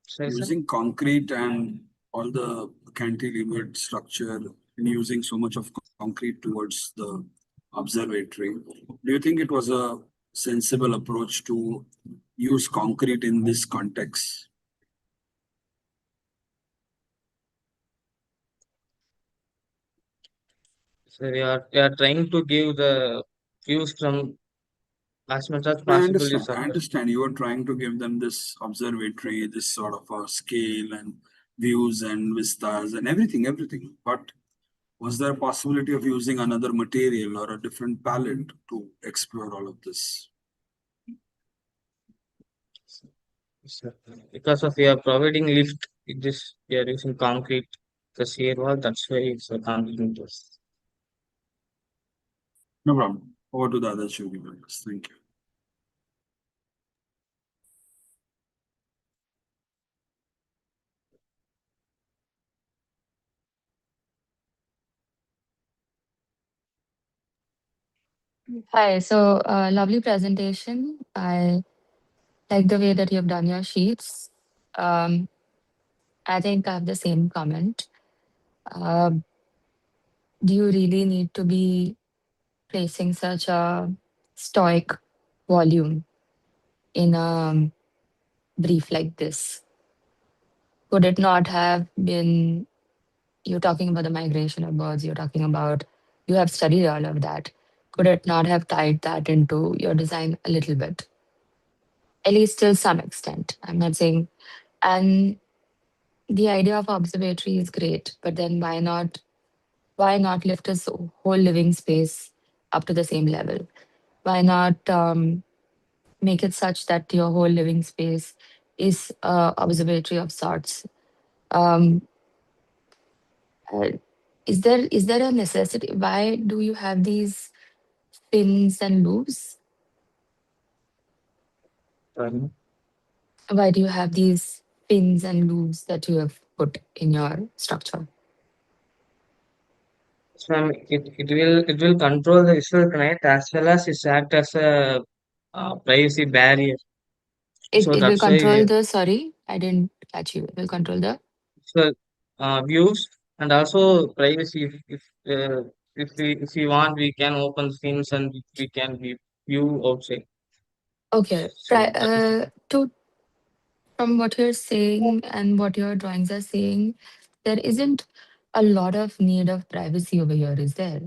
sorry, sir? Using concrete and all the cantilevered structure and using so much of concrete towards the observatory, do you think it was a sensible approach to use concrete in this context? So we are trying to give the views from as much as I possible is understand. I understand. You are trying to give them this observatory, this sort of a scale and views and vistas and everything. But was there a possibility of using another material or a different palette to explore all of this? so because of we are providing lift, this we are using concrete, the shear wall. That's why it's a concrete interest. No problem. Over to the other jury members. Thank you. Hi, so lovely presentation. I like the way that you've done your sheets. Um, I think I have the same comment. Um, do you really need to be placing such a stoic volume in a brief like this? Could it not have been, you're talking about the migration of birds, you're talking about, you have studied all of that. Could it not have tied that into your design a little bit? At least till some extent. I'm not saying, and the idea of observatory is great, but then why not lift his whole living space up to the same level? Why not make it such that your whole living space is a observatory of sorts? Um, uh, is there a necessity? Why do you have these pins and loops? Why do you have these pins and loops that you have put in your structure? So it will control the visual connect as well as it act as a privacy barrier. It, So it will that's why control we the, sorry, I didn't catch you. It will control the, so views and also privacy. If we want, we can open things and we can view outside. okay. So that is To From what you're saying and what your drawings are saying, there isn't a lot of need of privacy over here, is there?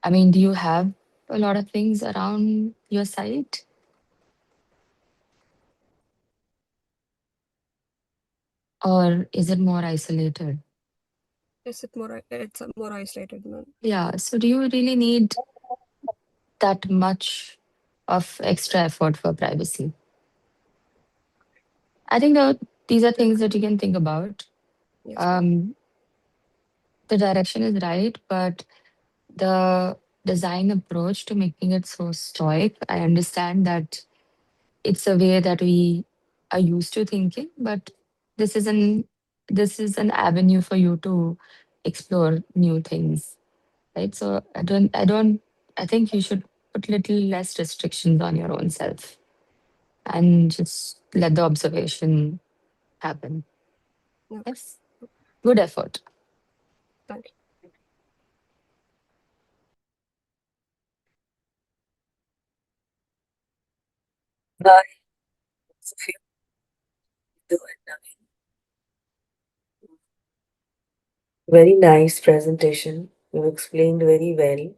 I mean, do you have a lot of things around your site? Or is it more isolated? It's a more isolated one. Yeah. So do you really need that much of extra effort for privacy? I think that these are things that you can think about. Yes, ma'am. The direction is right, but the design approach to making it so stoic, I understand that it's a way that we are used to thinking, but this is an this is an avenue for you to explore new things, right? So I think you should put little less restrictions on your own self and just let the observation happen. Okay. Yes. Good effort. Thank you. Hi, Sophia. Do it, Naveen. Very nice presentation. You explained very well,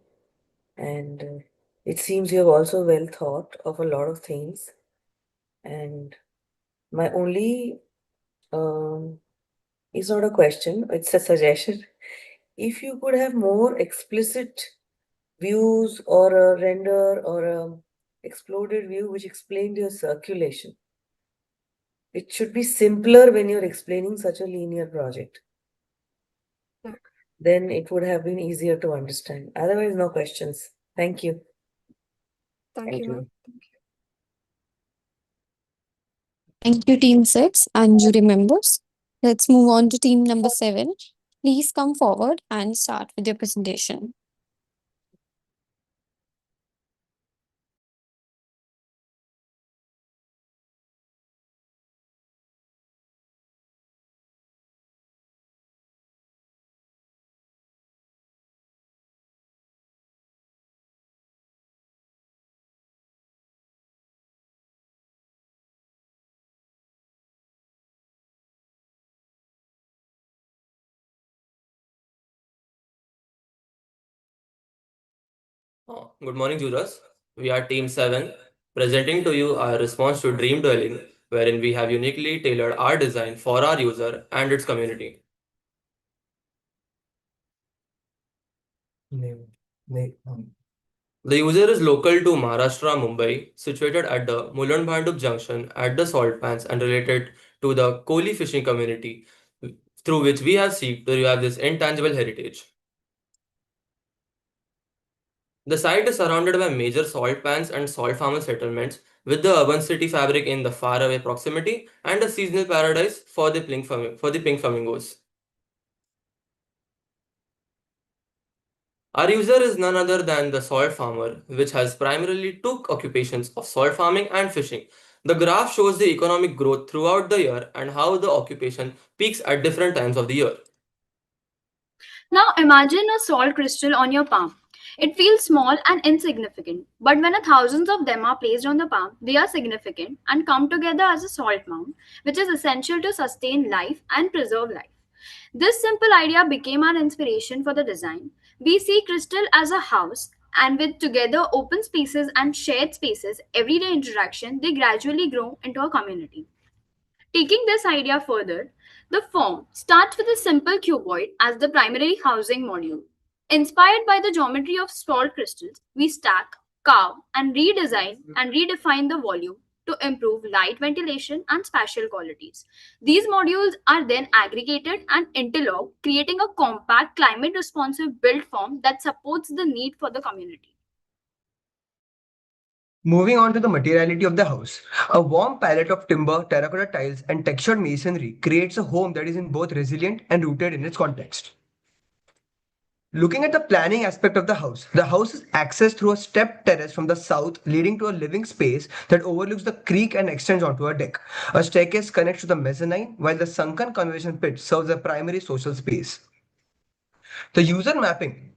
and it seems you have also well thought of a lot of things. And my only it's not a question, it's a suggestion. If you could have more explicit views or a render or a exploded view which explained your circulation. It should be simpler when you're explaining such a linear project. Then it would have been easier to understand. Otherwise, no questions. Thank you. Thank you, ma'am. Thank you, Team 6 and jury members. Let's move on to team number 7. Please come forward and start with your presentation. Good morning, jurors. We are Team 7, presenting to you our response to Dream Dwelling, wherein we have uniquely tailored our design for our user and its community. The user is local to Maharashtra, Mumbai, situated at the Mulund Bhanduk junction at the salt pans and related to the Koli fishing community, through which we have sought to revive this intangible heritage. The site is surrounded by major salt pans and salt farmer settlements, with the urban city fabric in the faraway proximity and a seasonal paradise for the pink flamingos. Our user is none other than the salt farmer, which has primarily two occupations of salt farming and fishing. The graph shows the economic growth throughout the year and how the occupation peaks at different times of the year. Now imagine a salt crystal on your palm. It feels small and insignificant, but when thousands of them are placed on the palm, they are significant and come together as a salt mound, which is essential to sustain life and preserve life. This simple idea became our inspiration for the design. We see crystal as a house, and with together open spaces and shared spaces, everyday interaction, they gradually grow into a community. Taking this idea further, the form starts with a simple cuboid as the primary housing module. Inspired by the geometry of salt crystals, we stack, carve, and redesign and redefine the volume to improve light ventilation and spatial qualities. These modules are then aggregated and interlocked, creating a compact, climate responsive build form that supports the need for the community. Moving on to the materiality of the house. A warm palette of timber, terracotta tiles, and textured masonry creates a home that is in both resilient and rooted in its context. Looking at the planning aspect of the house is accessed through a stepped terrace from the south, leading to a living space that overlooks the creek and extends onto a deck. A staircase connects to the mezzanine, while the sunken conversation pit serves a primary social space. The user mapping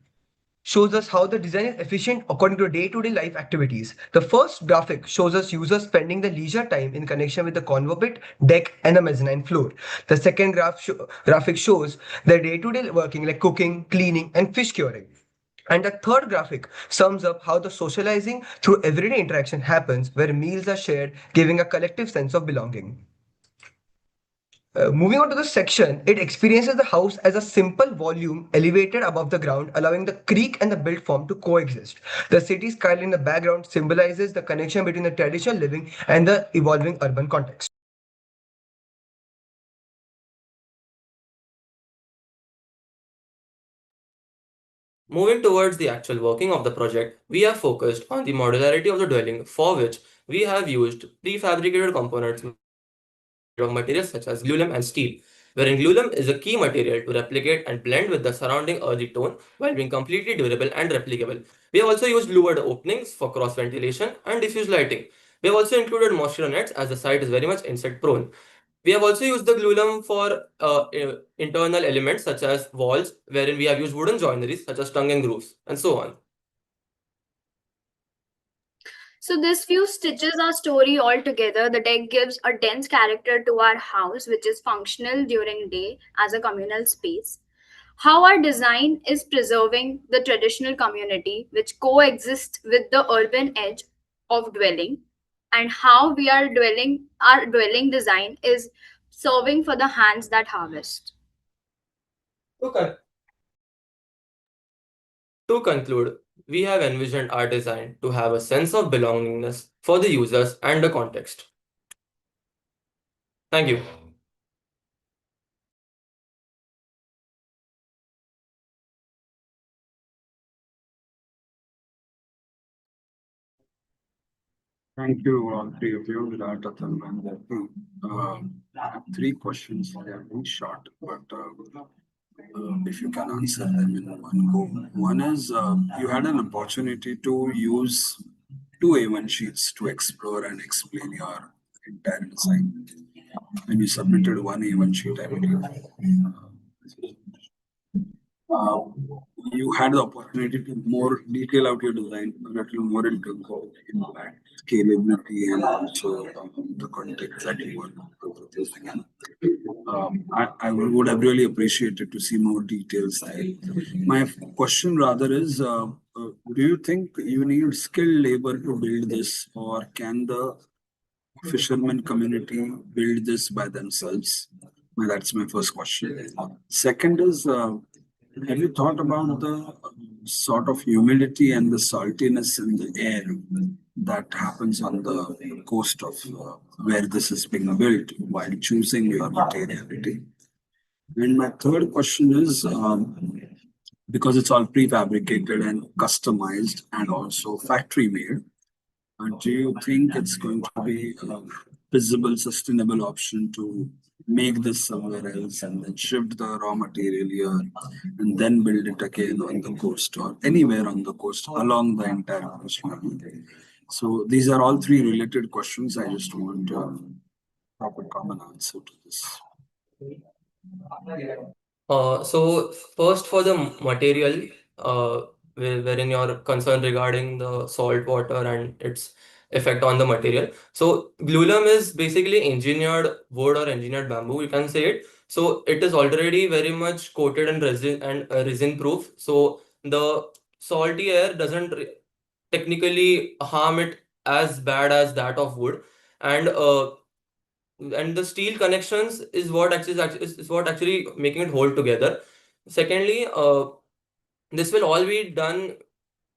shows us how the design is efficient according to day-to-day life activities. The first graphic shows us users spending the leisure time in connection with the convo pit, deck, and the mezzanine floor. The second graphic shows the day-to-day working like cooking, cleaning, and fish curing. And the third graphic sums up how the socializing through everyday interaction happens where meals are shared, giving a collective sense of belonging. Moving on to the section, it experiences the house as a simple volume elevated above the ground, allowing the creek and the built form to coexist. The city skyline in the background symbolizes the connection between the traditional living and the evolving urban context. Moving towards the actual working of the project, we have focused on the modularity of the dwelling, for which we have used prefabricated components made of materials such as glulam and steel, wherein glulam is a key material to replicate and blend with the surrounding earthy tone while being completely durable and replicable. We have also used louvered openings for cross ventilation and diffuse lighting. We have also included mosquito nets as the site is very much insect prone. We have also used the glulam for internal elements such as walls, wherein we have used wooden joineries such as tongue and grooves, and so on. So this few stitches our story all together. The deck gives a dense character to our house, which is functional during day as a communal space. How our design is preserving the traditional community, which coexists with the urban edge of dwelling, and how our dwelling design is serving for the hands that harvest. Okay. To conclude, we have envisioned our design to have a sense of belongingness for the users and the context. Thank you. Thank you, all three of you, Virat, Atal, and Darpan. I have three questions. They are very short, but if you can answer them in one go. One is you had an opportunity to use two A1 sheets to explore and explain your entire design. And you submitted one A1 sheet, I believe. Uh, you had the opportunity to more detail out your design a little more in terms of impact, scalability, and also the context that you were proposing. And, I would have really appreciated to see more details there. My question rather is, do you think you need skilled labor to build this, or can the fisherman community build this by themselves? Well, that's my first question. Second is, have you thought about the sort of humidity and the saltiness in the air that happens on the coast of where this is being built while choosing your materiality? And my third question is, because it's all prefabricated and customized and also factory made, do you think it's going to be a feasible, sustainable option to make this somewhere else and then shift the raw material here and then build it again on the coast or anywhere on the coast along the entire coastline? So these are all three related questions. I just want a proper common answer to this. So first for the material, wherein your concern regarding the salt water and its effect on the material. So glulam is basically engineered wood or engineered bamboo, you can say it. So it is already very much coated in resin and resin proof. So the salty air doesn't technically harm it as bad as that of wood. And the steel connections is what is what actually making it hold together. Secondly, this will all be done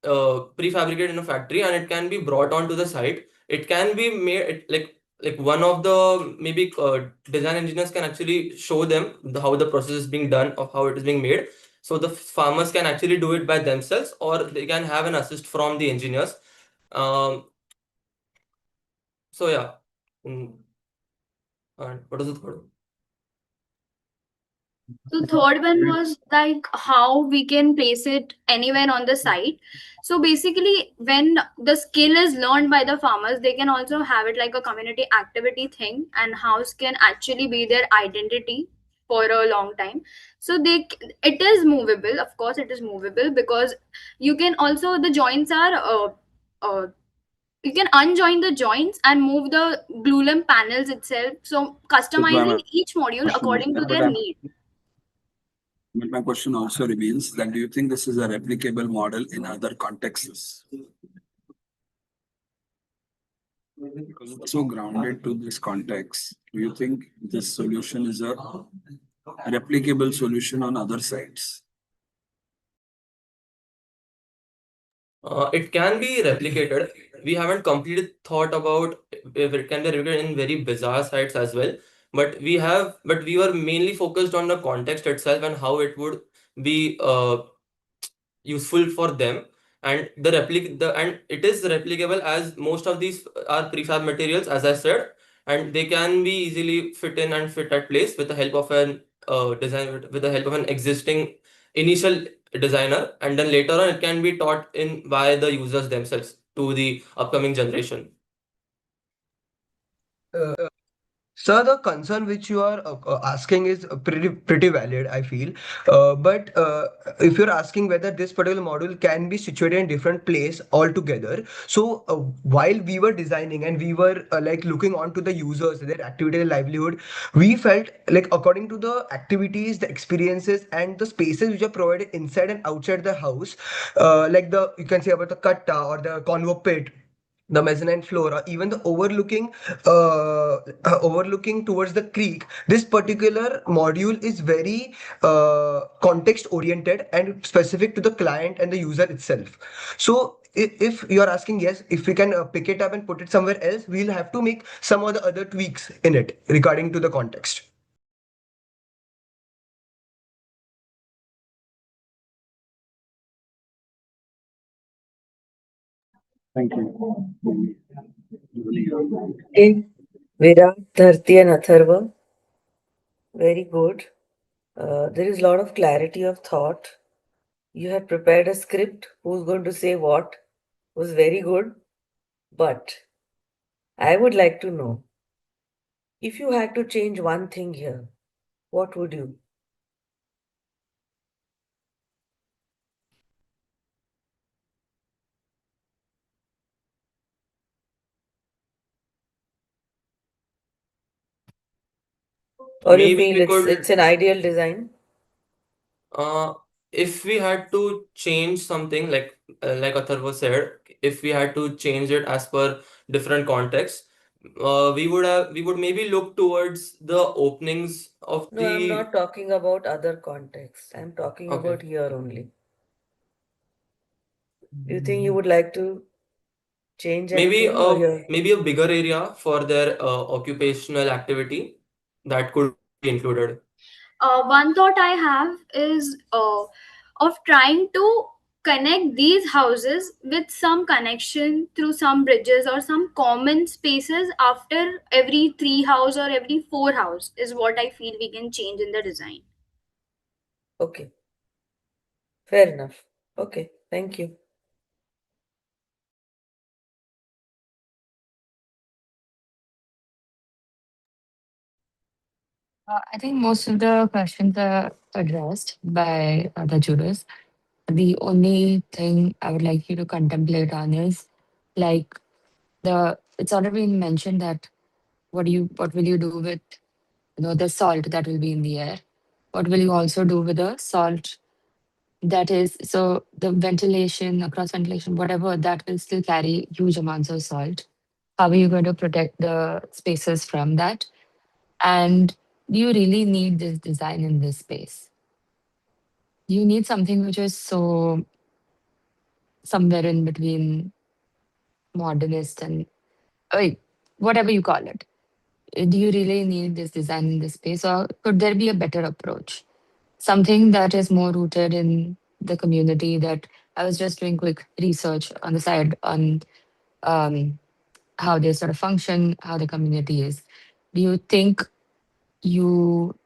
prefabricated in a factory, and it can be brought onto the site. It can be made like one of the maybe design engineers can actually show them how the process is being done of how it is being made, so the farmers can actually do it by themselves, or they can have an assist from the engineers. Um, so yeah. And what is the third one? So third one was like how we can place it anywhere on the site. So basically, when the skill is learned by the farmers, they can also have it like a community activity thing, and house can actually be their identity. for a long time. So it is movable, of course it is movable, because you can also, the joints are you can unjoin the joints and move the glulam panels itself, so So customizing my each module question is according to that, their need. but my question also reveals that do you think this is a replicable model in other contexts? So grounded to this context, do you think this solution is a replicable solution on other sites? It can be replicated. We haven't completely thought about if it can be replicated in very bizarre sites as well. But we were mainly focused on the context itself and how it would be useful for them. And and it is replicable, as most of these are prefab materials, as I said, and they can be easily fit in and fit at place with the help of an with the help of an existing initial designer, and then later on it can be taught in by the users themselves to the upcoming generation. Sir, the concern which you are asking is pretty valid, I feel. But if you're asking whether this particular module can be situated in different place altogether, so while we were designing and we were like looking on to the users, their activity, their livelihood, we felt like according to the activities, the experiences, and the spaces which are provided inside and outside the house, like the you can say about the katta or the convo pit, the mezzanine floor, or even the overlooking towards the creek. This particular module is very context oriented and specific to the client and the user itself. So if you are asking, yes, if we can pick it up and put it somewhere else, we'll have to make some of the other tweaks in it regarding to the context. Thank you. Okay, Virat, Dharti, and Atharva, very good. There is a lot of clarity of thought. You have prepared a script, who's going to say what, was very good. But I would like to know, if you had to change one thing here, what would you? Or you Maybe feel we it's could an ideal design? Uh, if we had to change something, like Atharva said, if we had to change it as per different contexts, we would maybe look towards the openings of No, I'm the. not talking about other contexts. I'm talking Okay. about here only. Do you think you would like to change Maybe anything or here? maybe a bigger area for their occupational activity that could be included. One thought I have is of trying to connect these houses with some connection through some bridges or some common spaces after every three house or every four house is what I feel we can change in the design. Okay, fair enough. Okay, thank you. I think most of the questions are addressed by the jurors. The only thing I would like you to contemplate on is like it's already been mentioned that what will you do with the salt that will be in the air? What will you also do with the salt that is so the ventilation, across ventilation, whatever that will still carry huge amounts of salt? How are you going to protect the spaces from that? And do you really need this design in this space? You need something which is so somewhere in between modernist and wait, whatever you call it. Do you really need this design in this space, or could there be a better approach? Something that is more rooted in the community. That I was just doing quick research on the side on um, how they sort of function, how the community is. Do you think you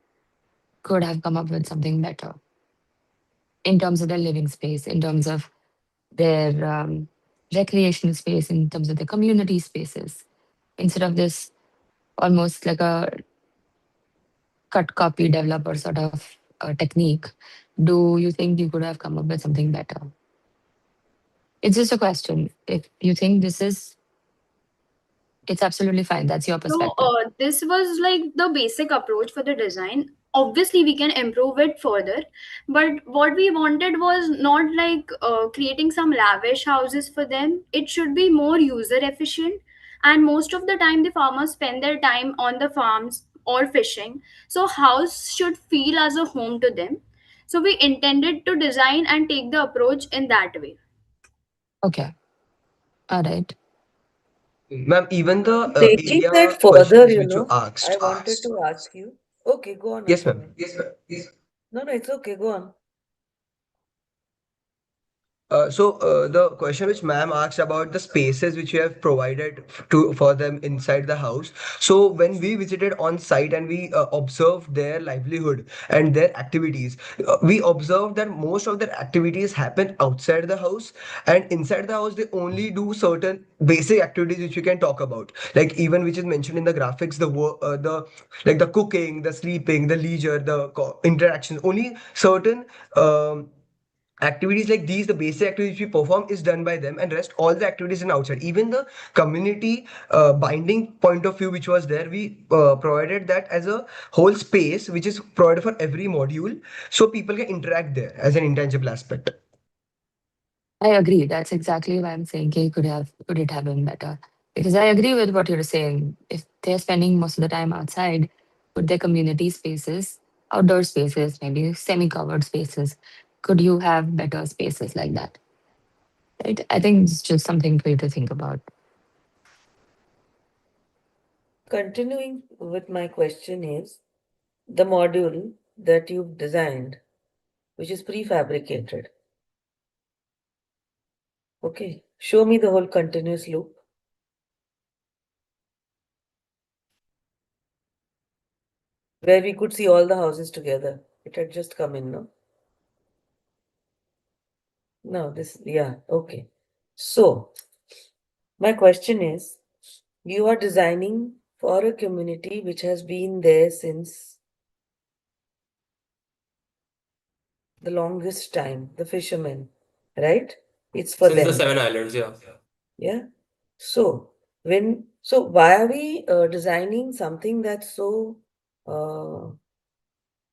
could have come up with something better in terms of their living space, in terms of their recreational space, in terms of the community spaces, instead of this almost like a cut copy developer sort of technique, do you think you could have come up with something better? It's just a question. If you think this is, it's absolutely fine. That's your So, perspective. this was like the basic approach for the design. Obviously, we can improve it further, but what we wanted was not like creating some lavish houses for them. It should be more user efficient, and most of the time, the farmers spend their time on the farms or fishing. So, house should feel as a home to them. So, we intended to design and take the approach in that way. Okay. All right. Ma'am, even the Taking area that further, questions which you I asked. wanted to ask you. Okay, go on, Yes, ma'am. Ashwin. No, no, it's okay. Go on. The question which ma'am asked about the spaces which you have provided to for them inside the house. So when we visited on site and we observed their livelihood and their activities, we observed that most of their activities happen outside the house, and inside the house they only do certain basic activities which we can talk about, like even which is mentioned in the graphics, the work, the like the cooking, the sleeping, the leisure, the interactions. Only certain. Activities like these, the basic activities we perform is done by them, and rest all the activities in outside. Even the community binding point of view which was there, we provided that as a whole space which is provided for every module, so people can interact there as an intangible aspect. I agree. That's exactly why I'm saying, okay, could it have been better? Because I agree with what you're saying. If they're spending most of the time outside, put their community spaces, outdoor spaces, maybe semi-covered spaces. Could you have better spaces like that? Right? I think it's just something for you to think about. Continuing with my question is the module that you've designed, which is prefabricated. Okay, show me the whole continuous loop. Where we could see all the houses together. It had just come in, no? No, yeah, okay. So, my question is, you are designing for a community which has been there since the longest time, the fishermen, right? It's for Since the them. Seven Islands, yeah. Yeah. So why are we designing something that's so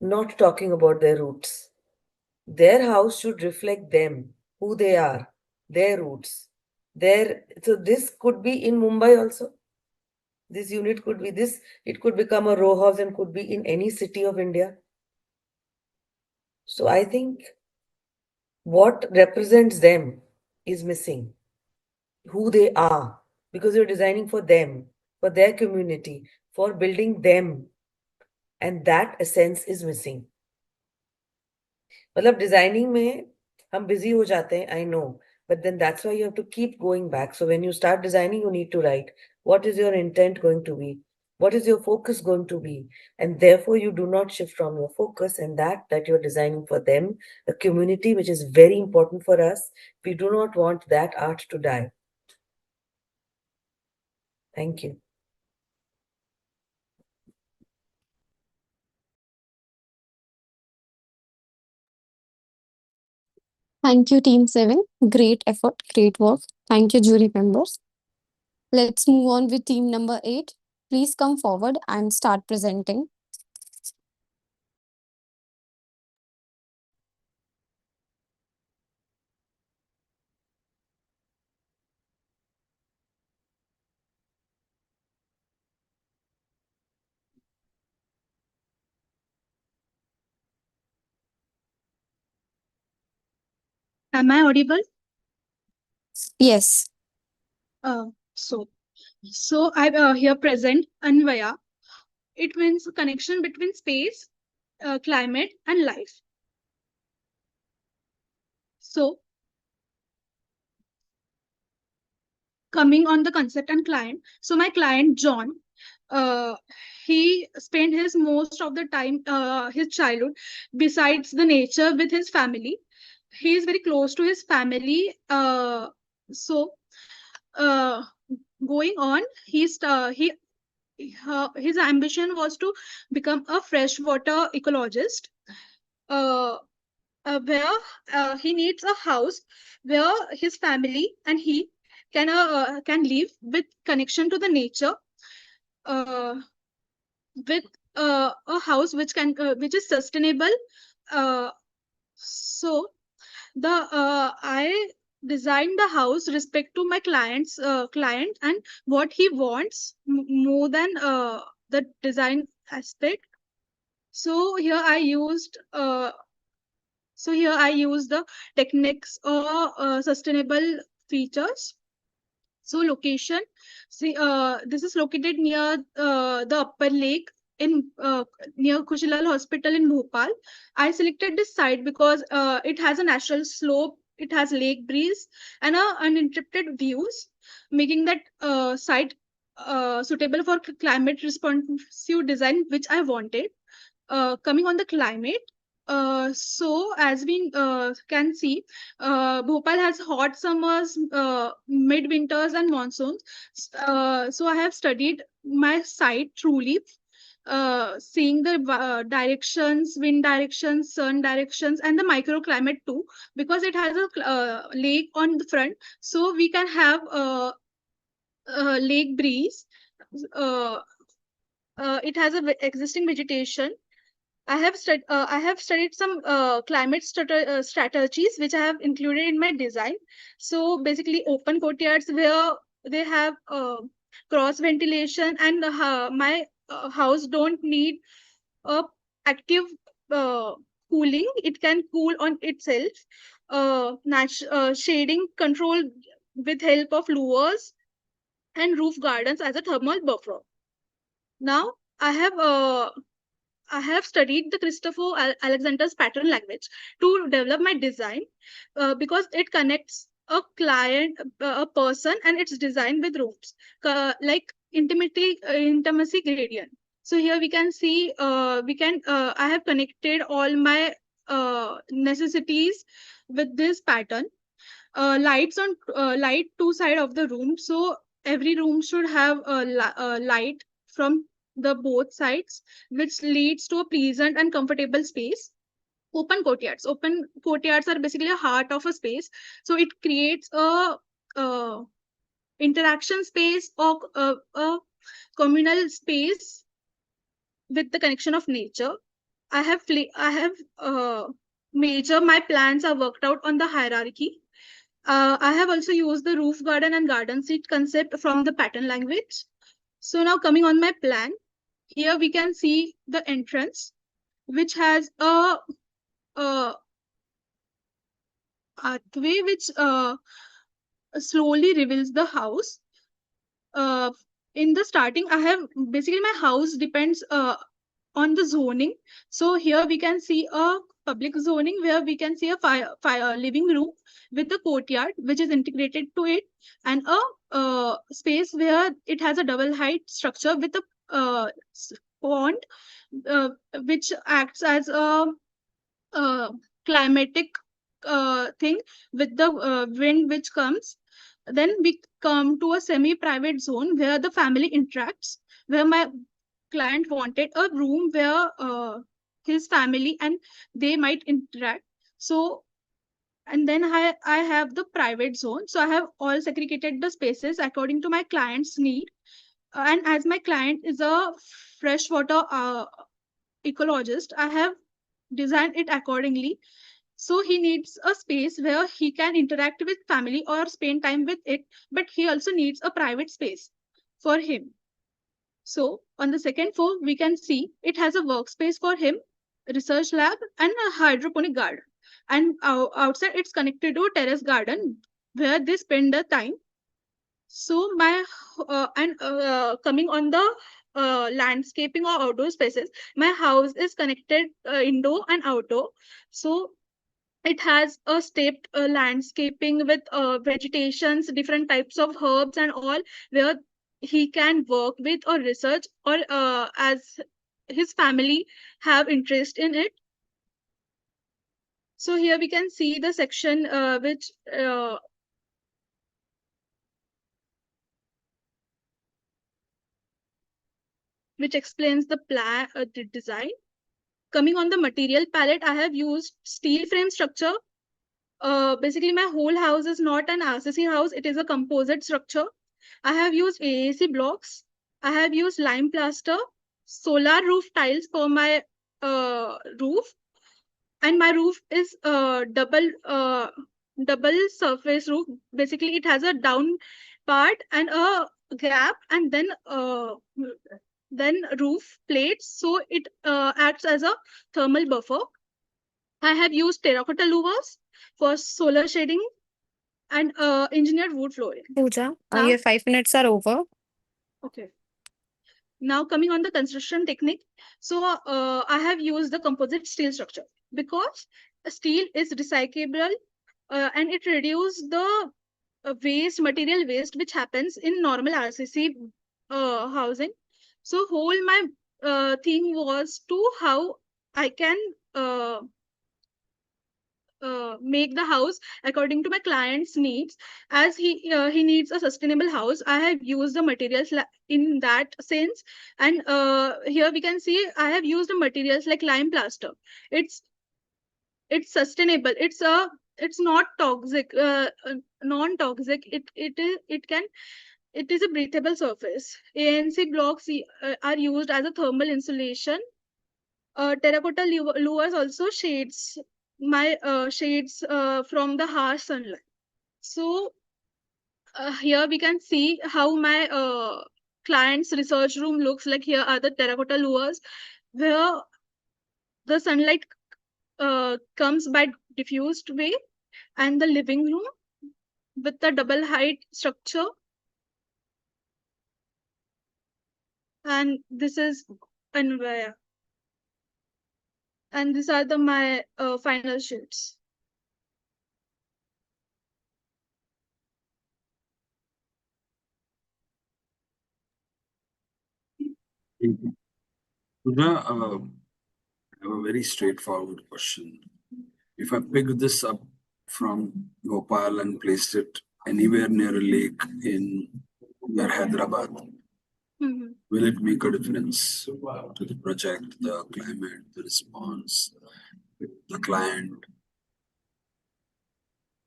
not talking about their roots? Their house should reflect them, who they are, their roots. So this could be in Mumbai also. This unit could be this. It could become a row house and could be in any city of India. So I think what represents them is missing. Who they are, because you're designing for them, for their community, for building them, and that essence is missing. मतलब designing में हम busy हो जाते हैं, I know, but then that's why you have to keep going back. So when you start designing, you need to write what is your intent going to be, what is your focus going to be, and therefore you do not shift from your focus, and that you're designing for them, a community which is very important for us. We do not want that art to die. Thank you. Thank you, Team 7. Great effort, great work. Thank you, jury members. Let's move on with team number 8. Please come forward and start presenting. Am I audible? Yes. Uh, so, so I here present Anvaya. It means connection between space, climate, and life. So, coming on the concept and client. So, my client John, uh, he spent his most of the time, his childhood, besides the nature with his family. He is very close to his family. So, uh, going on, he his ambition was to become a freshwater ecologist, where he needs a house where his family and he can live with connection to the nature, uh, with a house which is sustainable. Uh, so the I designed the house respect to my client and what he wants more than the design aspect. So here I used the techniques or sustainable features. So location, see, this is located near the upper lake in near Kushilal Hospital in Bhopal. I selected this site because it has a natural slope, it has lake breeze and uninterrupted views, making that site suitable for climate responsive design, which I wanted. Coming on the climate, so as we can see, Bhopal has hot summers, mid winters, and monsoons. So I have studied my site truly, seeing the directions, wind directions, sun directions, and the microclimate too, because it has a lake on the front, so we can have lake breeze. Uh, it has a existing vegetation. I have studied some climate strategies which I have included in my design. So basically, open courtyards where they have cross ventilation, and my house don't need a active uh, cooling. It can cool on itself. Shading control with help of louvers and roof gardens as a thermal buffer. Now I have studied the Christopher Alexander's pattern language to develop my design, because it connects a client, a person, and its design with rooms, like intimacy gradient. So here we can see, I have connected all my necessities with this pattern. Light two side of the room, so every room should have a light from the both sides, which leads to a pleasant and comfortable space. Open courtyards are basically a heart of a space, so it creates a interaction space or a communal space with the connection of nature. I have major my plans are worked out on the hierarchy. I have also used the roof garden and garden seat concept from the pattern language. So now coming on my plan, here we can see the entrance, which has a archway which slowly reveals the house. Uh, in the starting, I have basically my house depends on the zoning. So here we can see a public zoning where we can see a fire living room with the courtyard which is integrated to it, and a space where it has a double height structure with a pond, uh, which acts as a uh, climatic thing with the wind which comes. Then we come to a semi-private zone where the family interacts, where my client wanted a room where his family and they might interact. So, and then I have the private zone. So I have all segregated the spaces according to my client's need. And as my client is a freshwater ecologist, I have designed it accordingly. So he needs a space where he can interact with family or spend time with it, but he also needs a private space for him. So on the second floor, we can see it has a workspace for him, research lab, and a hydroponic garden. And outside, it's connected to a terrace garden where they spend the time. So my and coming on the landscaping or outdoor spaces, my house is connected indoor and outdoor. So it has a stepped landscaping with vegetations, different types of herbs and all, where he can work with or research, or as his family have interest in it. So here we can see the section which which explains the plan, the design. Coming on the material palette, I have used steel frame structure. Basically, my whole house is not an RCC house; it is a composite structure. I have used AAC blocks. I have used lime plaster, solar roof tiles for my roof, and my roof is double surface roof. Basically, it has a down part and a gap, and then roof plates, so it acts as a thermal buffer. I have used terracotta louvers for solar shading and engineered wood flooring. Pooja, Now, your 5 minutes are over. okay. Now coming on the construction technique, so I have used the composite steel structure because steel is recyclable and it reduces the material waste which happens in normal RCC housing. So whole my thing was to how I can make the house according to my client's needs, as he needs a sustainable house. I have used the materials in that sense, and here we can see I have used the materials like lime plaster. it's it's sustainable, it's not toxic, non-toxic. It is a breathable surface. ANC blocks are used as a thermal insulation. Terracotta lures also shades my shades from the harsh sunlight. So here we can see how my client's research room looks like. Here are the terracotta lures where the sunlight comes by diffused way, and the living room with the double height structure. And this is Anvaya. And these are my final shades. Pooja, I have a very straightforward question. If I picked this up from Bhopal and placed it anywhere near a lake in near Hyderabad, will it make a difference to the project, the climate, the response, the client?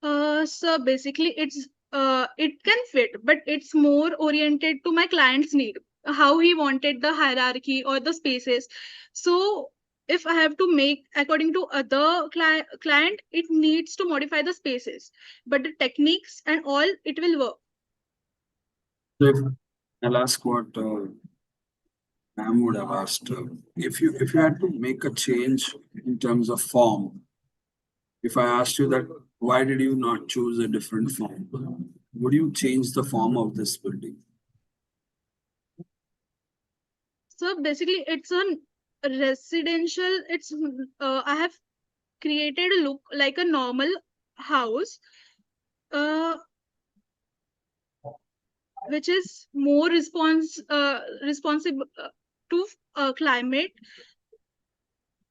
So basically it can fit, but it's more oriented to my client's need, how he wanted the hierarchy or the spaces. So if I have to make according to other client, it needs to modify the spaces, but the techniques and all, it will work. So I'll ask what ma'am would have asked. If you had to make a change in terms of form, if I asked you that, why did you not choose a different form? Would you change the form of this building? So basically it's a residential. It's I have created a look like a normal house, which is more responsible to climate.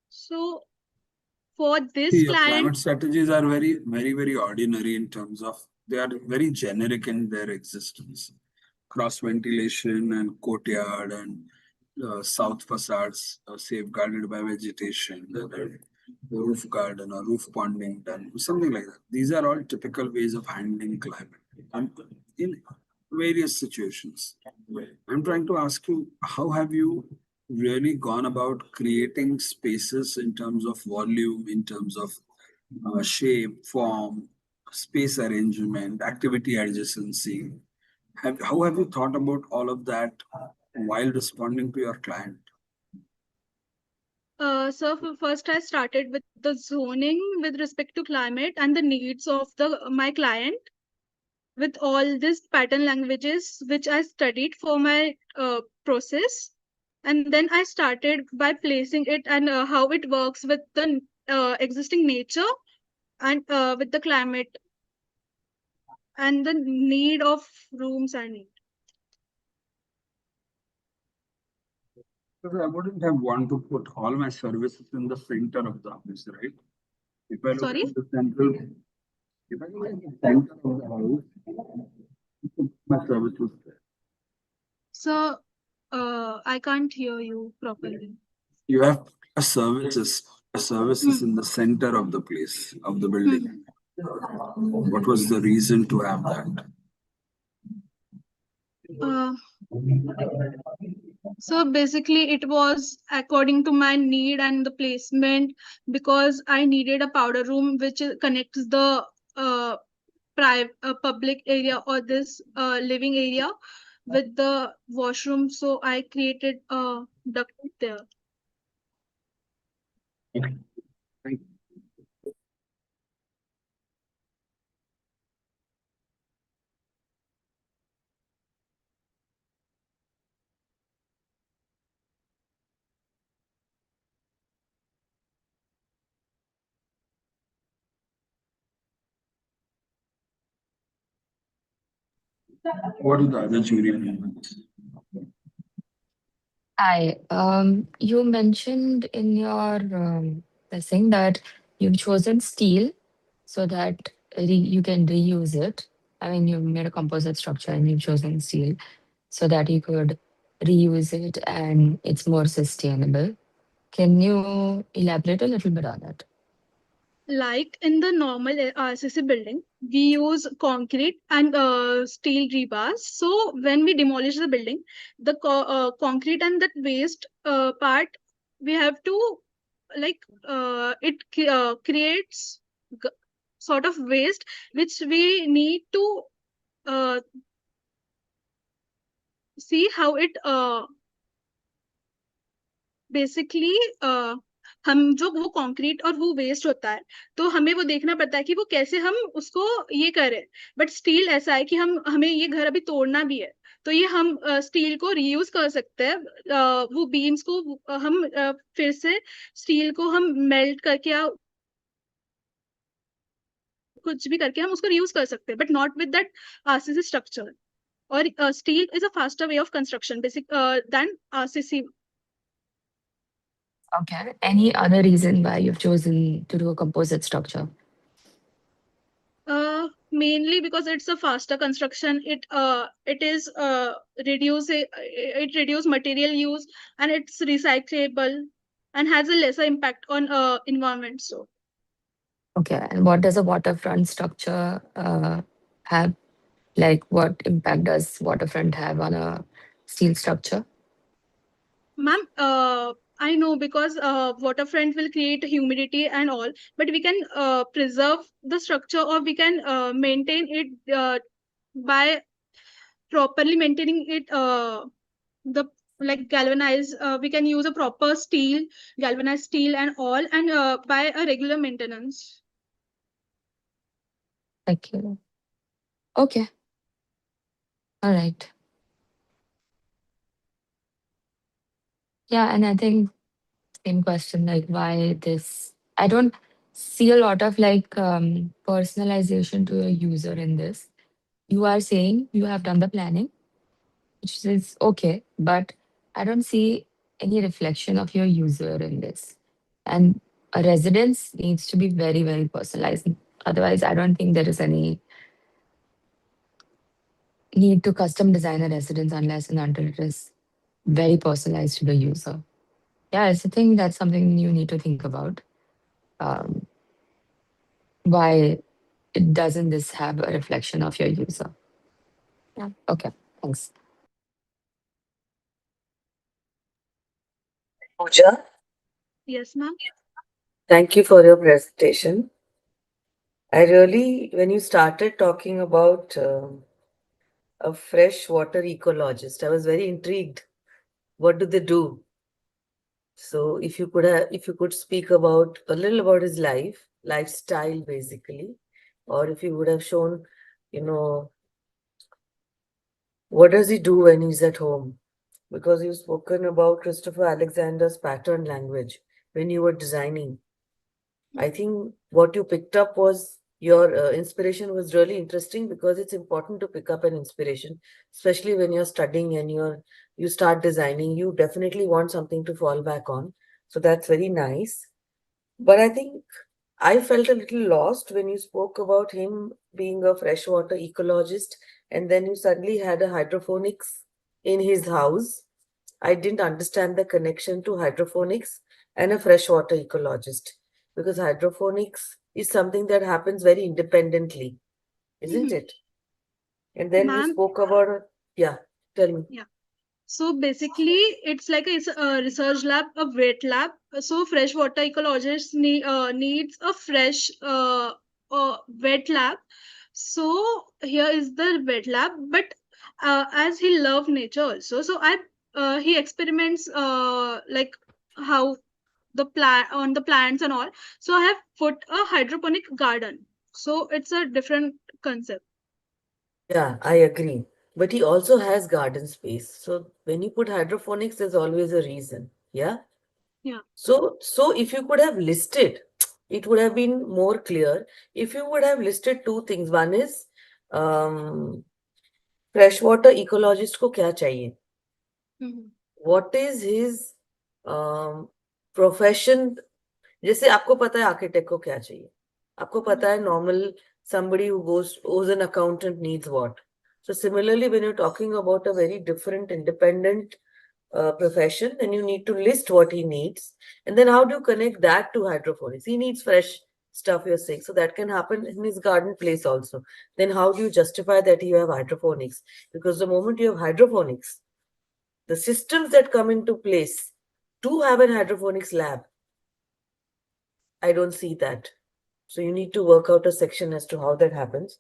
So for this See, your client, climate strategies are very ordinary in terms of they are very generic in their existence. Cross ventilation and courtyard and south facades safeguarded by vegetation, the roof garden or roof ponding done, something like that. These are all typical ways of handling climate and in various situations. I'm trying to ask you, how have you really gone about creating spaces in terms of volume, in terms of shape, form, space arrangement, activity adjacency? How have you thought about all of that while responding to your client? so first I started with the zoning with respect to climate and the needs of my client, with all these pattern languages which I studied for my process. And then I started by placing it and how it works with the existing nature and with the climate and the need of rooms I need. Because I wouldn't have want to put all my services in the center of the office, right? If I look Sorry? at the central, if I look at the center of the house, I put my services there. So I can't hear you properly. You have a services in the center of the place of the building. What was the reason to have that? Uh, so basically, it was according to my need and the placement, because I needed a powder room which connects the private public area or this living area with the washroom. So I created a duct there. What do the other jury members? Hi. You mentioned in your thing that you've chosen steel so that you can reuse it. I mean, you made a composite structure and you've chosen steel so that you could reuse it and it's more sustainable. Can you elaborate a little bit on it? Like in the normal RCC building, we use concrete and steel rebars. So when we demolish the building, the concrete and that waste part, we have to like creates g- sort of waste which we need to uh, see how it basically हम जो वो concrete और वो waste होता है, तो हमें वो देखना पड़ता है कि वो कैसे हम उसको ये करें। बट स्टील ऐसा है कि हमें ये घर अभी तोड़ना भी है, तो ये हम स्टील को रीयूज कर सकते हैं। वो बीम्स को हम फिर से स्टील को हम मेल्ट करके या कुछ भी करके हम उसको रीयूज कर सकते हैं, but not with that RCC structure. और steel is a faster way of construction basic than RCC. Okay. Any other reason why you've chosen to do a composite structure? Mainly because it's a faster construction. It is reduce material use, and it's recyclable and has a lesser impact on environment. So Okay. And what does a waterfront structure have? Like, what impact does waterfront have on a steel structure? ma'am, I know because waterfront will create humidity and all, but we can preserve the structure, or we can maintain it by properly maintaining it. The like galvanized, we can use a proper steel, galvanized steel and all, and by a regular maintenance. Thank you. Okay. All right. Yeah. And I think same question, like why this? I don't see a lot of like personalization to a user in this. You are saying you have done the planning, which is okay, but I don't see any reflection of your user in this. And a residence needs to be very, very personalized. Otherwise, I don't think there is any need to custom design a residence unless and until it is very personalized to the user. Yeah, I think that's something you need to think about. Um, why it doesn't this have a reflection of your user? Yeah. Okay. Thanks. Pooja, Yes, ma'am. thank you for your presentation. I really, when you started talking about a freshwater ecologist, I was very intrigued. What do they do? So if you could speak about a little about his lifestyle basically, or if you would have shown, you know, what does he do when he's at home? Because you've spoken about Christopher Alexander's pattern language when you were designing. I think what you picked up was your inspiration was really interesting, because it's important to pick up an inspiration, especially when you're studying and you start designing. You definitely want something to fall back on. So that's very nice. But I think I felt a little lost when you spoke about him being a freshwater ecologist, and then you suddenly had a hydroponics in his house. I didn't understand the connection to hydroponics and a freshwater ecologist, because hydroponics is something that happens very independently, isn't it? And then you Ma'am, spoke about, yeah, tell me. yeah. So basically, it's like a research lab, a wet lab. So freshwater ecologist needs a fresh wet lab. So here is the wet lab, but as he loved nature also, so I he experiments like how the plant on the plants and all. So I have put a hydroponic garden. So it's a different concept. Yeah, I agree. But he also has garden space. So when you put hydroponics, there's always a reason. Yeah. Yeah. So if you could have listed, it would have been more clear. If you would have listed two things. One is freshwater ecologist को क्या चाहिए? What is his profession? जैसे आपको पता है architect को क्या चाहिए, आपको पता है normal somebody who's an accountant needs what. So similarly, when you're talking about a very different independent profession, then you need to list what he needs, and then how do you connect that to hydroponics? He needs fresh stuff, you're saying, so that can happen in his garden place also. Then how do you justify that you have hydroponics? Because the moment you have hydroponics, the systems that come into place to have an hydroponics lab, I don't see that. So you need to work out a section as to how that happens.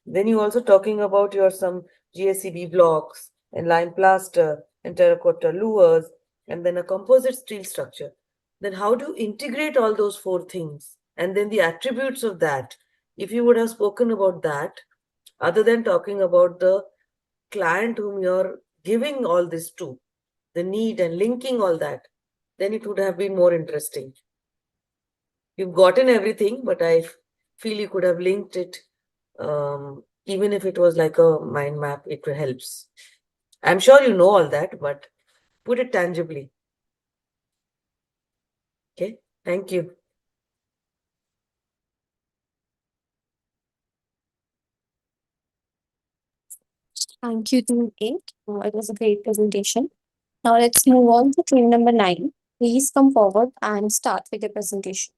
Then you also talking about your some GSCB blocks and lime plaster and terracotta lures and then a composite steel structure. Then how do you integrate all those four things? And then the attributes of that. If you would have spoken about that, other than talking about the client whom you're giving all this to, the need and linking all that, then it would have been more interesting. You've gotten everything, but I feel you could have linked it. Even if it was like a mind map, it helps. I'm sure you know all that, but put it tangibly. Okay, thank you. Thank you, Team 8. It was a great presentation. Now let's move on to team number 9. Please come forward and start with your presentation.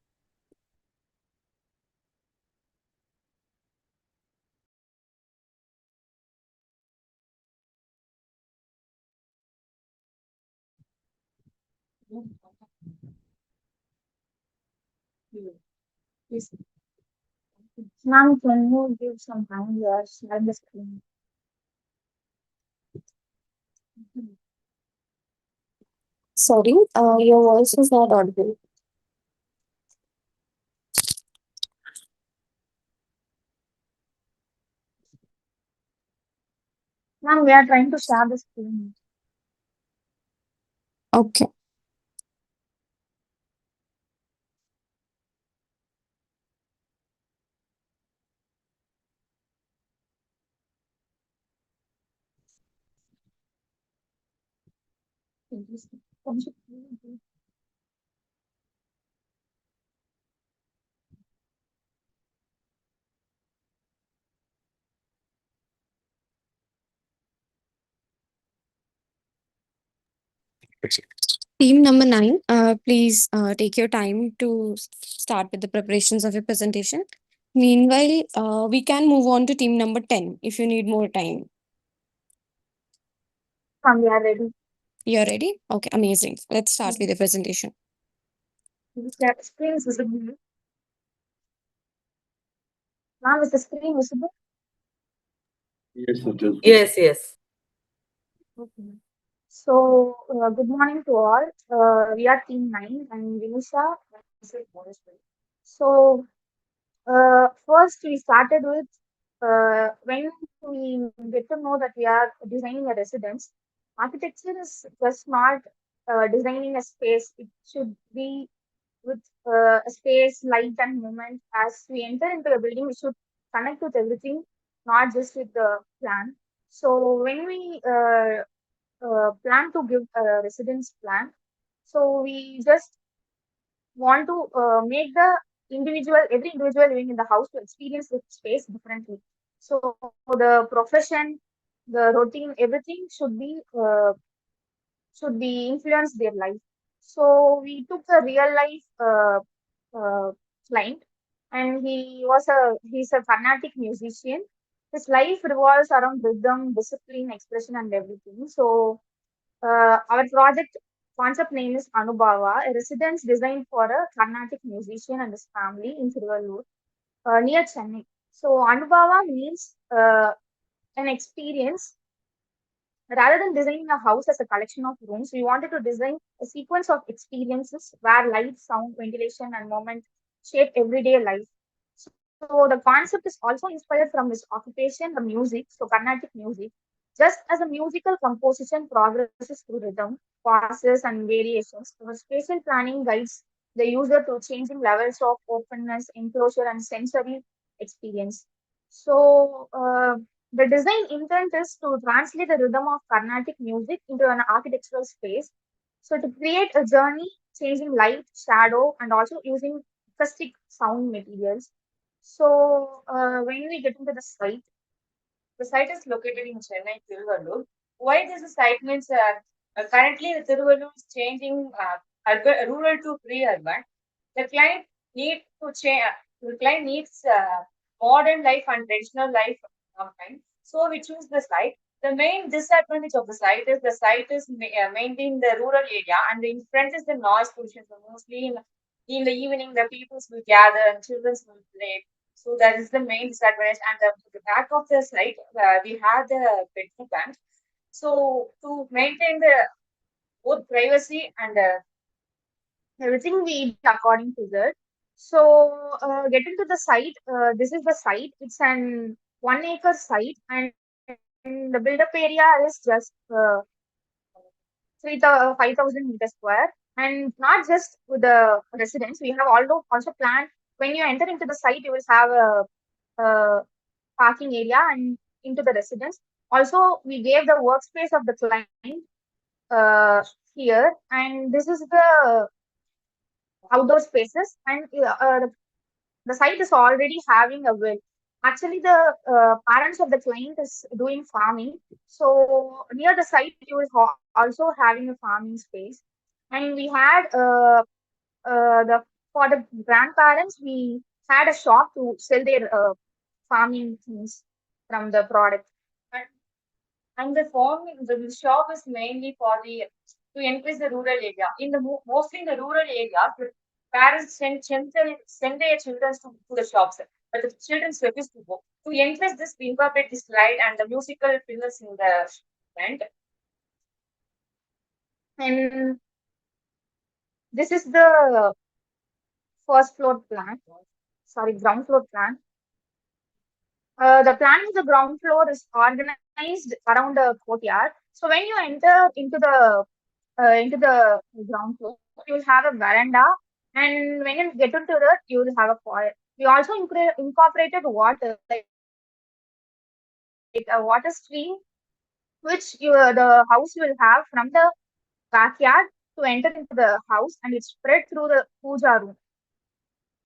Ma'am, can you give some time? You are sharing the screen. Sorry, your voice is not audible. Ma'am, we are trying to share the screen. Okay. Team number 9, please take your time to start with the preparations of your presentation. Meanwhile, we can move on to team number 10 if you need more time. Ma'am, we are ready. You're ready? Okay, amazing. Let's start with the presentation. The screen is visible. Ma'am, is the screen visible? Yes, it is. Yes. Okay. So, good morning to all. We are team 9 and Vinisha. So, first we started with when we get to know that we are designing a residence, architecture is just not designing a space. It should be with a space, light, and movement. As we enter into a building, we should connect with everything, not just with the plan. So when we plan to give a residence plan, so we just want to make the every individual living in the house to experience the space differently. So the profession, the routine, everything should be should be influence their life. So we took a real life client, and he's a fanatic musician. His life revolves around rhythm, discipline, expression, and everything. So our project concept name is Anubhava, a residence designed for a Carnatic musician and his family in Tiruvallur, near Chennai. So Anubhava means an experience. Rather than designing a house as a collection of rooms, we wanted to design a sequence of experiences where light, sound, ventilation, and movement shape everyday life. So the concept is also inspired from his occupation, the music, so Carnatic music. Just as a musical composition progresses through rhythm, pauses, and variations, our spatial planning guides the user to changing levels of openness, enclosure, and sensory experience. So the design intent is to translate the rhythm of Carnatic music into an architectural space. So to create a journey, changing light, shadow, and also using acoustic sound materials. So when we get into the site is located in Chennai, Tiruvallur. Why this site means currently the Tiruvallur is changing rural to pre-urban. The client need to change. The client needs modern life and traditional life combined. So we choose the site. The main disadvantage of the site is mainly in the rural area, and in front is the noise pollution. So mostly in the evening, the people will gather and children will play. So that is the main disadvantage. And the back of the site, we have the petrol plant. So to maintain the both privacy and everything, we did according to that. So getting to the site, this is the site. It's an 1 acre site, and the build-up area is just 5,000 meters square. And not just with the residents, we have also planned. When you enter into the site, you will have a parking area and into the residence. Also, we gave the workspace of the client here, and this is the outdoor spaces, and the site is already having a well. Actually, the parents of the client is doing farming. So near the site, you will also having a farming space. And we had the for the grandparents, we had a shop to sell their farming things from the product. And the shop is mainly for the to increase the rural area. In the mostly in the rural area, the parents send their children to the shops, but the children refuse to go. To increase this, we incorporate this ride and the musical pillars in the front. And this is the first floor plan. Sorry, ground floor plan. The plan of the ground floor is organized around the courtyard. So when you enter into the ground floor, you will have a veranda, and when you get into that, you will have a foyer. We also incorporated water, like a water stream, which the house will have from the backyard to enter into the house, and it's spread through the puja room.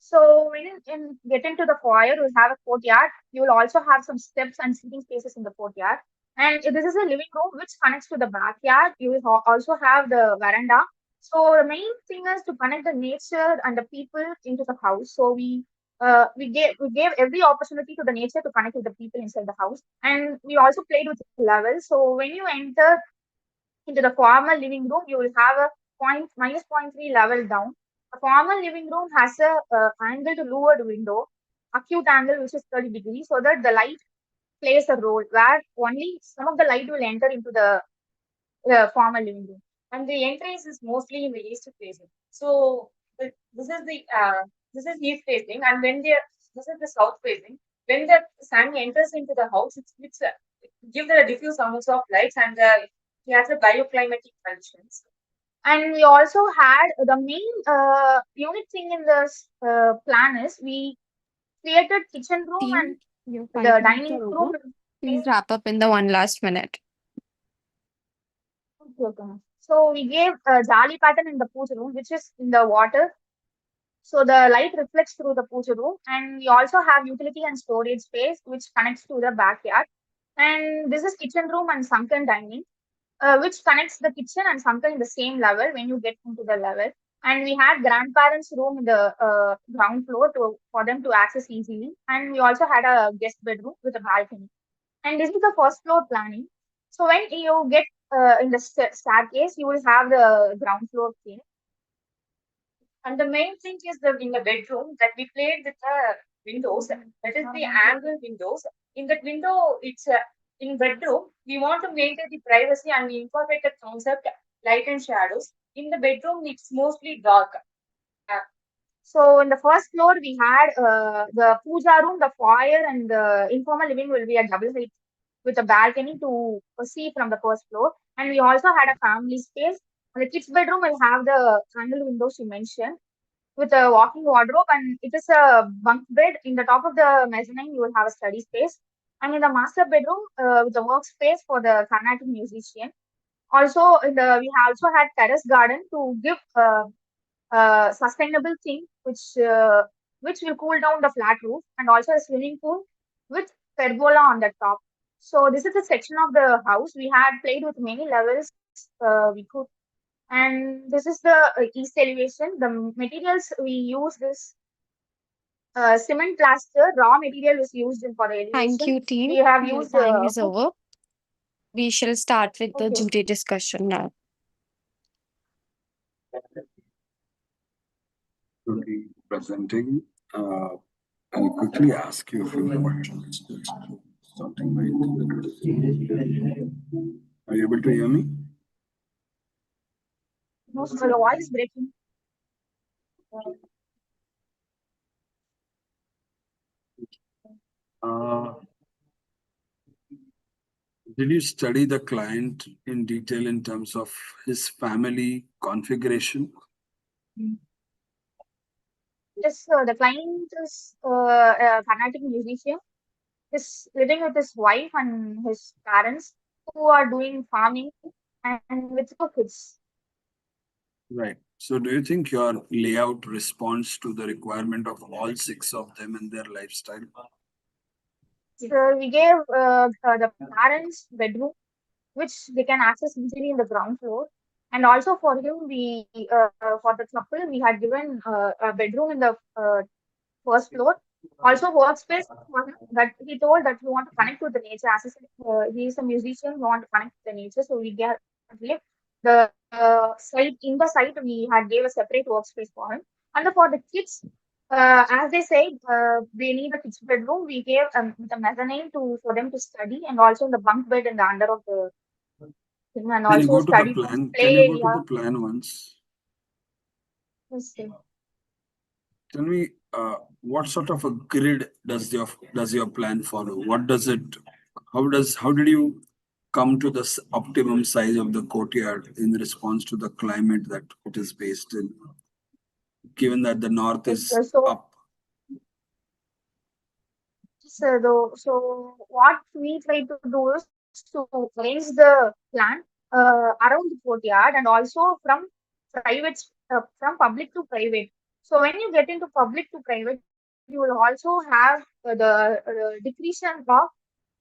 So when you get into the foyer, you'll have a courtyard. You will also have some steps and seating spaces in the courtyard. And this is a living room which connects to the backyard. You will also have the veranda. So the main thing is to connect the nature and the people into the house. So we gave every opportunity to the nature to connect with the people inside the house, and we also played with levels. So when you enter into the formal living room, you will have a minus point 3 level down. A formal living room has a angled lowered window, acute angle which is 30 degrees, so that the light plays a role where only some of the light will enter into the formal living room. And the entrance is mostly in the east facing. So this is the east facing, and this is the south facing. When the sun enters into the house, it's give the diffuse amounts of lights, and it has a bioclimatic conditions. And we also had the main unique thing in this plan is we created kitchen room and Team, your the 5 minutes dining are room. over. Please wrap up in the one last minute. Okay. So we gave a jali pattern in the puja room, which is in the water. So the light reflects through the puja room, and we also have utility and storage space, which connects to the backyard. And this is kitchen room and sunken dining. which connects the kitchen and something in the same level when you get into the level. And we had grandparents' room in the ground floor for them to access easily. And we also had a guest bedroom with a balcony. And this is the first floor planning. So when you get in the staircase, you will have the ground floor thing. And the main thing is the in the bedroom that we played with the windows. That is the angle windows. In that window, it's in bedroom. We want to maintain the privacy and we incorporate the concept light and shadows. In the bedroom, it's mostly dark. Uh, so in the first floor, we had the puja room, the foyer, and the informal living will be a double height with a balcony to see from the first floor. And we also had a family space. And the kids' bedroom will have the angle windows you mentioned with a walking wardrobe, and it is a bunk bed. In the top of the mezzanine, you will have a study space. And in the master bedroom, with a workspace for the Carnatic musician. Also, we also had terrace garden to give sustainable thing which will cool down the flat roof, and also a swimming pool with pergola on the top. So this is a section of the house. We had played with many levels. We could, and this is the east elevation. The materials we use this cement plaster. Raw material is used for the Thank elevation. you, team. We have Your used time is over. We shall start with the okay. jury discussion now. To be presenting, I'll quickly ask you a few questions. Starting with, are you able to hear me? No, so the voice is breaking. Uh, did you study the client in detail in terms of his family configuration? Yes, the client is a Carnatic musician. He's living with his wife and his parents who are doing farming and with two kids. Right. So do you think your layout responds to the requirement of all six of them and their lifestyle? So we gave the parents bedroom, which they can access easily in the ground floor. And also for him, for the couple, we had given a bedroom in the first floor. Also workspace for him that he told that we want to connect with the nature. As I said, he is a musician, we want to connect with the nature. So we gave the site in the site we had gave a separate workspace for him. And for the kids, as they said, they need a kids bedroom. We gave the mezzanine to for them to study, and also the bunk bed in the under of the thing, and Can you also go to the study room, plan? play Can you go to area. the plan once? Yes, sir. Tell me, what sort of a grid does your plan follow? What does it? How did you come to the optimum size of the courtyard in response to the climate that it is based in? Given that the north Yes, is sir. So up. So what we try to do is to arrange the plan around the courtyard and also from private, from public to private. So when you get into public to private, you will also have the decretion of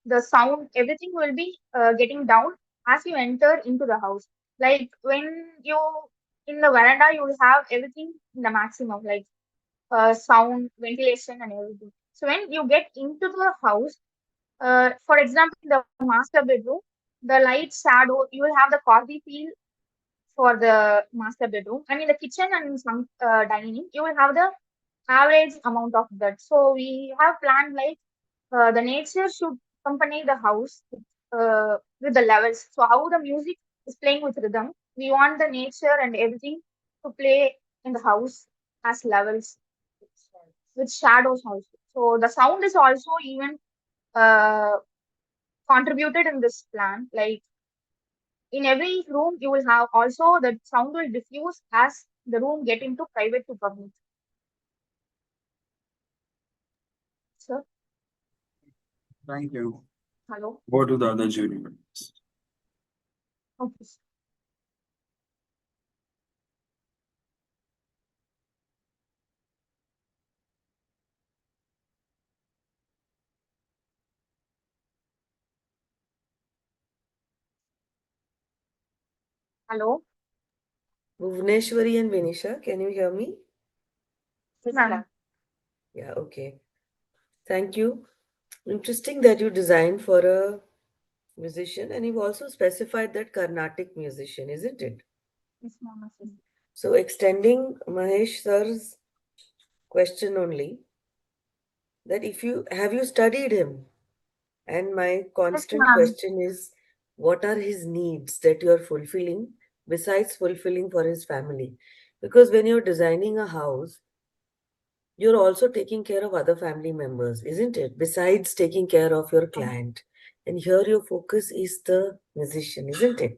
the sound. Everything will be getting down as you enter into the house. Like when you in the veranda, you will have everything in the maximum, like sound, ventilation, and everything. So when you get into the house, for example, in the master bedroom, the light shadow, you will have the cozy feel for the master bedroom. And in the kitchen and some dining, you will have the average amount of that. So we have planned like the nature should accompany the house with the levels. So how the music is playing with rhythm, we want the nature and everything to play in the house as levels with shadows also. So the sound is also even uh, contributed in this plan. Like in every room, you will have also the sound will diffuse as the room get into private to public. So, Thank you. hello. Go to the other jury members. Okay. Hello? Bhuvneshwari and Vinisha, can you hear me? Yes, ma'am. Yeah, okay. Thank you. Interesting that you designed for a musician and you've also specified that Carnatic musician, isn't it? Yes, ma'am. So extending Mahesh sir's question only, that if you have you studied him? And my Yes, constant ma'am. question is, what are his needs that you're fulfilling besides fulfilling for his family? Because when you're designing a house, you're also taking care of other family members, isn't it? Besides taking care of your client. And here your focus is the musician, isn't it?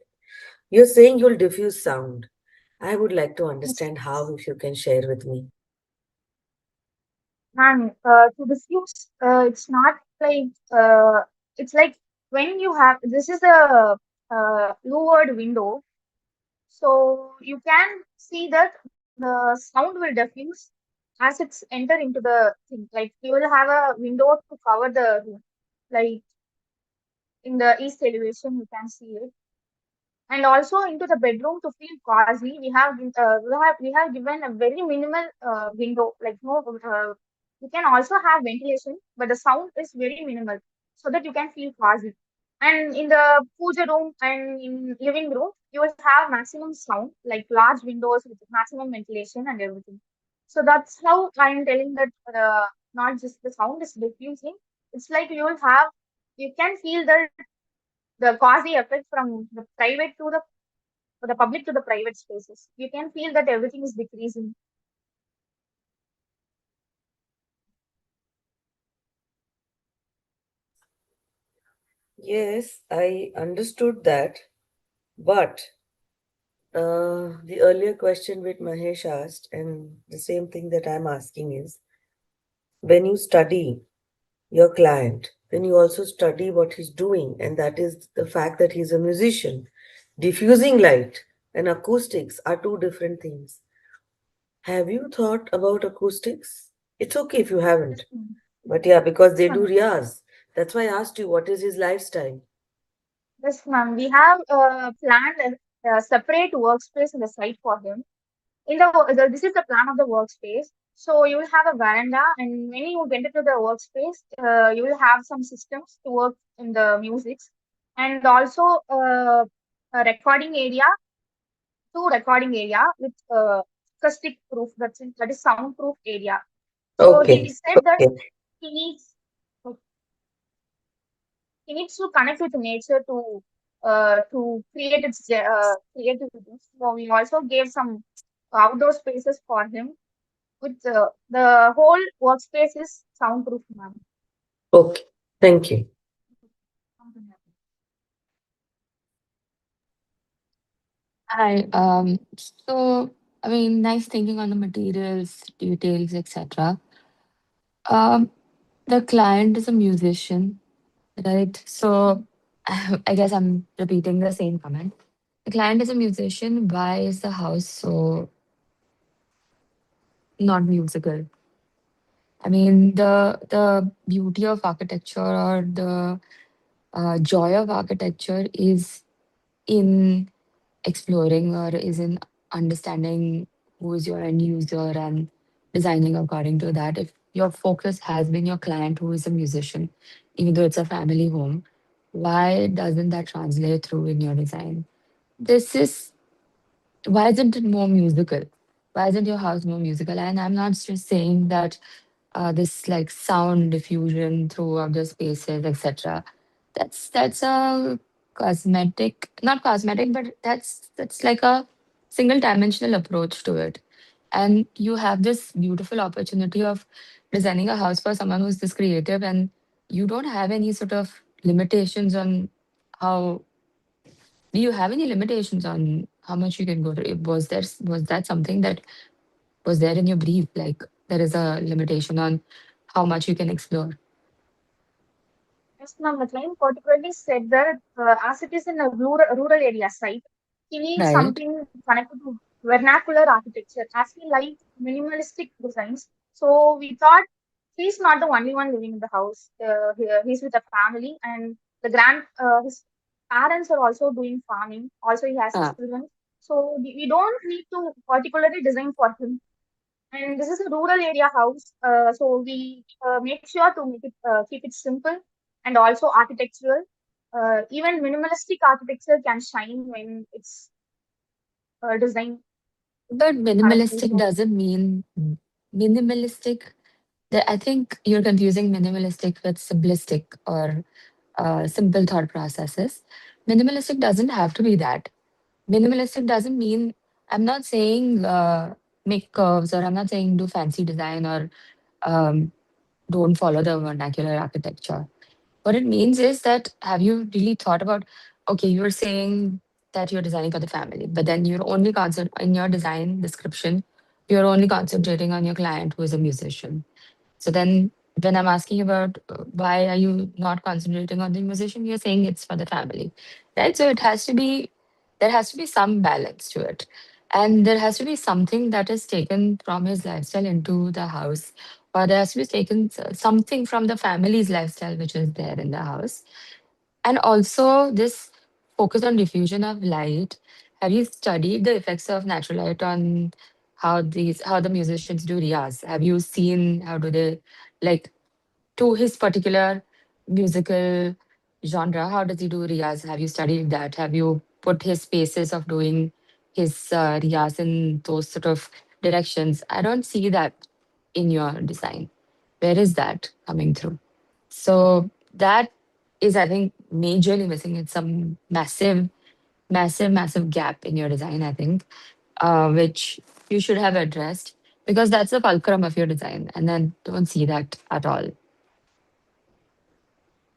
You're saying you'll diffuse sound. I would like to understand how, if you can share with me. Ma'am, to diffuse, it's not like, it's like when you have, this is a louvered window. So you can see that the sound will diffuse as it's enter into the thing. Like you will have a window to cover the room. Like in the east elevation, you can see it. And also into the bedroom to feel cozy, we have given a very minimal window. Like no, you can also have ventilation, but the sound is very minimal, so that you can feel cozy. And in the puja room and in living room, you will have maximum sound, like large windows with maximum ventilation and everything. So that's how I am telling that not just the sound is diffusing. It's like you can feel the quasi effect from the private to the public to the private spaces. You can feel that everything is decreasing. Yes, I understood that. But the earlier question which Mahesh asked, and the same thing that I'm asking is, when you study your client, then you also study what he's doing, and that is the fact that he's a musician. Diffusing light and acoustics are two different things. Have you thought about acoustics? It's okay if you haven't, but yeah, because they do riyaz. That's why I asked you what is his lifestyle. Yes, ma'am. We have planned a separate workspace in the site for him. This is the plan of the workspace. So you will have a veranda, and when you get into the workspace, you will have some systems to work in the musics, and also a recording area, two recording area with acoustic proof. That is soundproof area. So he Okay, said that okay. he needs he needs to connect with nature to create its creativity. So we also gave some outdoor spaces for him with the whole workspace is soundproof, ma'am. Okay, thank you. Hi. So I mean, nice thinking on the materials, details, etc. Um, the client is a musician, right? So I guess I'm repeating the same comment. The client is a musician. Why is the house so not musical? I mean, the beauty of architecture or the joy of architecture is in exploring or is in understanding who is your end user and designing according to that. If your focus has been your client who is a musician, even though it's a family home, why doesn't that translate through in your design? This is why isn't it more musical? Why isn't your house more musical? And I'm not just saying that this like sound diffusion throughout the spaces, etc. That's a cosmetic, not cosmetic, but that's like a single dimensional approach to it. And you have this beautiful opportunity of designing a house for someone who's this creative, and you don't have any sort of limitations on how. Do you have any limitations on how much you can go to? Was that something that was there in your brief? Like there is a limitation on how much you can explore. Yes, ma'am. The client particularly said that as it is in a rural area site, he needs Right. something connected to vernacular architecture as he likes minimalistic designs. So we thought he's not the only one living in the house. He's with a family, and his parents are also doing farming. Also, he has Ah, children. So we don't need to particularly design for him. And this is a rural area house, so we make sure to make it keep it simple and also architectural. Even minimalistic architecture can shine when it's designed But correctly. minimalistic So doesn't mean minimalistic. I think you're confusing minimalistic with simplistic or simple thought processes. Minimalistic doesn't have to be that. Minimalistic doesn't mean, I'm not saying make curves, or I'm not saying do fancy design, or um, don't follow the vernacular architecture. What it means is that, have you really thought about, okay, you're saying that you're designing for the family, but then you're only in your design description, you're only concentrating on your client who is a musician. So then when I'm asking about why are you not concentrating on the musician, you're saying it's for the family, right? So there has to be some balance to it. And there has to be something that is taken from his lifestyle into the house, or there has to be taken something from the family's lifestyle, which is there in the house. And also this focus on diffusion of light. Have you studied the effects of natural light on how the musicians do riyaz? Have you seen how do they, like, to his particular musical genre, how does he do riyaz? Have you studied that? Have you put his spaces of doing his riyaz in those sort of directions? I don't see that in your design. Where is that coming through? So that is, I think, majorly missing. It's some massive, massive, massive gap in your design, I think, which you should have addressed, because that's the fulcrum of your design. And then don't see that at all.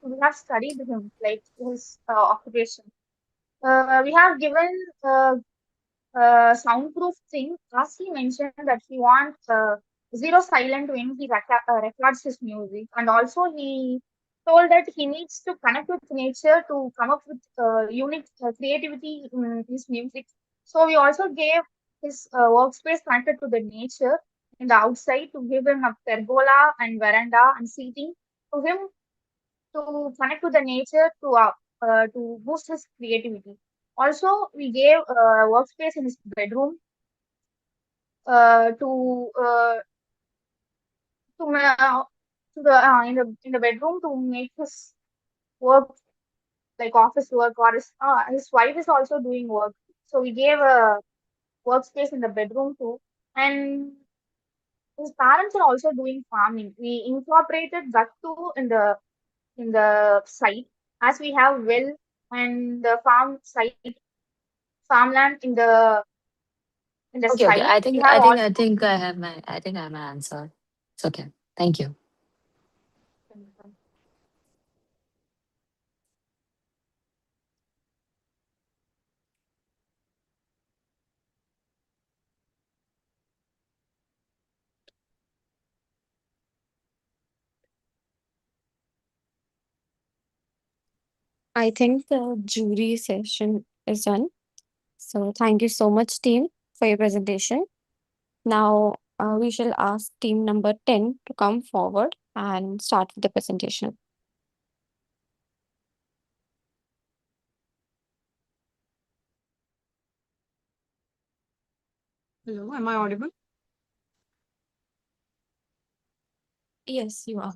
we have studied him, like his occupation. We have given soundproof thing, as he mentioned that he wants zero silent when he records his music, and also he told that he needs to connect with nature to come up with unique creativity in his music. So we also gave his workspace connected to the nature in the outside to give him a pergola and veranda and seating to him to connect to the nature to boost his creativity. Also, we gave workspace in his bedroom to to the in the bedroom to make his work like office work, or his wife is also doing work. So we gave a workspace in the bedroom too, and his parents are also doing farming. We incorporated that too in the site, as we have well and the farmland in the Okay, okay. site. We have I think I have my answer. It's okay. Thank you. I think the jury session is done. So thank you so much, team, for your presentation. Now we shall ask team number 10 to come forward and start with the presentation. Hello, am I audible? Yes, you are.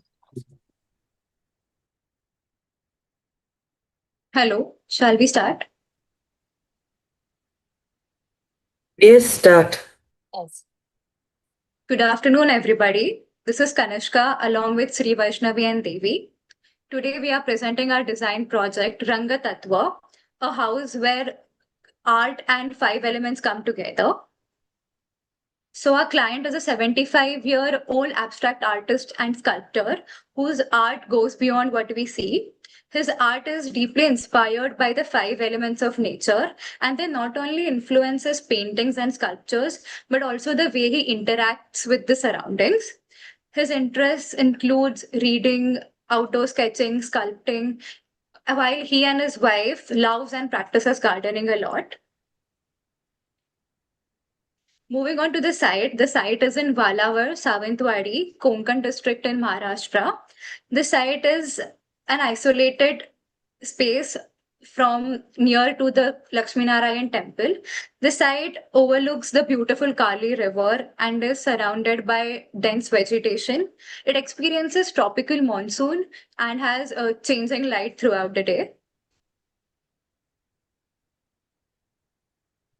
Hello, shall we start? Yes, start. Yes. Good afternoon, everybody. This is Kanishka along with Sri Vaishnavi and Devi. Today we are presenting our design project Ranga Tattva, a house where art and five elements come together. So our client is a 75-year-old abstract artist and sculptor whose art goes beyond what we see. His art is deeply inspired by the five elements of nature, and they not only influence his paintings and sculptures, but also the way he interacts with the surroundings. His interests includes reading, outdoor sketching, sculpting, while he and his wife loves and practices gardening a lot. Moving on to the site is in Valavar, Savantwadi, Konkan district in Maharashtra. The site is an isolated space from near to the Lakshmi Narayan temple. The site overlooks the beautiful Kali River and is surrounded by dense vegetation. It experiences tropical monsoon and has a changing light throughout the day.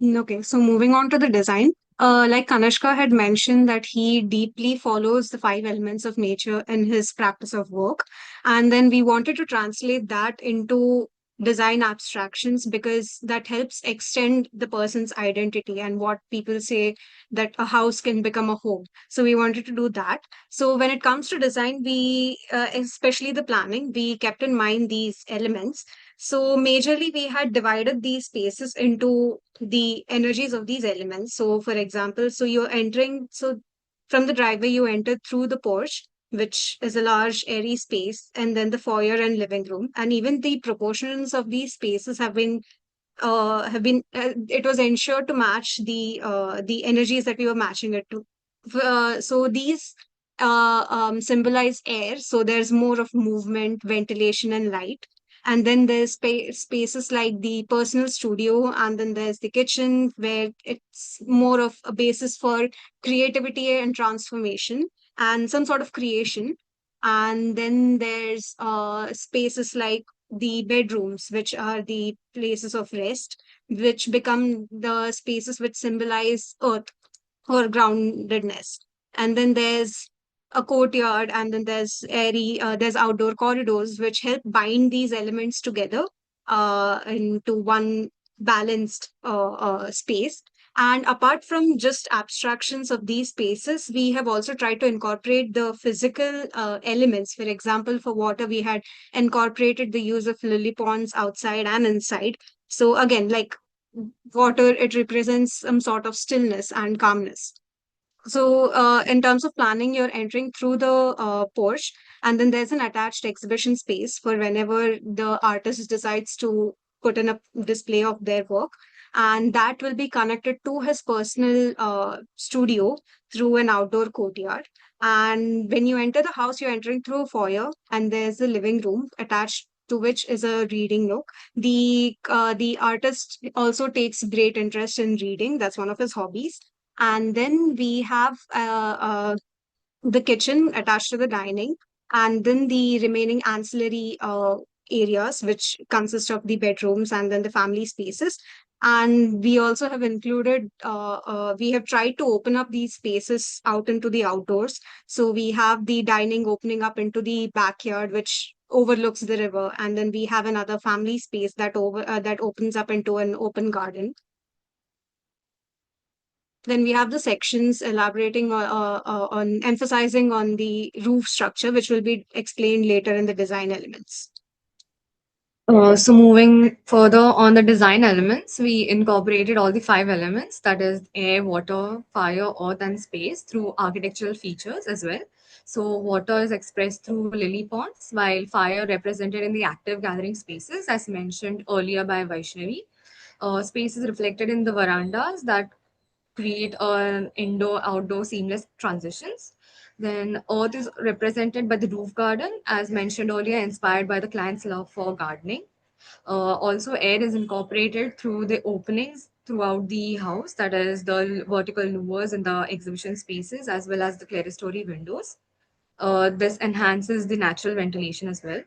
Okay, so moving on to the design. Like Kanashka had mentioned that he deeply follows the five elements of nature in his practice of work. And then we wanted to translate that into design abstractions because that helps extend the person's identity and what people say that a house can become a home. So we wanted to do that. So when it comes to design, we, especially the planning, we kept in mind these elements. So majorly, we had divided these spaces into the energies of these elements. So, for example, so you're entering, so from the driveway, you enter through the porch, which is a large, airy space, and then the foyer and living room. And even the proportions of these spaces have been it was ensured to match the energies that we were matching it to. So these symbolize air. So there's more of movement, ventilation, and light. And then there's spaces like the personal studio, and then there's the kitchen where it's more of a basis for creativity and transformation and some sort of creation. And then there's spaces like the bedrooms, which are the places of rest, which become the spaces which symbolize earth or groundedness. And then there's a courtyard, and then there's outdoor corridors, which help bind these elements together into one balanced space. And apart from just abstractions of these spaces, we have also tried to incorporate the physical elements. For example, for water, we had incorporated the use of lily ponds outside and inside. So again, like water, it represents some sort of stillness and calmness. So, in terms of planning, you're entering through the porch, and then there's an attached exhibition space for whenever the artist decides to put in a display of their work. And that will be connected to his personal studio through an outdoor courtyard. And when you enter the house, you're entering through a foyer, and there's a living room attached to which is a reading nook. The artist also takes great interest in reading. That's one of his hobbies. And then we have the kitchen attached to the dining, and then the remaining ancillary areas, which consist of the bedrooms and then the family spaces. And we also have included, we have tried to open up these spaces out into the outdoors. So we have the dining opening up into the backyard, which overlooks the river, and then we have another family space that opens up into an open garden. Then we have the sections elaborating on emphasizing on the roof structure, which will be explained later in the design elements. So moving further on the design elements, we incorporated all the five elements, that is air, water, fire, earth, and space through architectural features as well. So water is expressed through lily ponds, while fire represented in the active gathering spaces, as mentioned earlier by Vaishnavi. Space is reflected in the verandas that create an indoor-outdoor seamless transitions. Then earth is represented by the roof garden, as mentioned earlier, inspired by the client's love for gardening. Also, air is incorporated through the openings throughout the house, that is the vertical louvers in the exhibition spaces, as well as the clerestory windows. This enhances the natural ventilation as well.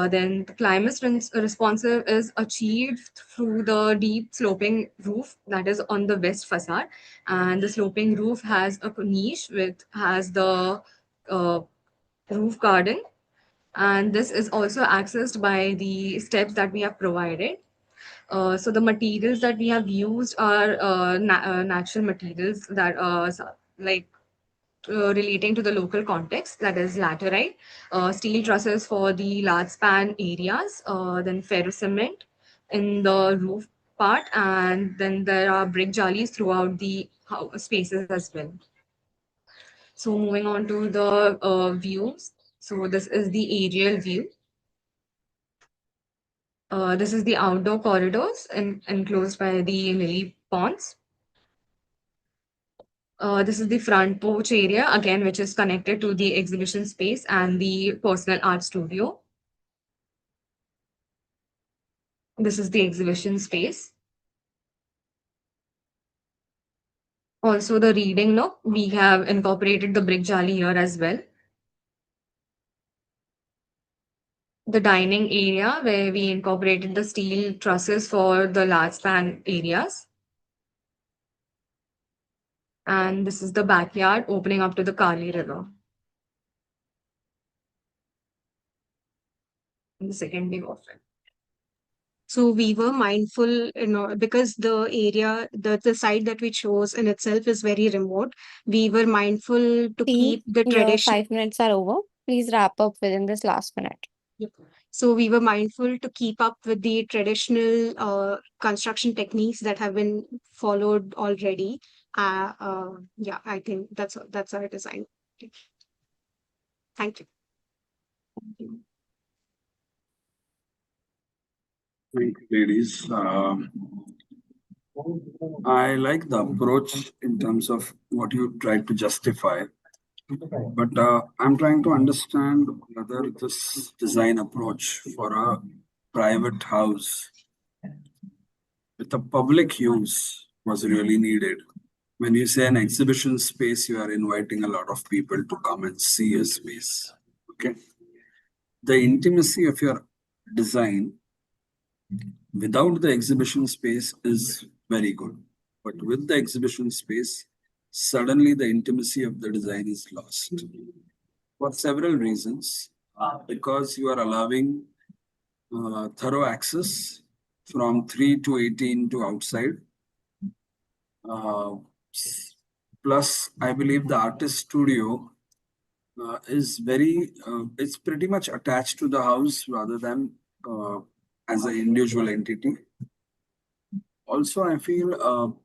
Then the responsive is achieved through the deep sloping roof that is on the west facade, and the sloping roof has a niche which has the uh, roof garden, and this is also accessed by the steps that we have provided. So the materials that we have used are natural materials that like relating to the local context, that is laterite, steel trusses for the large span areas, then ferrocement in the roof part, and then there are brick jalis throughout the spaces as well. So moving on to the views. So this is the aerial view. This is the outdoor corridors enclosed by the lily ponds. This is the front porch area, again, which is connected to the exhibition space and the personal art studio. This is the exhibition space. Also, the reading nook, we have incorporated the brick jali here as well. The dining area, where we incorporated the steel trusses for the large span areas. And this is the backyard opening up to the Kali River. The second view of it. So we were mindful, because the area, the site that we chose in itself is very remote. We were mindful to P, keep the your tradition. 5 minutes are over. Please wrap up within this last minute. Yep. So we were mindful to keep up with the traditional construction techniques that have been followed already. Yeah, I think that's our design. Thank you. Thank you, ladies. I like the approach in terms of what you tried to justify, but I'm trying to understand whether this design approach for a private house with a public use was really needed. When you say an exhibition space, you are inviting a lot of people to come and see a space. Okay. The intimacy of your design without the exhibition space is very good. But with the exhibition space, suddenly the intimacy of the design is lost for several reasons. Because you are allowing thorough access from 3 to 18 to outside. Plus, I believe the artist studio is it's pretty much attached to the house rather than as an individual entity. Also, I feel,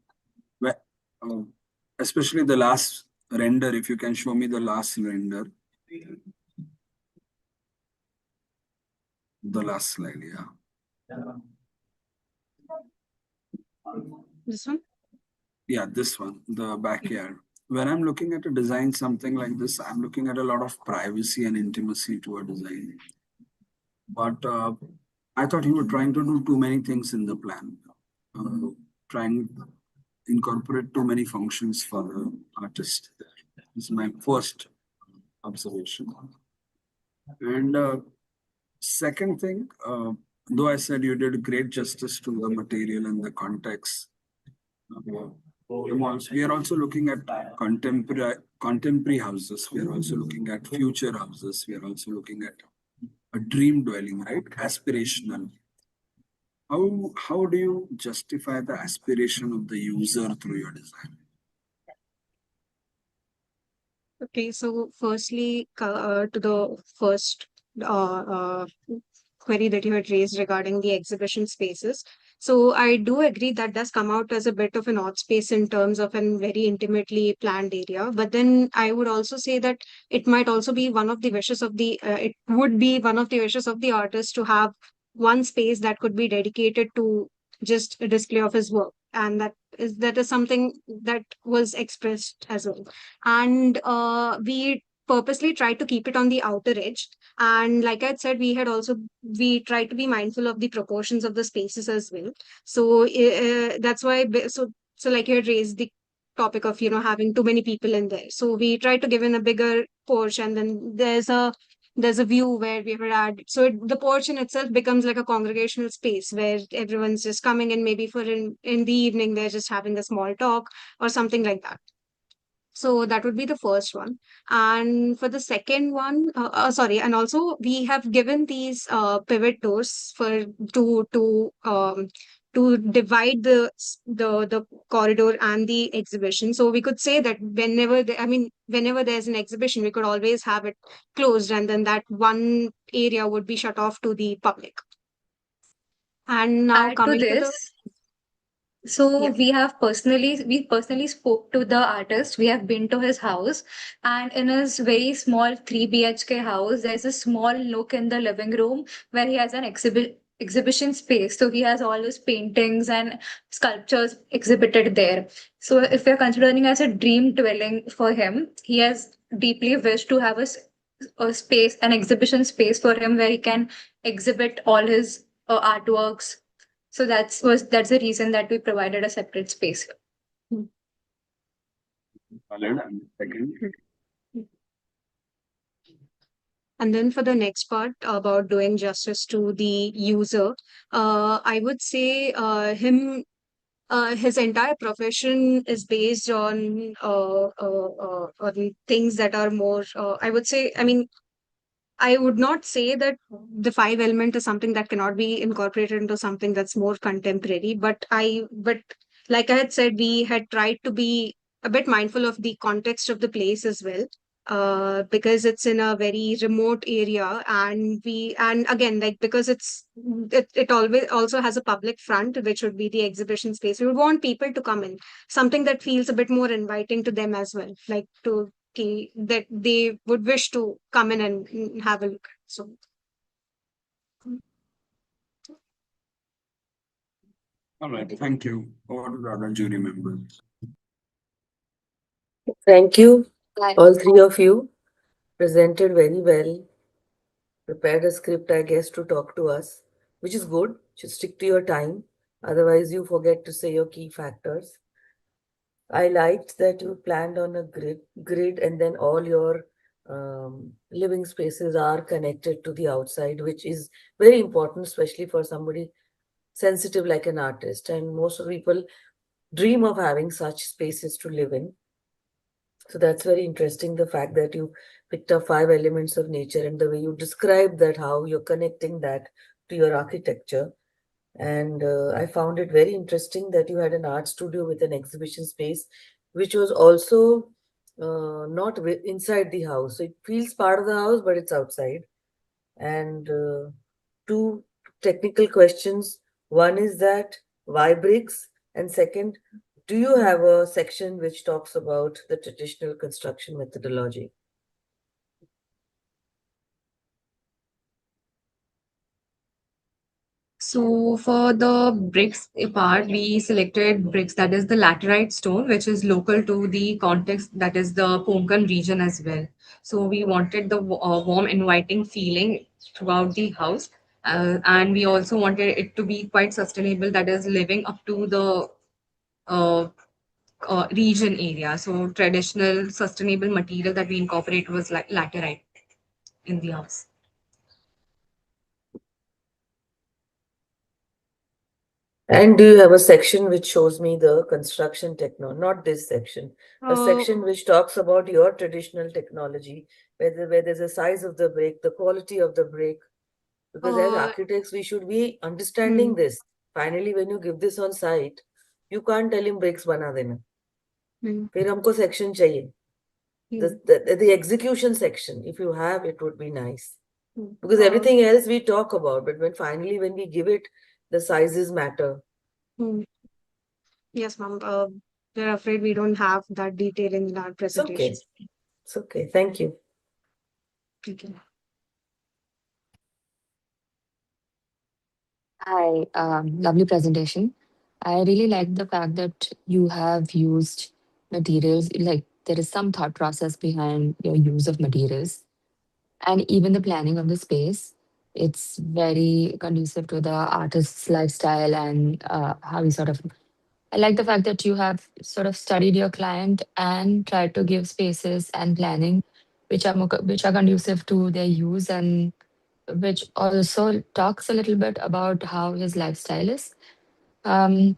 especially the last render, if you can show me the last render. The last slide, yeah. This one? Yeah, this one, the backyard. When I'm looking at a design, something like this, I'm looking at a lot of privacy and intimacy to a design. But I thought you were trying to do too many things in the plan. Trying to incorporate too many functions for the artist. This is my first observation. And second thing, though I said you did great justice to the material and the context, we are also looking at contemporary houses. We are also looking at future houses. We are also looking at a dream dwelling, right? Aspirational. How do you justify the aspiration of the user through your design? Okay, so firstly, to the first query that you had raised regarding the exhibition spaces. So I do agree that does come out as a bit of an odd space in terms of a very intimately planned area. But then I would also say that it might also be one of the wishes of it would be one of the wishes of the artist to have one space that could be dedicated to just a display of his work. And that is something that was expressed as well. And we purposely tried to keep it on the outer edge. And like I said, we tried to be mindful of the proportions of the spaces as well. So that's why, so like you had raised the topic of, having too many people in there. So we tried to give in a bigger porch, and then there's a view where we were at. So the porch in itself becomes like a congregational space where everyone's just coming in, maybe in the evening, they're just having a small talk or something like that. So that would be the first one. And for the second one, sorry, and also we have given these pivot doors to divide the corridor and the exhibition. So we could say that whenever there's an exhibition, we could always have it closed, and then that one area would be shut off to the public. And now Add to coming to the this, so we personally spoke to the artist. We have been to his house, and in his very small 3 BHK house, there's a small nook in the living room where he has an exhibition space. So he has all his paintings and sculptures exhibited there. So if we're considering as a dream dwelling for him, he has deeply wished to have a space, an exhibition space for him where he can exhibit all his artworks So that's the reason that we provided a separate space. Valid. And second. And then for the next part about doing justice to the user, I would say his entire profession is based on things that are more, I would say, I mean, I would not say that the five element is something that cannot be incorporated into something that's more contemporary, but like I had said, we had tried to be a bit mindful of the context of the place as well. Because it's in a very remote area, and again, like, because it always also has a public front, which would be the exhibition space. We would want people to come in, something that feels a bit more inviting to them as well, like that they would wish to come in and have a look. So All right. Thank you. Over to the other jury members. Thank you, all three of you. Presented very well. Prepared a script, I guess, to talk to us, which is good. Should stick to your time. Otherwise, you forget to say your key factors. I liked that you planned on a grid, and then all your living spaces are connected to the outside, which is very important, especially for somebody sensitive like an artist. And most of people dream of having such spaces to live in. So that's very interesting, the fact that you picked up five elements of nature and the way you described that, how you're connecting that to your architecture. And I found it very interesting that you had an art studio with an exhibition space, which was also not inside the house. So it feels part of the house, but it's outside. And two technical questions. One is that why bricks? And second, do you have a section which talks about the traditional construction methodology? So for the bricks part, we selected bricks that is the laterite stone, which is local to the context that is the Konkan region as well. So we wanted the warm, inviting feeling throughout the house, and we also wanted it to be quite sustainable, that is living up to the uh, region area. So traditional sustainable material that we incorporate was like laterite in the house. And do you have a section which shows me the construction techno? Not this section, a Uh, section which talks about your traditional technology, where there's a size of the brick, the quality of the brick. Because as architects, we should be understanding this. Finally, when you give this on site, you can't tell him bricks bana dena. फिर हमको section चाहिए. The execution section, if you have, it would be nice. Because everything else we talk about, but when we give it, the sizes matter. Yes, ma'am. We're afraid we don't have that detail in our presentation. It's okay. It's okay. Thank you. Thank you. Hi, lovely presentation. I really like the fact that you have used materials, like there is some thought process behind your use of materials and even the planning of the space. It's very conducive to the artist's lifestyle and how he sort of. I like the fact that you have sort of studied your client and tried to give spaces and planning which are conducive to their use and which also talks a little bit about how his lifestyle is. Um,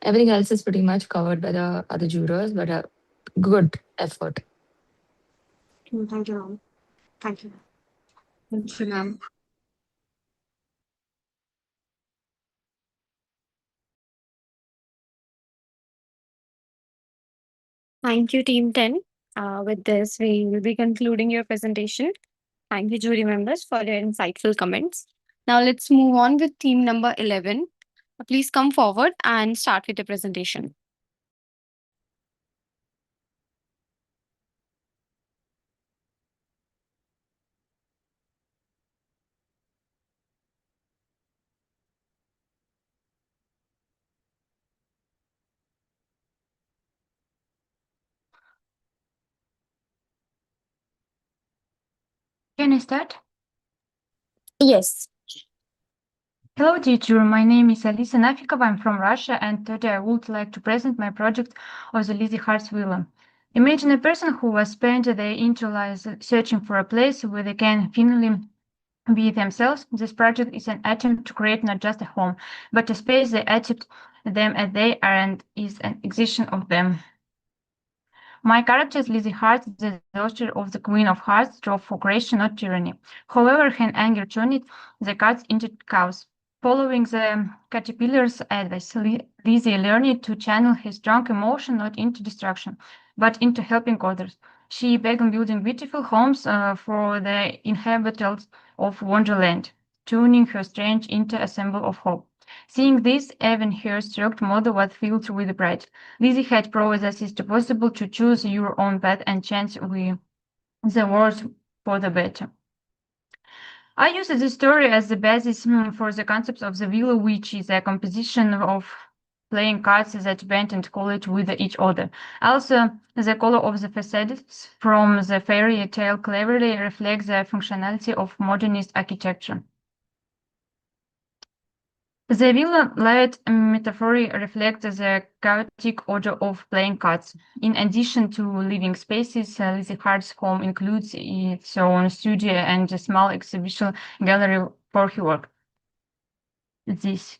Everything else is pretty much covered by the other jurors, but a good effort. Thank you, ma'am. Thank you. Thank you, ma'am. Thank you, Team 10. With this, we will be concluding your presentation. Thank you, jury members, for your insightful comments. Now, let's move on with team number 11. Please come forward and start with the presentation. Can I start? Yes. Hello, teacher. My name is Alisa Nafikova. I'm from Russia, and today I would like to present my project of the Lizzie Hart's Villa. Imagine a person who has spent their entire lives searching for a place where they can finally be themselves. This project is an attempt to create not just a home, but a space they accept them as they are and is an extension of them. My character is Lizzie Hart, the daughter of the Queen of Hearts, strove for creation, not tyranny. However, her anger turned the cards into chaos. Following the caterpillar's advice, Lizzie learned to channel her strong emotion not into destruction, but into helping others. She began building beautiful homes for the inhabitants of Wonderland, turning her strength into a symbol of hope. Seeing this, even her strict mother was filled with pride. Lizzie had proved that it is possible to choose your own path and change the world for the better. I use this story as the basis for the concept of the villa, which is a composition of playing cards that bend and collide with each other. Also, the color of the facades from the fairy tale cleverly reflects the functionality of modernist architecture. The villa light metaphor reflects the chaotic order of playing cards. In addition to living spaces, Lizzie Hart's home includes its own studio and a small exhibition gallery for her work. This.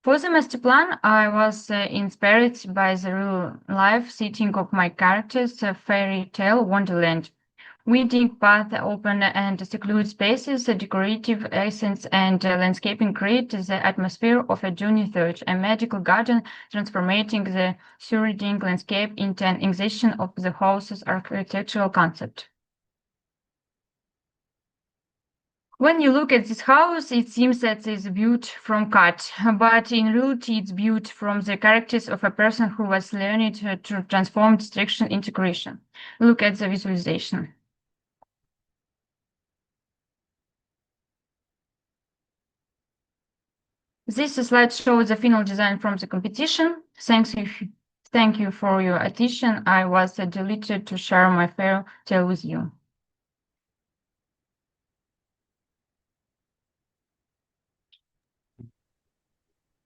For the master plan, I was inspired by the real life setting of my characters' fairy tale Wonderland. Winding paths, open and secluded spaces, decorative accents, and landscaping create the atmosphere of a journey through a magical garden, transforming the surrounding landscape into an extension of the house's architectural concept. When you look at this house, it seems that it's built from cut, but in reality, it's built from the characters of a person who was learning to transform distraction into creation. Look at the visualization. This slide shows the final design from the competition. Thank you for your attention. I was delighted to share my fairy tale with you.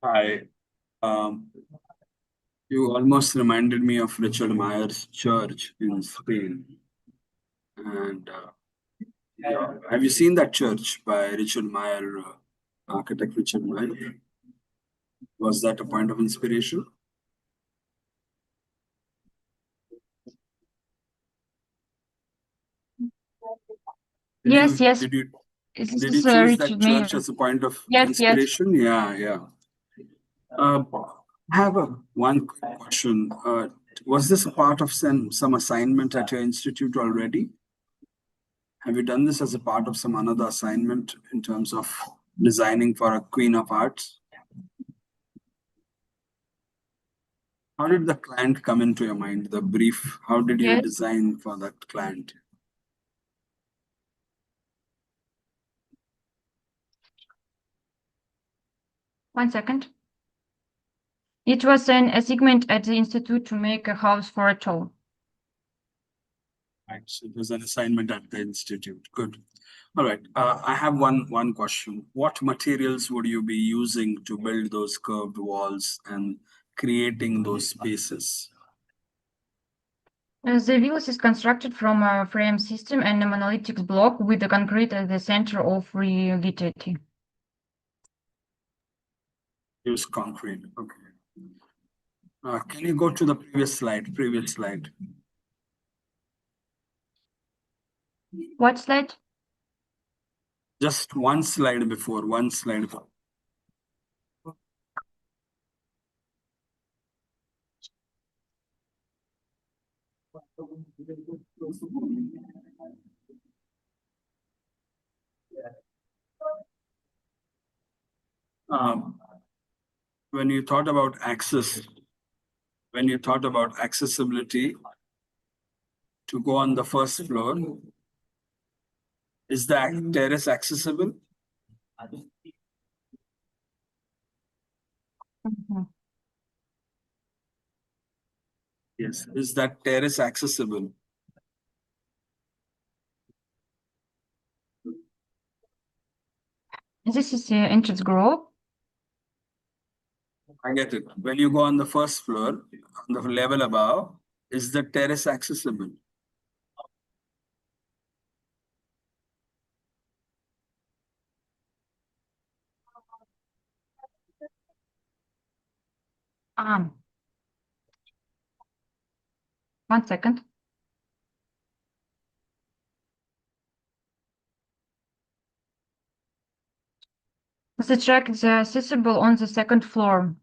Hi. You almost reminded me of Richard Meyer's church in Spain. And yeah, have you seen that church by Richard Meyer, architect Richard Meyer? Was that a point of inspiration? Yes, yes. Did you This did you is choose that Richard Mayer. church as a point of Yes, yes. inspiration? Yeah, yeah. I have one quick question. Was this a part of some assignment at your institute already? Have you done this as a part of some another assignment in terms of designing for a Queen of Hearts? How did the client come into your mind? The brief, how did you Yes. design for that client? One second. It was an assignment at the institute to make a house for a child. Right, so it was an assignment at the institute. Good. All right. I have one question. What materials would you be using to build those curved walls and creating those spaces? The village is constructed from a frame system and a monolithic block with the concrete at the center of rigidity. Use concrete. Okay. Can you go to the previous slide? Previous slide. What slide? Just one slide before. One slide before. Um, when you thought about access, when you thought about accessibility to go on the first floor, is the terrace accessible? Yes. Is that terrace accessible? This is entrance group. I get it. When you go on the first floor, on the level above, is the terrace accessible? Um, 1 second. The track is accessible on the second floor.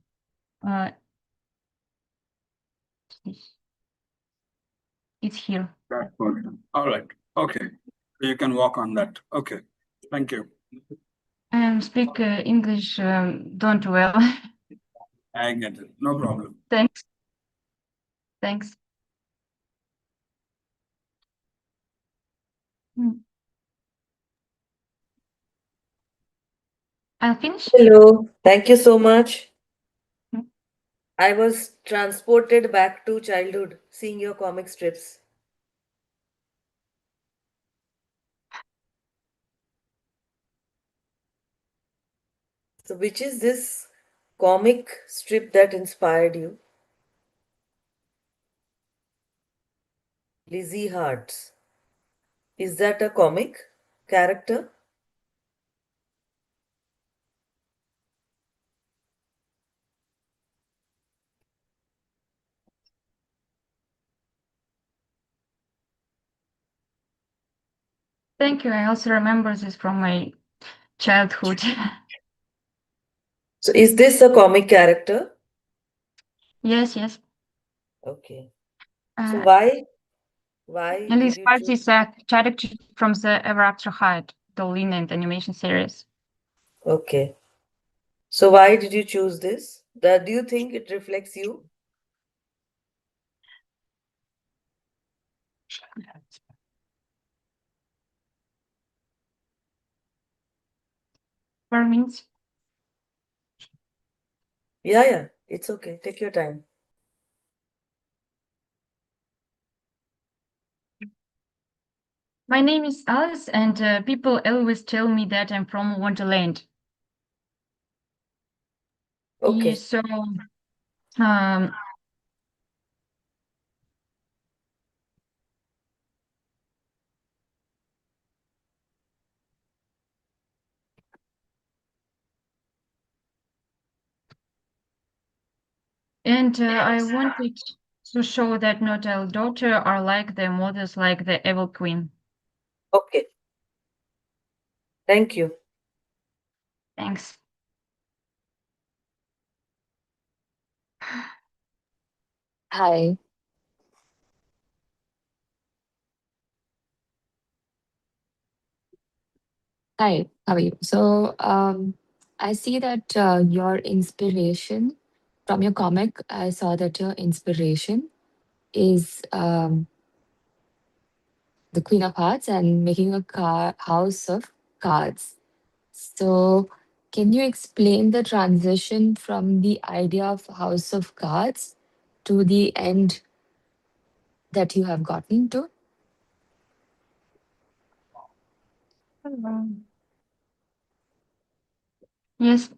It's here. That one. All right. Okay. You can walk on that. Okay. Thank you. Speak English don't well. I get it. No problem. Thanks. Thanks. I'll finish. Hello. Thank you so much. I was transported back to childhood seeing your comic strips. So, which is this comic strip that inspired you? Lizzie Hearts. Is that a comic character? Thank you. I also remember this from my childhood. So, is this a comic character? Yes, yes. Okay. So, why And did this you part choose? is a character from the Ever After Hide, the Lenient animation series. Okay. So, why did you choose this? Do you think it reflects you? Means? Yeah, it's okay. Take your time. My name is Alice, and people always tell me that I'm from Wonderland. Okay. So, um, and I wanted to show that not all daughters are like their mothers, like the evil queen. Okay. Thank you. Thanks. Hi. Hi, how are you? So, I see that your inspiration from your comic, I saw that your inspiration is the Queen of Hearts and making a house of cards. So, can you explain the transition from the idea of House of Cards to the end that you have gotten to? Yes.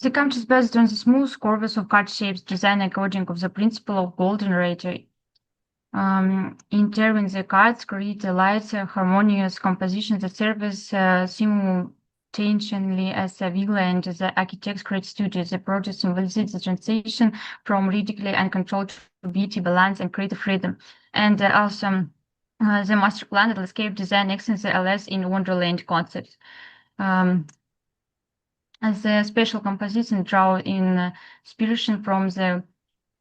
The count is based on the smooth curves of card shapes designed according to the principle of golden ratio. In turn, the cards create a light, harmonious composition that serves simultaneously as a villa and the architect's create studio. The project symbolizes the transition from ridiculous and control to beauty, balance, and creative freedom. And also, the master plan and landscape design extends the LS in Wonderland concept. As the special composition draw in inspiration from the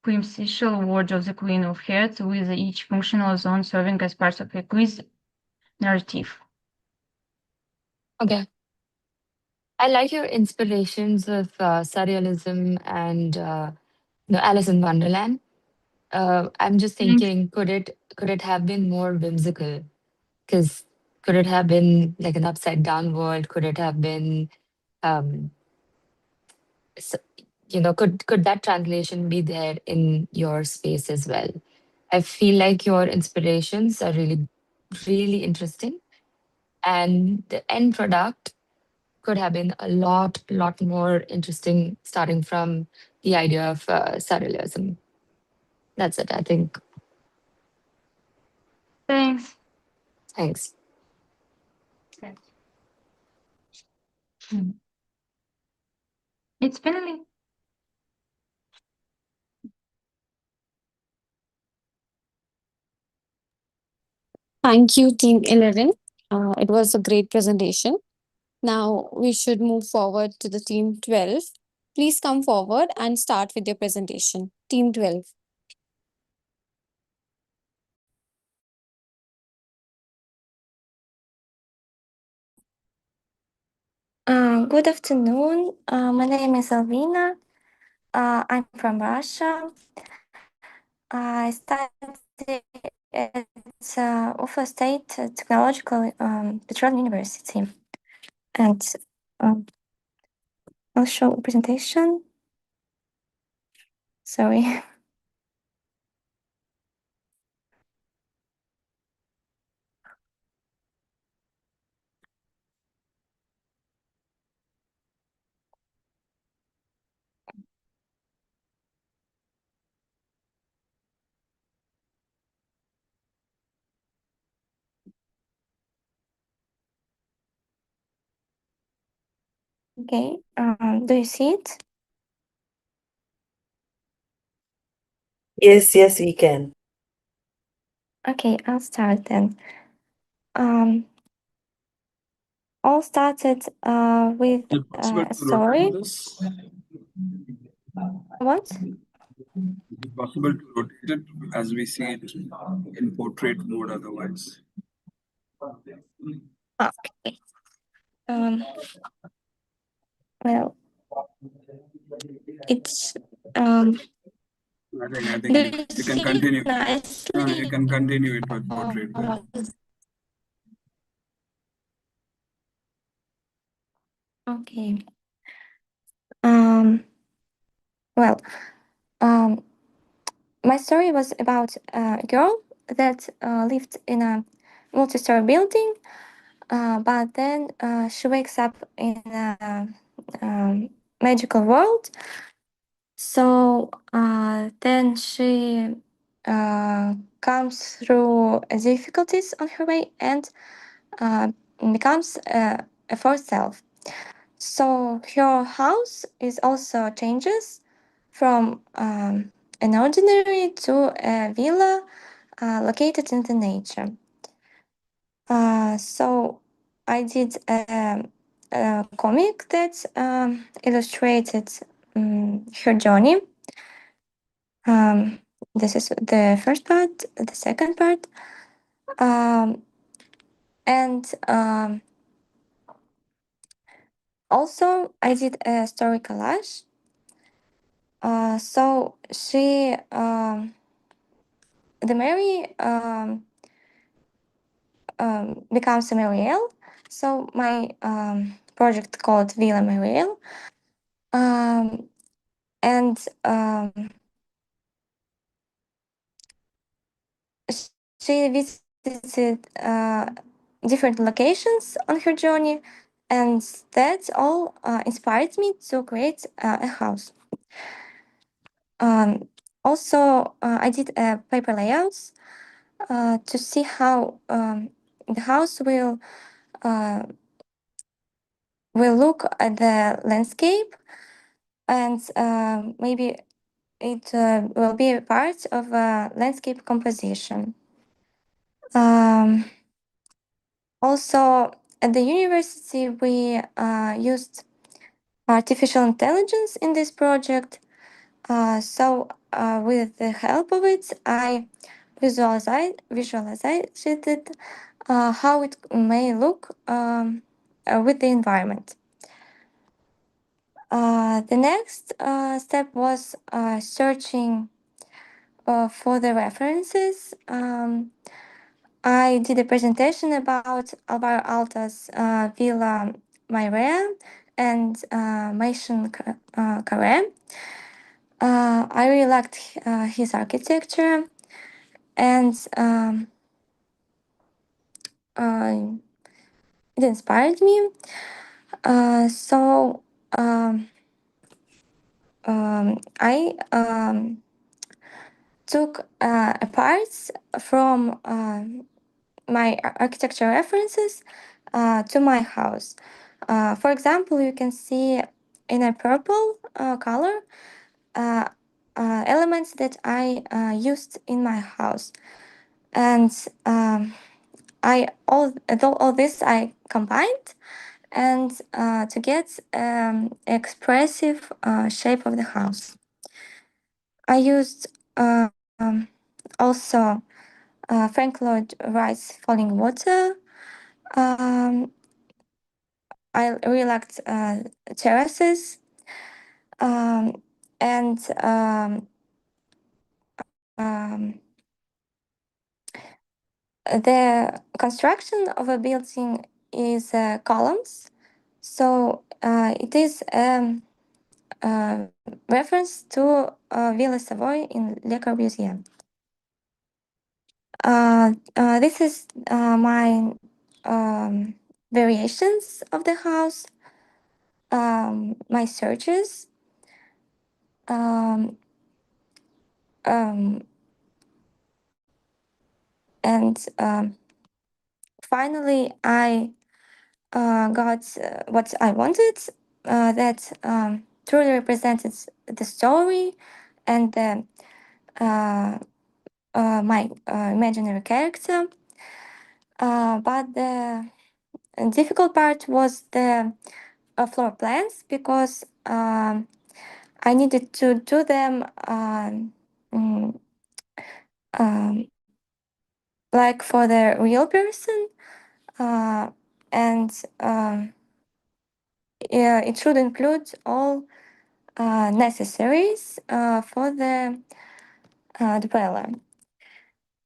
quintessential word of the Queen of Hearts, with each functional zone serving as part of a quiz narrative. Okay. I like your inspirations of surrealism and Alice in Wonderland. I'm just thinking, could it have been more whimsical? Because could it have been like an upside down world? Could it have been, um, s- could that translation be there in your space as well? I feel like your inspirations are really interesting, and the end product could have been a lot more interesting, starting from the idea of surrealism. That's it, I think. Thanks. Thanks. It's finally. Thank you, Team 11. It was a great presentation. Now we should move forward to the Team 12. Please come forward and start with your presentation. Team 12. Good afternoon. My name is Alvina. I'm from Russia. I study at Ufa State Technological Petroleum University. And I'll show a presentation. Sorry. Okay. Do you see it? Yes, yes, we can. Okay, I'll start then. All started with Is it possible a to rotate story. this? What? Is it possible to rotate it as we see it in portrait mode otherwise? Okay. Well, it's I think you can continue. No, you can continue it with portrait there. Okay. Um, well, um, my story was about a girl that lived in a multi-story building, but then she wakes up in a magical world. So then she comes through difficulties on her way and uh, becomes a fourth self. So her house is also changes from an ordinary to a villa located in the nature. So I did a comic that illustrated her journey. This is the first part, the second part, and also I did a story collage. So she, the Mary becomes a Marielle. So my project called Villa Marielle. And she visited different locations on her journey, and that all inspired me to create a house. Also, I did paper layouts to see how the house will look at the landscape, and maybe it will be a part of a landscape composition. Also, at the university, we used artificial intelligence in this project. So, with the help of it, I visualized it, how it may look with the environment. The next step was searching for the references. I did a presentation about Alvaro Alta's Villa Mayrea and Maison Carré. I really liked his architecture, and it inspired me. So I took parts from my architecture references to my house. For example, you can see in a purple color uh, elements that I used in my house, and all this I combined and to get expressive shape of the house. I used also Frank Lloyd Wright's Falling Water. Um, I really liked terraces and the construction of a building is columns, so it is reference to Villa Savoy in Le Corbusier. This is my variations of the house, my searches. Um, um, and finally, I got what I wanted that truly represented the story and my imaginary character. But the difficult part was the floor plans because I needed to do them mm, um, like for the real person, uh, and yeah, it should include all necessaries for the developer.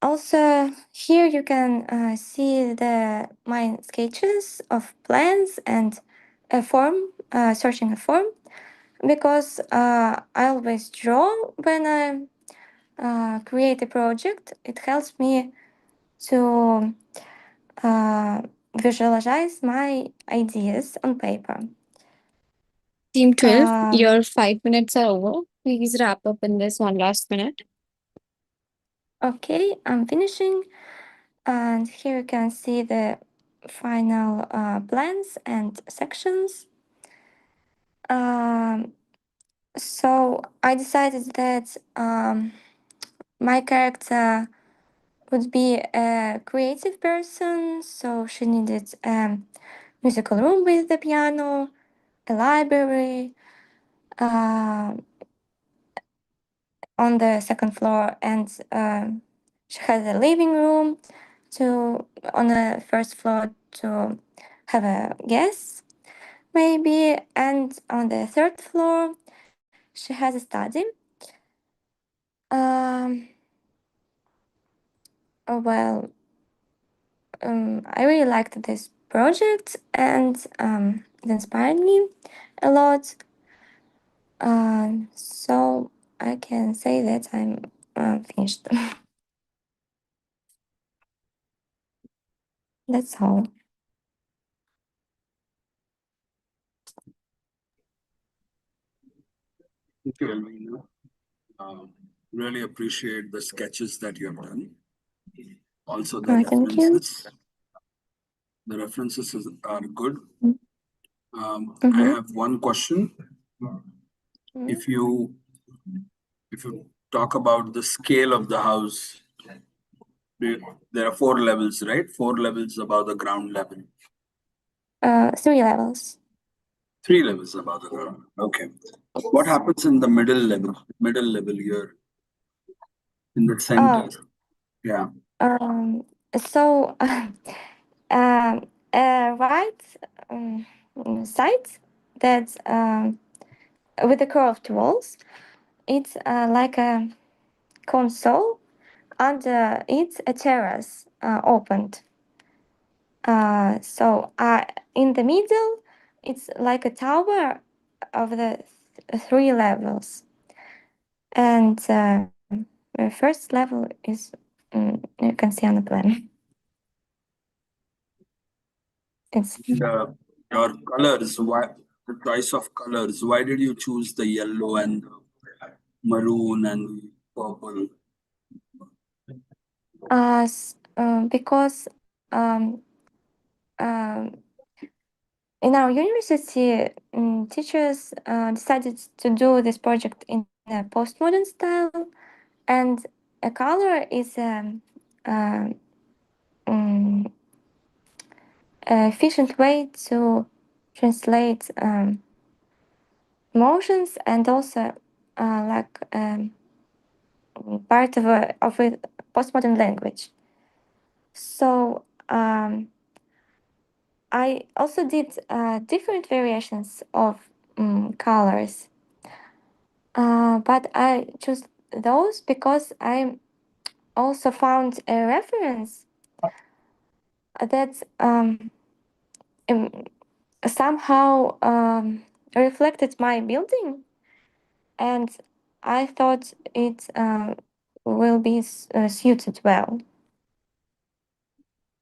Also, here you can see the my sketches of plans and a form, searching a form, because I always draw when I create a project. It helps me to visualize my ideas on paper. Team 12, Um, your 5 minutes are over. Please wrap up in this one last minute. okay, I'm finishing. And here you can see the final plans and sections. Um, so I decided that my character would be a creative person, so she needed a musical room with the piano, a library on the second floor, and she has a living room to on the first floor to have a guest maybe, and on the third floor she has a study. Um, well, I really liked this project and it inspired me a lot. So I can say that I'm finished. That's all. Thank you, Elvina. Really appreciate the sketches that you have done. Also, the Thank you. references. The references are good. I Mm-hmm. have one question. If you talk about the scale of the house, there are 4 levels, right? 4 levels above the ground level. 3 levels. 3 levels above the ground. Okay. What happens in the middle level? Middle level here in the center. Oh, Yeah. so right side that with the curved walls, it's like a console. Under it, a terrace opened. So in the middle it's like a tower of the three levels. And the first level is, you can see on the plan. It's Your colors, why the choice of colors? Why did you choose the yellow and the maroon and the purple? because um, in our university, teachers decided to do this project in a postmodern style, and a color is um, um, efficient way to translate emotions, and also like part of a postmodern language. So I also did different variations of colors, but I chose those because I also found a reference that um, somehow reflected my building, and I thought it will be suited well.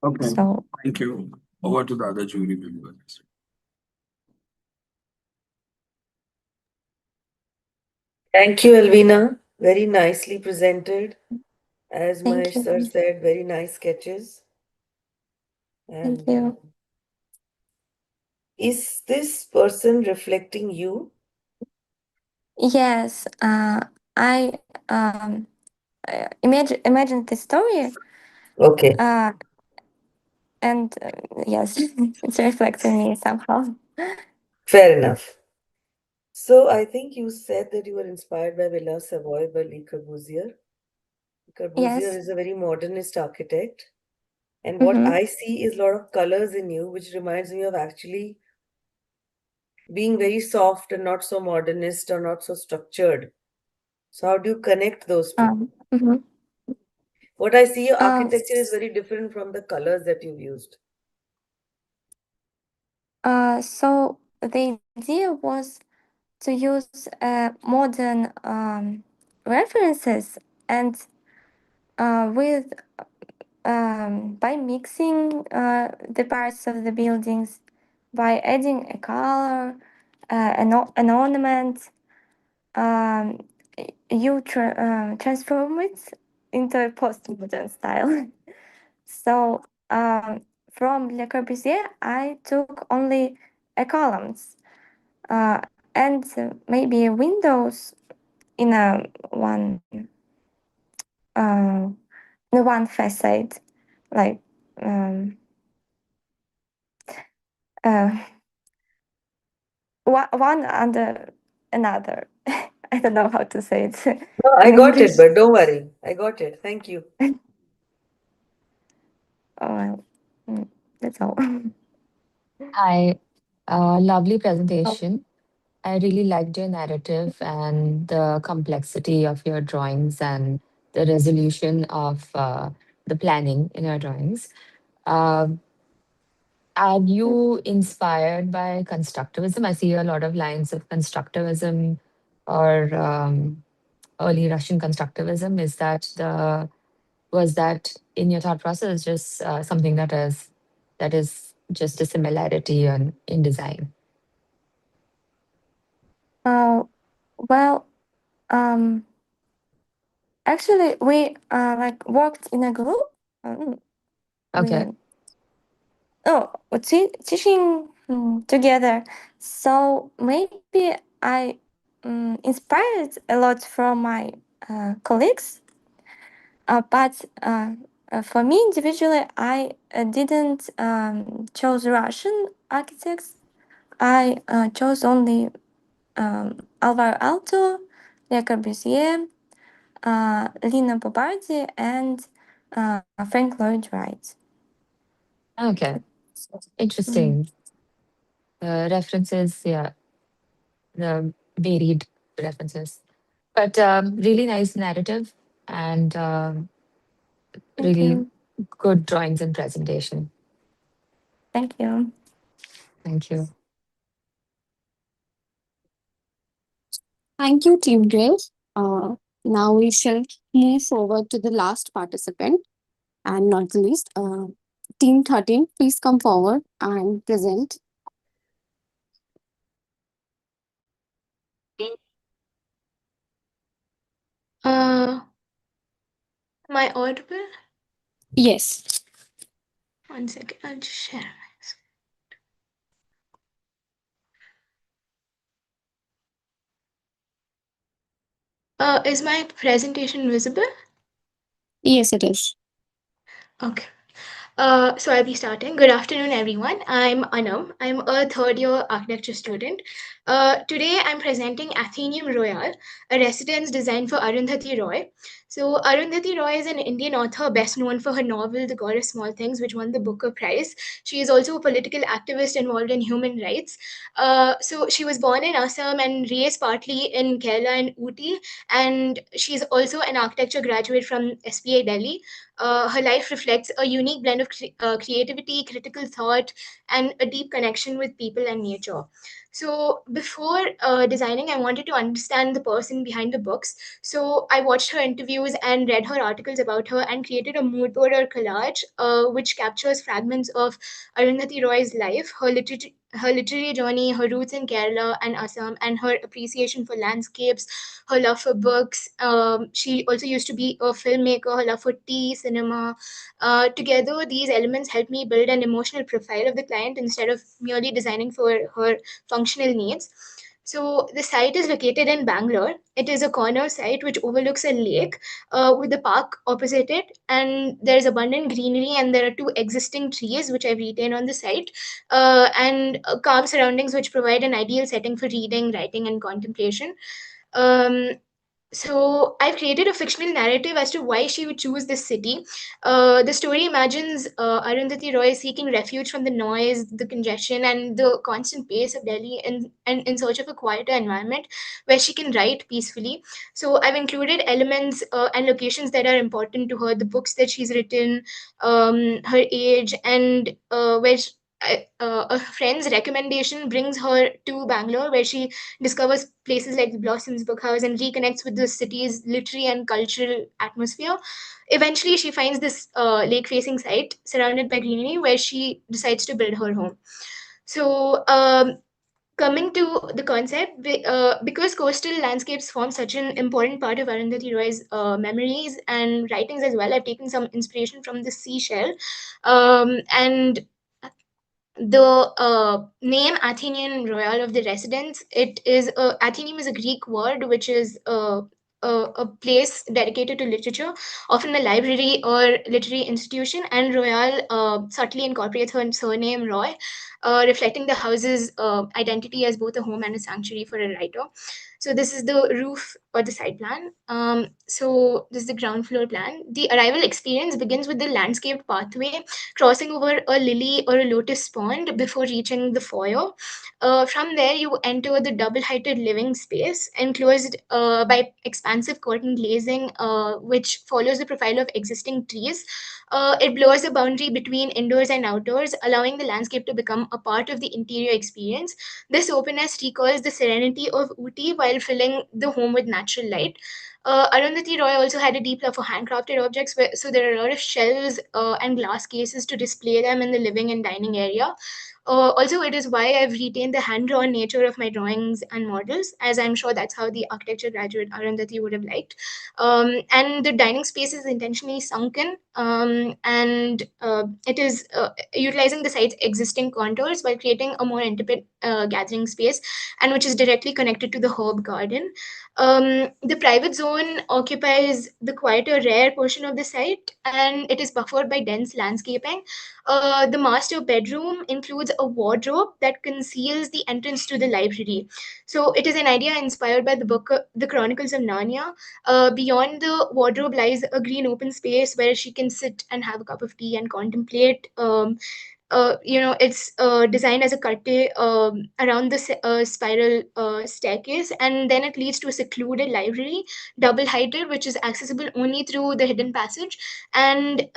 Okay, So thank you. Over to the other jury members. Thank you, Elvina. Very nicely presented. As thank Mahesh sir you, said, very nice sketches. thank And you. is this person reflecting you? Yes, I imagine the story, Okay, uh, and yes, it's reflecting me somehow. fair enough. So I think you said that you were inspired by Villa Savoy by Le Corbusier. Corbusier Yes. is a very modernist architect. And what Mm-hmm. I see is a lot of colors in you, which reminds me of actually being very soft and not so modernist or not so structured. So how do you connect those two? Mhm. What I see, your Um, architecture is very different from the colors that you've used. so the idea was to use modern references, and with by mixing the parts of the buildings, by adding a color, an ornament, um, you transform it into a postmodern style. So from Le Corbusier, I took only columns uh, and maybe windows in a uh, in one facade, like um, uh, one under another. I don't know how to say it No, I in got it, English. but don't worry. I got it. Thank you. Oh, well, that's all. Hi, lovely presentation. I really liked your narrative and the complexity of your drawings and the resolution of the planning in your drawings. Um are you inspired by constructivism? I see a lot of lines of constructivism or early Russian constructivism. Is that the was that in your thought process just something that is just a similarity in design? uh, well, um, actually, we like worked in a group. We Okay. we're teaching together, so maybe I inspired a lot from my colleagues. But for me individually, I didn't chose Russian architects. I chose only Alvaro Aalto, Le Corbusier, Lina Bobardi, and Frank Lloyd Wright. Okay. Mm. Interesting. References, yeah, the varied references. But really nice narrative and Thank really you. good drawings and presentation. Thank you. Thank you. Thank you, Team Grace. Now we shall move forward to the last participant and not the least, Team 13. Please come forward and present. Uh, am I audible? Yes. One second, I'll just share my screen. Is my presentation visible? Yes, it is. Okay. So I'll be starting. Good afternoon, everyone. I'm Anam. I'm a third year architecture student. Today I'm presenting Athenaeum Royal, a residence designed for Arundhati Roy. So Arundhati Roy is an Indian author best known for her novel The God of Small Things, which won the Booker Prize. She is also a political activist involved in human rights. So she was born in Assam and raised partly in Kerala and Ooty, and she's also an architecture graduate from SPA Delhi. Her life reflects a unique blend of creativity, critical thought, and a deep connection with people and nature. So, before designing, I wanted to understand the person behind the books. So, I watched her interviews and read her articles about her and created a mood board or collage which captures fragments of Arundhati Roy's life, her literary journey, her roots in Kerala and Assam, and her appreciation for landscapes, her love for books. She also used to be a filmmaker, her love for tea, cinema. Together, these elements help me build an emotional profile of the client instead of merely designing for her functional needs. So the site is located in Bangalore. It is a corner site which overlooks a lake with the park opposite it, and there's abundant greenery, and there are two existing trees which I've retained on the site, and calm surroundings which provide an ideal setting for reading, writing, and contemplation. Um, so I've created a fictional narrative as to why she would choose this city. The story imagines Arundhati Roy seeking refuge from the noise, the congestion, and the constant pace of Delhi, and in search of a quieter environment where she can write peacefully. So I've included elements and locations that are important to her, the books that she's written, her age, and a friend's recommendation brings her to Bangalore, where she discovers places like the Blossoms Book House and reconnects with the city's literary and cultural atmosphere. Eventually, she finds this lake facing site surrounded by greenery where she decides to build her home. So, coming to the concept, because coastal landscapes form such an important part of Arundhati Roy's memories and writings as well, I've taken some inspiration from the seashell. And the name Athenian Royal of the residence, it is Athenium is a Greek word which is a place dedicated to literature, often a library or literary institution, and Royal subtly incorporates her surname Roy, reflecting the house's identity as both a home and a sanctuary for a writer. So this is the roof or the side plan. So this is the ground floor plan. The arrival experience begins with the landscaped pathway crossing over a lily or a lotus pond before reaching the foyer. From there, you enter the double-heighted living space enclosed by expansive curtain glazing, which follows the profile of existing trees. It blurs the boundary between indoors and outdoors, allowing the landscape to become a part of the interior experience. This openness recalls the serenity of Ooty while filling the home with natural light. Arundhati Roy also had a deep love for handcrafted objects, so there are a lot of shelves and glass cases to display them in the living and dining area. Also, it is why I've retained the hand-drawn nature of my drawings and models, as I'm sure that's how the architecture graduate Arundhati would have liked. And the dining space is intentionally sunken, and it is utilizing the site's existing contours while creating a more intimate gathering space, and which is directly connected to the herb garden. The private zone occupies the quieter, rare portion of the site, and it is buffered by dense landscaping. The master bedroom includes a wardrobe that conceals the entrance to the library. So it is an idea inspired by the book, The Chronicles of Narnia. Beyond the wardrobe lies a green open space where she can sit and have a cup of tea and contemplate. it's designed as a curtain around the spiral staircase, and then it leads to a secluded library, double heighted, which is accessible only through the hidden passage. And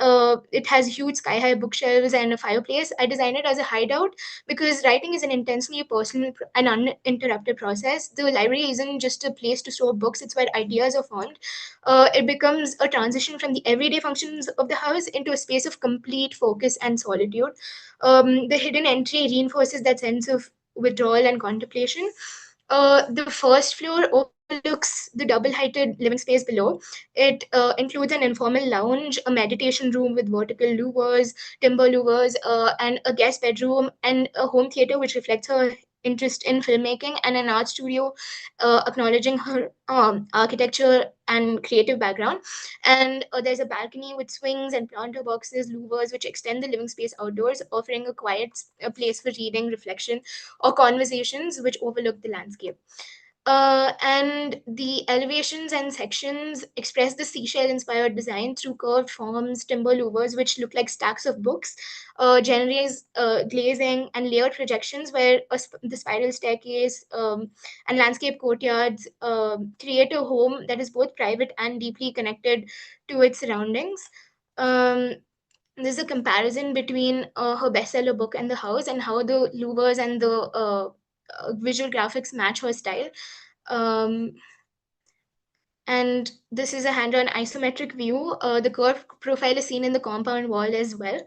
it has huge sky high bookshelves and a fireplace. I designed it as a hideout because writing is an intensely personal and uninterrupted process. The library isn't just a place to store books, it's where ideas are formed. It becomes a transition from the everyday functions of the house into a space of complete focus and solitude. The hidden entry reinforces that sense of withdrawal and contemplation. The first floor overlooks the double-heighted living space below. It includes an informal lounge, a meditation room with vertical louvers, timber louvers, and a guest bedroom, and a home theater which reflects her interest in filmmaking, and an art studio acknowledging her architecture and creative background. And there's a balcony with swings and planter boxes, louvers, which extend the living space outdoors, offering a quiet place for reading, reflection, or conversations which overlook the landscape. And the elevations and sections express the seashell inspired design through curved forms, timber louvers, which look like stacks of books, generous glazing, and layered projections where the spiral staircase and landscape courtyards create a home that is both private and deeply connected to its surroundings. Um, there's a comparison between her bestseller book and the house, and how the louvers and the visual graphics match her style. Um, and this is a hand-on isometric view. The curved profile is seen in the compound wall as well.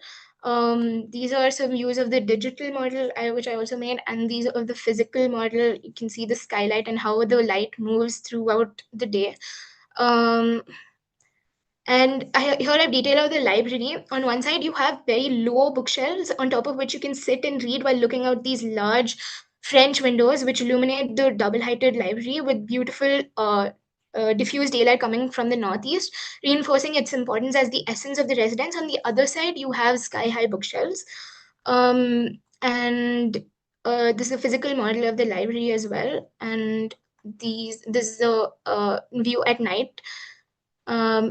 These are some views of the digital model, which I also made, and these of the physical model. You can see the skylight and how the light moves throughout the day. And here I've detailed out the library. On one side, you have very low bookshelves on top of which you can sit and read while looking out these large French windows, which illuminate the double-heighted library with beautiful diffused daylight coming from the northeast, reinforcing its importance as the essence of the residence. On the other side, you have sky-high bookshelves. And this is a physical model of the library as well. And this is a view at night.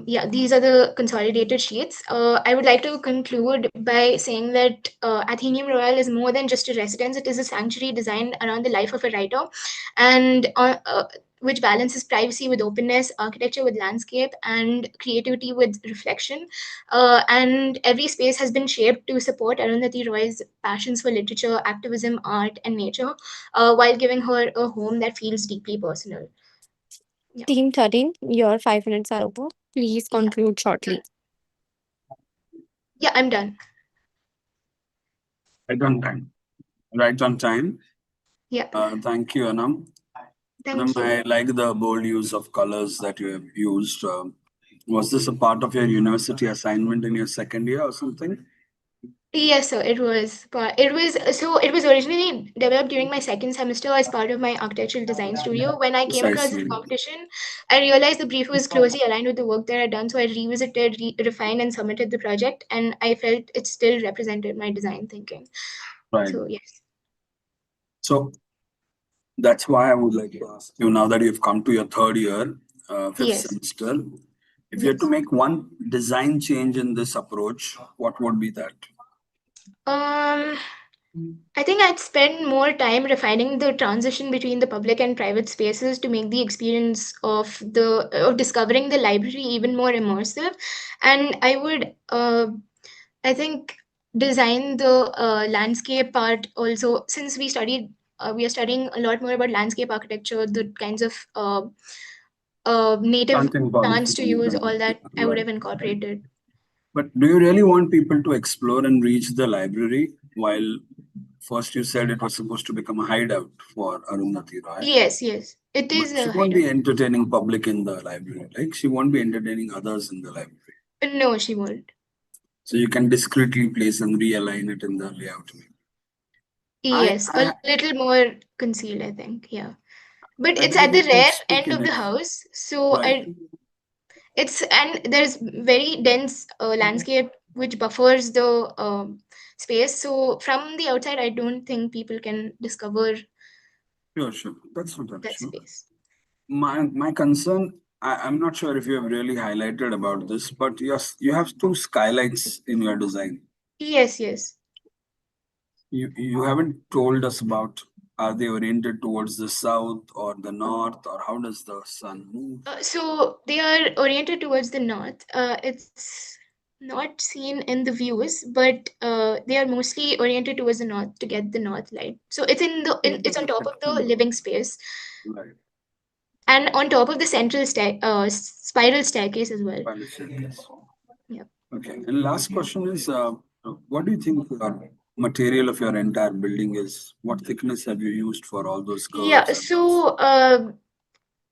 Yeah, these are the consolidated sheets. I would like to conclude by saying that Athenaeum Royal is more than just a residence. It is a sanctuary designed around the life of a writer, and which balances privacy with openness, architecture with landscape, and creativity with reflection. And every space has been shaped to support Arundhati Roy's passions for literature, activism, art, and nature, while giving her a home that feels deeply personal. Team 13, your 5 minutes are over. Please conclude shortly. Yeah, I'm done. Right on time. Right on time. Yeah. Thank you, Anam. Thank you. I like the bold use of colors that you have used. Was this a part of your university assignment in your second year or something? Yes, sir, it was. But it was originally developed during my second semester as part of my architectural design studio. When I came across this Precisely. competition, I realized the brief was closely aligned with the work that I'd done. So I revisited, refined, and submitted the project, and I felt it still represented my design thinking. Right. So yes. So that's why I would like to ask you, now that you've come to your third year, fifth Yes. semester, if you had to make one design change in this approach, what would be that? I think I'd spend more time refining the transition between the public and private spaces to make the experience of discovering the library even more immersive. And I would, I think, design the landscape part also, since we are studying a lot more about landscape architecture, the kinds of native Planting plants to policy, use, all that I would right. have incorporated. But do you really want people to explore and reach the library, while first you said it was supposed to become a hideout for Arundhati Roy? Yes, yes. It is But she a won't be hideout. entertaining public in the library. Like, she won't be entertaining others in the library. No, she won't. So you can discreetly place and realign it in the layout. Yes, I- a little more concealed, I think. Yeah. But I it's at believe the you can rear speak end in of the it. house. So Right. and there's very dense landscape which buffers the space. So from the outside, I don't think people can discover Sure. That's not an that issue. space. My concern, I'm not sure if you have really highlighted about this, but you have two skylights in your design. Yes, yes. You haven't told us about, are they oriented towards the south or the north, or how does the sun move? So they are oriented towards the north. It's not seen in the views, but they are mostly oriented towards the north to get the north light. So it's it's on top of the living space, Right. and on top of the central spiral staircase as well. Spiral staircase. Yeah. Okay. And last question is, what do you think the material of your entire building is? What thickness have you used for all those Yeah. curves and those? So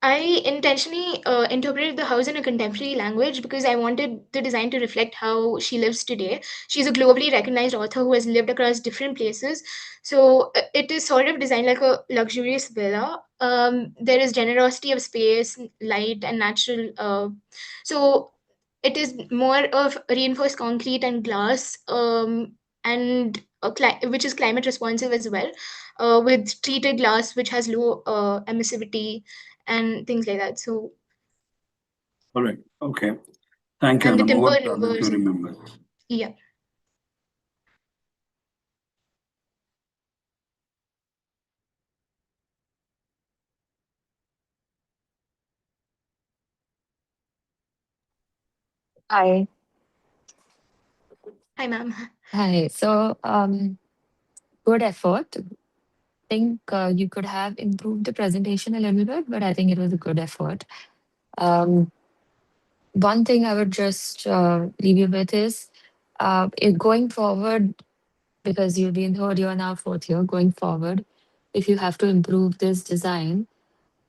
I intentionally interpreted the house in a contemporary language because I wanted the design to reflect how she lives today. She's a globally recognized author who has lived across different places. So it is sort of designed like a luxurious villa. There is generosity of space, light, and natural. So it is more of reinforced concrete and glass, and which is climate responsive as well, with treated glass which has low emissivity and things like that. So, All right. Okay. Thank you, and the Anam. timber What did louvers. you remember? Yeah. Hi. Hi, ma'am. Hi. So, good effort. Think you could have improved the presentation a little bit, but I think it was a good effort. Um, One thing I would just leave you with is going forward, because you've been third year now, fourth year, going forward, if you have to improve this design,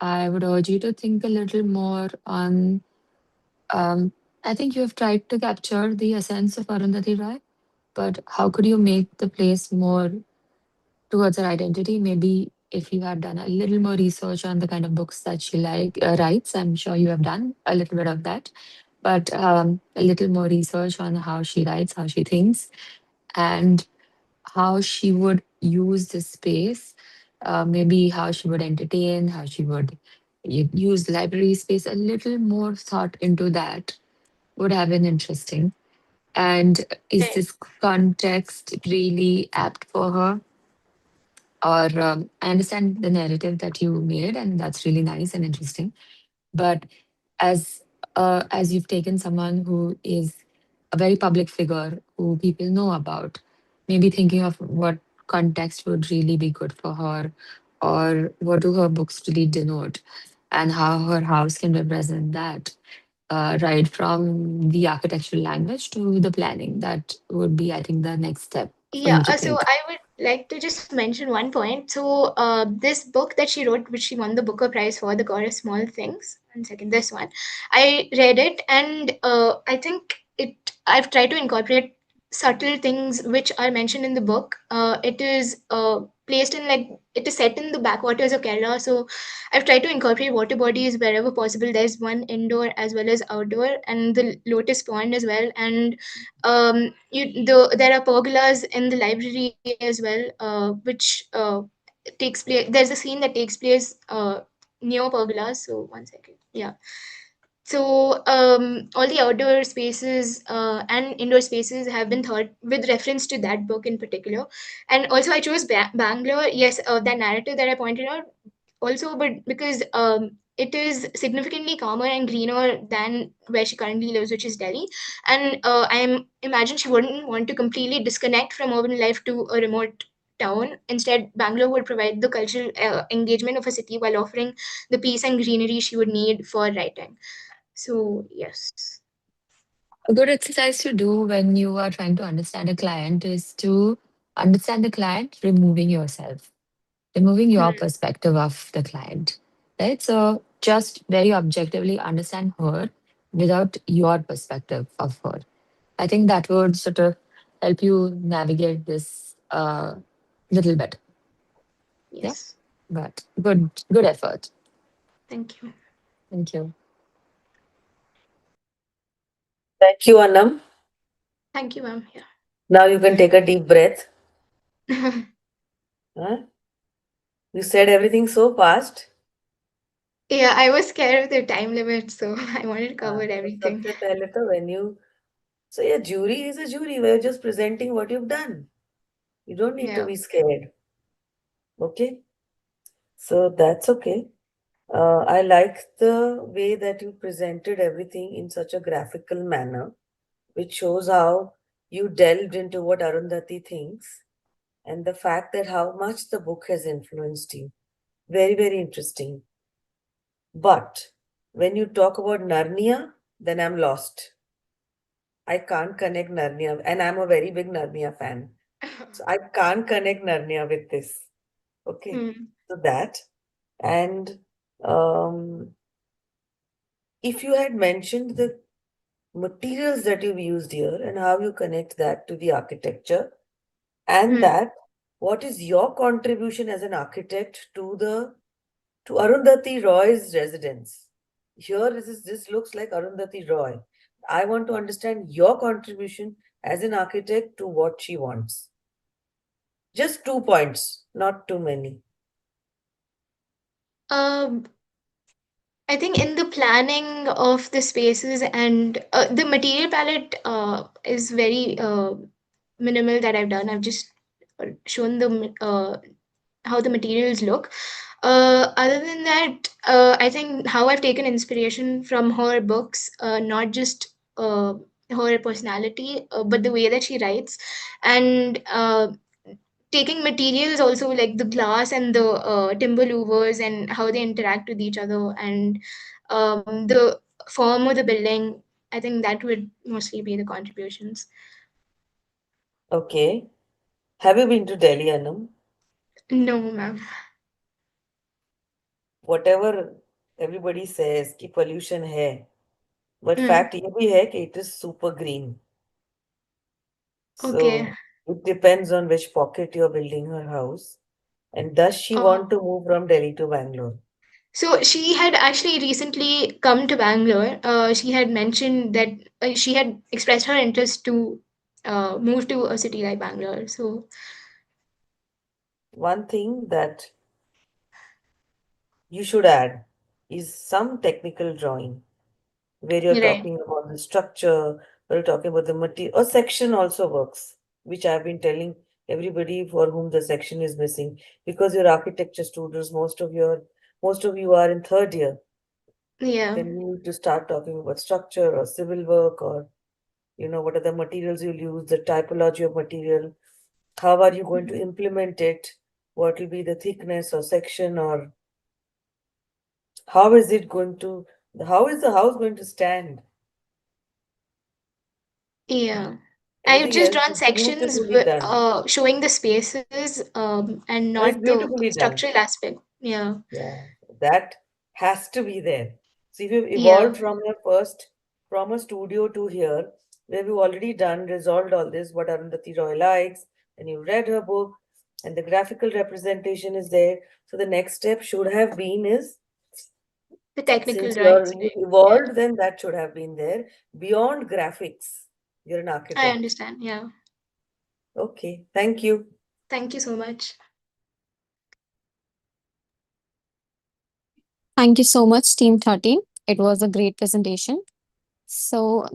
I would urge you to think a little more on. Um, I think you have tried to capture the essence of Arundhati Roy, but how could you make the place more towards her identity? Maybe if you had done a little more research on the kind of books that she writes, I'm sure you have done a little bit of that, but a little more research on how she writes, how she thinks, and how she would use this space. Maybe how she would entertain, how she would use library space. A little more thought into that would have been interesting. And is Right. this context really apt for her? Or I understand the narrative that you made, and that's really nice and interesting. But as as you've taken someone who is a very public figure who people know about, maybe thinking of what context would really be good for her, or what do her books really denote, and how her house can represent that. Right from the architectural language to the planning. That would be, I think, the next step for Yeah, you to so think. I would like to just mention one point. So, this book that she wrote, which she won the Booker Prize for, The God of Small Things. One second, this one. I read it, and I think I've tried to incorporate subtle things which are mentioned in the book. It is placed in like it is set in the backwaters of Kerala, so I've tried to incorporate water bodies wherever possible. There's one indoor as well as outdoor, and the lotus pond as well, and there are pergolas in the library as well, which takes place. There's a scene that takes place near pergolas. So one second, yeah. So all the outdoor spaces and indoor spaces have been thought with reference to that book in particular. And also I chose Bangalore. Yes, that narrative that I pointed out also, but because it is significantly calmer and greener than where she currently lives, which is Delhi. And I imagine she wouldn't want to completely disconnect from urban life to a remote town. Instead, Bangalore would provide the cultural engagement of a city while offering the peace and greenery she would need for writing. So yes. A good exercise to do when you are trying to understand a client is to understand the client, removing yourself, removing your Hmm. perspective of the client, right? So just very objectively understand her without your perspective of her. I think that would sort of help you navigate this little bit. Yeah, Yes. but good effort. Thank you. Thank you. Thank you, Anam. Thank you, ma'am. Now you can take a deep breath. Yeah. Huh? You said everything so fast. Yeah, I was scared of the time limit, so I wanted to cover तो everything. सबसे पहले तो when you, so yeah, jury is a jury. We're just presenting what you've done. You don't need to Yeah. be scared. Okay? So that's okay. I like the way that you presented everything in such a graphical manner, which shows how you delved into what Arundhati thinks and the fact that how much the book has influenced you. Very, very interesting. But when you talk about Narnia, then I'm lost. I can't connect Narnia, and I'm a very big Narnia fan. So I can't connect Narnia with this. Okay, Mm. so that. And um, if you had mentioned the materials that you've used here and how you connect that to the architecture, and Mm. that what is your contribution as an architect to Arundhati Roy's residence? Here, this looks like Arundhati Roy. I want to understand your contribution as an architect to what she wants. Just 2 points, not too many. Um, I think in the planning of the spaces and the material palette is very minimal that I've done. I've just shown the how the materials look. Other than that, I think how I've taken inspiration from her books, not just her personality, but the way that she writes, and taking materials also like the glass and the timber louvers and how they interact with each other and the form of the building. I think that would mostly be the contributions. Okay. Have you been to Delhi, Anam? No, ma'am. Whatever everybody says कि pollution है, but Mm. fact ये भी है कि it is super green. Okay. So it depends on which pocket you're building her house. And does she Oh. want to move from Delhi to Bangalore? So she had actually recently come to Bangalore. She had mentioned that she had expressed her interest to move to a city like Bangalore. So One thing that you should add is some technical drawing where you're right. talking about the structure, or you're talking about the material, or section also works, which I've been telling everybody for whom the section is missing. Because you're architecture students, most of you are in third year. Yeah. Then you need to start talking about structure or civil work or what are the materials you'll use, the typology of material, how are you going to implement it, what will be the thickness or section, or how is it going to, how is the house going to stand? Yeah. I've Everything just else drawn is sections beautifully done. showing the spaces and But it's not the beautifully done. structural aspect. Yeah. Yeah, that has to be there. So if you've Yeah. evolved from a studio to here, where we've already done, resolved all this, what Arundhati Roy likes, and you read her book, and the graphical representation is there. So the next step should have been is, The technical since drawings. you've Yeah. evolved, then that should have been there. Beyond graphics, you're an I architect. understand. Yeah. Okay, thank you. Thank you so much. Thank you so much, Team 13. It was a great presentation. So,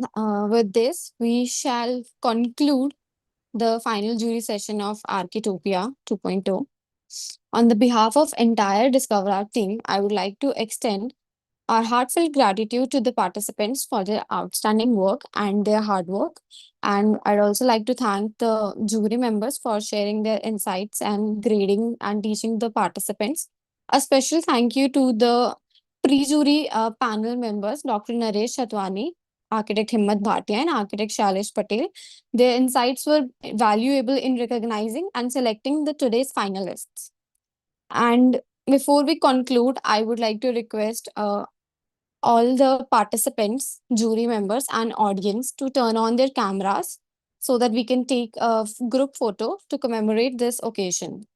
with this, we shall conclude the final jury session of Architopia 2.0. On the behalf of entire Discover Art team, I would like to extend our heartfelt gratitude to the participants for their outstanding work and their hard work. And I'd also like to thank the jury members for sharing their insights and grading and teaching the participants. A special thank you to the pre-jury panel members, Dr. Naresh Chatwani, architect Himmat Bhatia, and architect Shailesh Patel. Their insights were valuable in recognizing and selecting the today's finalists. And before we conclude, I would like to request all the participants, jury members, and audience to turn on their cameras so that we can take a group photo to commemorate this occasion.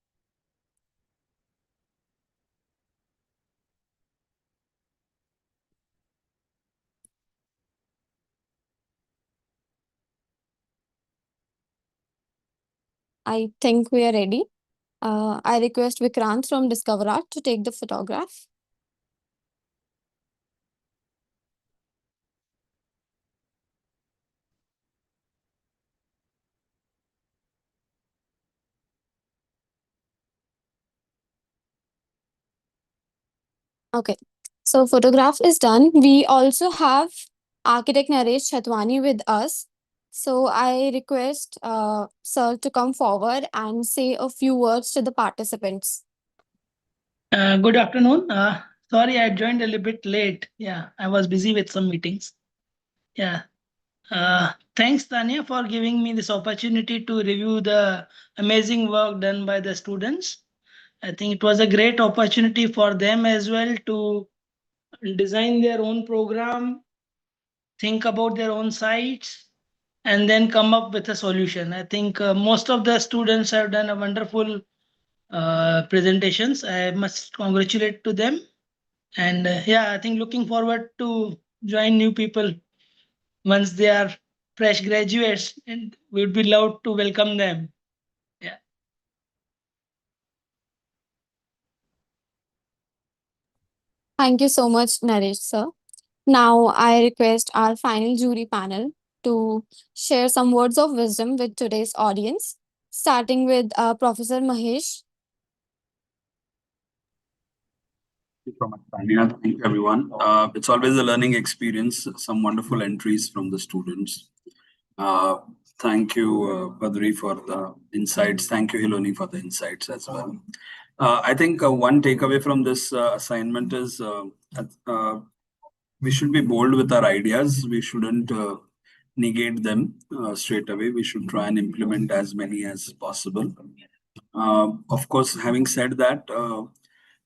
I think we are ready. I request Vikrant from Discover Art to take the photograph. Okay. So photograph is done. We also have architect Naresh Chatwani with us. So I request sir to come forward and say a few words to the participants. Good afternoon. Sorry, I joined a little bit late. Yeah, I was busy with some meetings. Yeah. Thanks, Tanya, for giving me this opportunity to review the amazing work done by the students. I think it was a great opportunity for them as well to design their own program, think about their own sites, and then come up with a solution. I think most of the students have done a wonderful presentations. I must congratulate to them. And yeah, I think looking forward to join new people once they are fresh graduates, and we'd be loved to welcome them. Yeah. Thank you so much, Naresh sir. Now I request our final jury panel to share some words of wisdom with today's audience, starting with Professor Mahesh. From Tanya. Thank you, everyone. It's always a learning experience. Some wonderful entries from the students. Uh, Thank you, Badri, for the insights. Thank you, Hiloni, for the insights as well. I think one takeaway from this assignment is uh, we should be bold with our ideas. We shouldn't negate them straight away. We should try and implement as many as possible. Of course, having said that,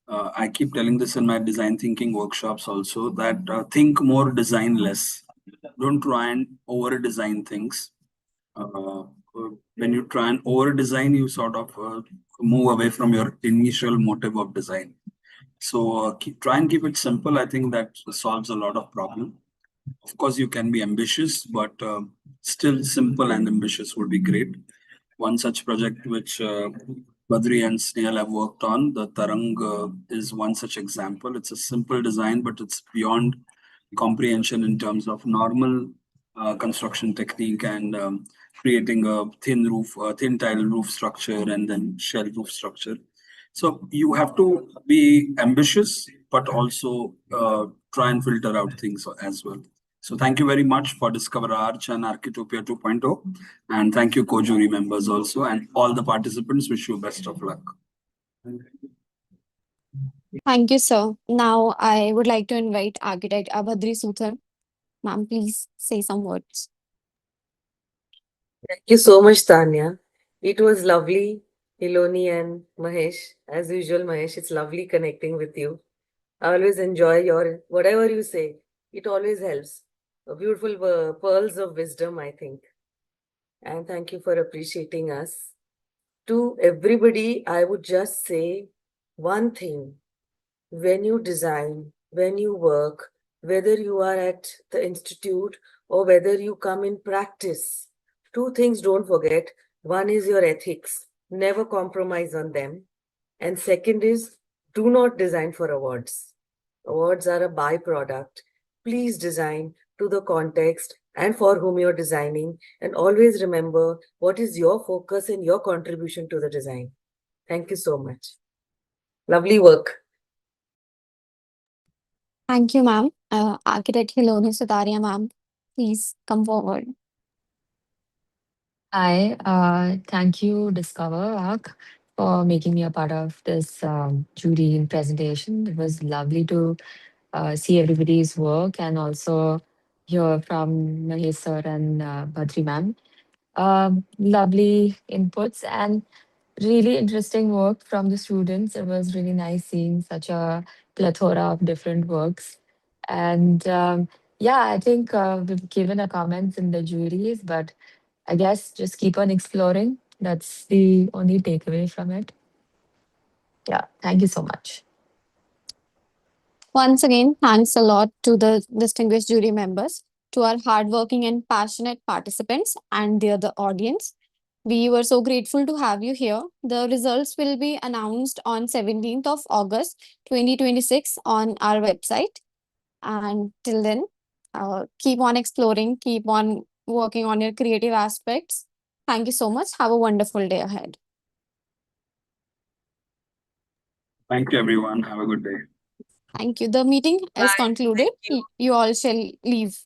I keep telling this in my design thinking workshops also that think more, design less. Don't try and over design things. When you try and over design, you sort of move away from your initial motive of design. So try and keep it simple. I think that solves a lot of problem. Of course, you can be ambitious, but still simple and ambitious would be great. One such project which Badri and Snail have worked on, the Tarang, is one such example. It's a simple design, but it's beyond comprehension in terms of normal construction technique and creating a thin roof, thin tile roof structure, and then shell roof structure. So you have to be ambitious, but also try and filter out things as well. So thank you very much for Discover Arch and Architopia 2.0. And thank you, co-jury members also, and all the participants. Wish you best of luck. Thank you, sir. Now I would like to invite architect Abhadri Suthar. Ma'am, please say some words. Thank you so much, Tanya. It was lovely, Iloni and Mahesh. As usual, Mahesh, it's lovely connecting with you. I always enjoy your whatever you say. It always helps. Beautiful pearls of wisdom, I think. And thank you for appreciating us. To everybody, I would just say one thing. When you design, when you work, whether you are at the institute or whether you come in practice, two things don't forget. One is your ethics, never compromise on them. And second is, do not design for awards. Awards are a byproduct. Please design to the context and for whom you're designing, and always remember what is your focus and your contribution to the design. Thank you so much. Lovely work. Thank you, ma'am. Architect Hiloni Sutaria, ma'am, please come forward. Hi, thank you, Discover Arc, for making me a part of this jury and presentation. It was lovely to see everybody's work and also hear from Mahesh sir and Badri ma'am. Lovely inputs and really interesting work from the students. It was really nice seeing such a plethora of different works. And yeah, I think we've given our comments in the juries, but I guess just keep on exploring. That's the only takeaway from it. Yeah, thank you so much. Once again, thanks a lot to the distinguished jury members, to our hardworking and passionate participants, and the other audience. We were so grateful to have you here. The results will be announced on 17th of August 2026 on our website. And till then, keep on exploring, keep on working on your creative aspects. Thank you so much. Have a wonderful day ahead. Thank you, everyone. Have a good day. Thank you. The meeting is Bye. concluded. Thank you. You all shall leave.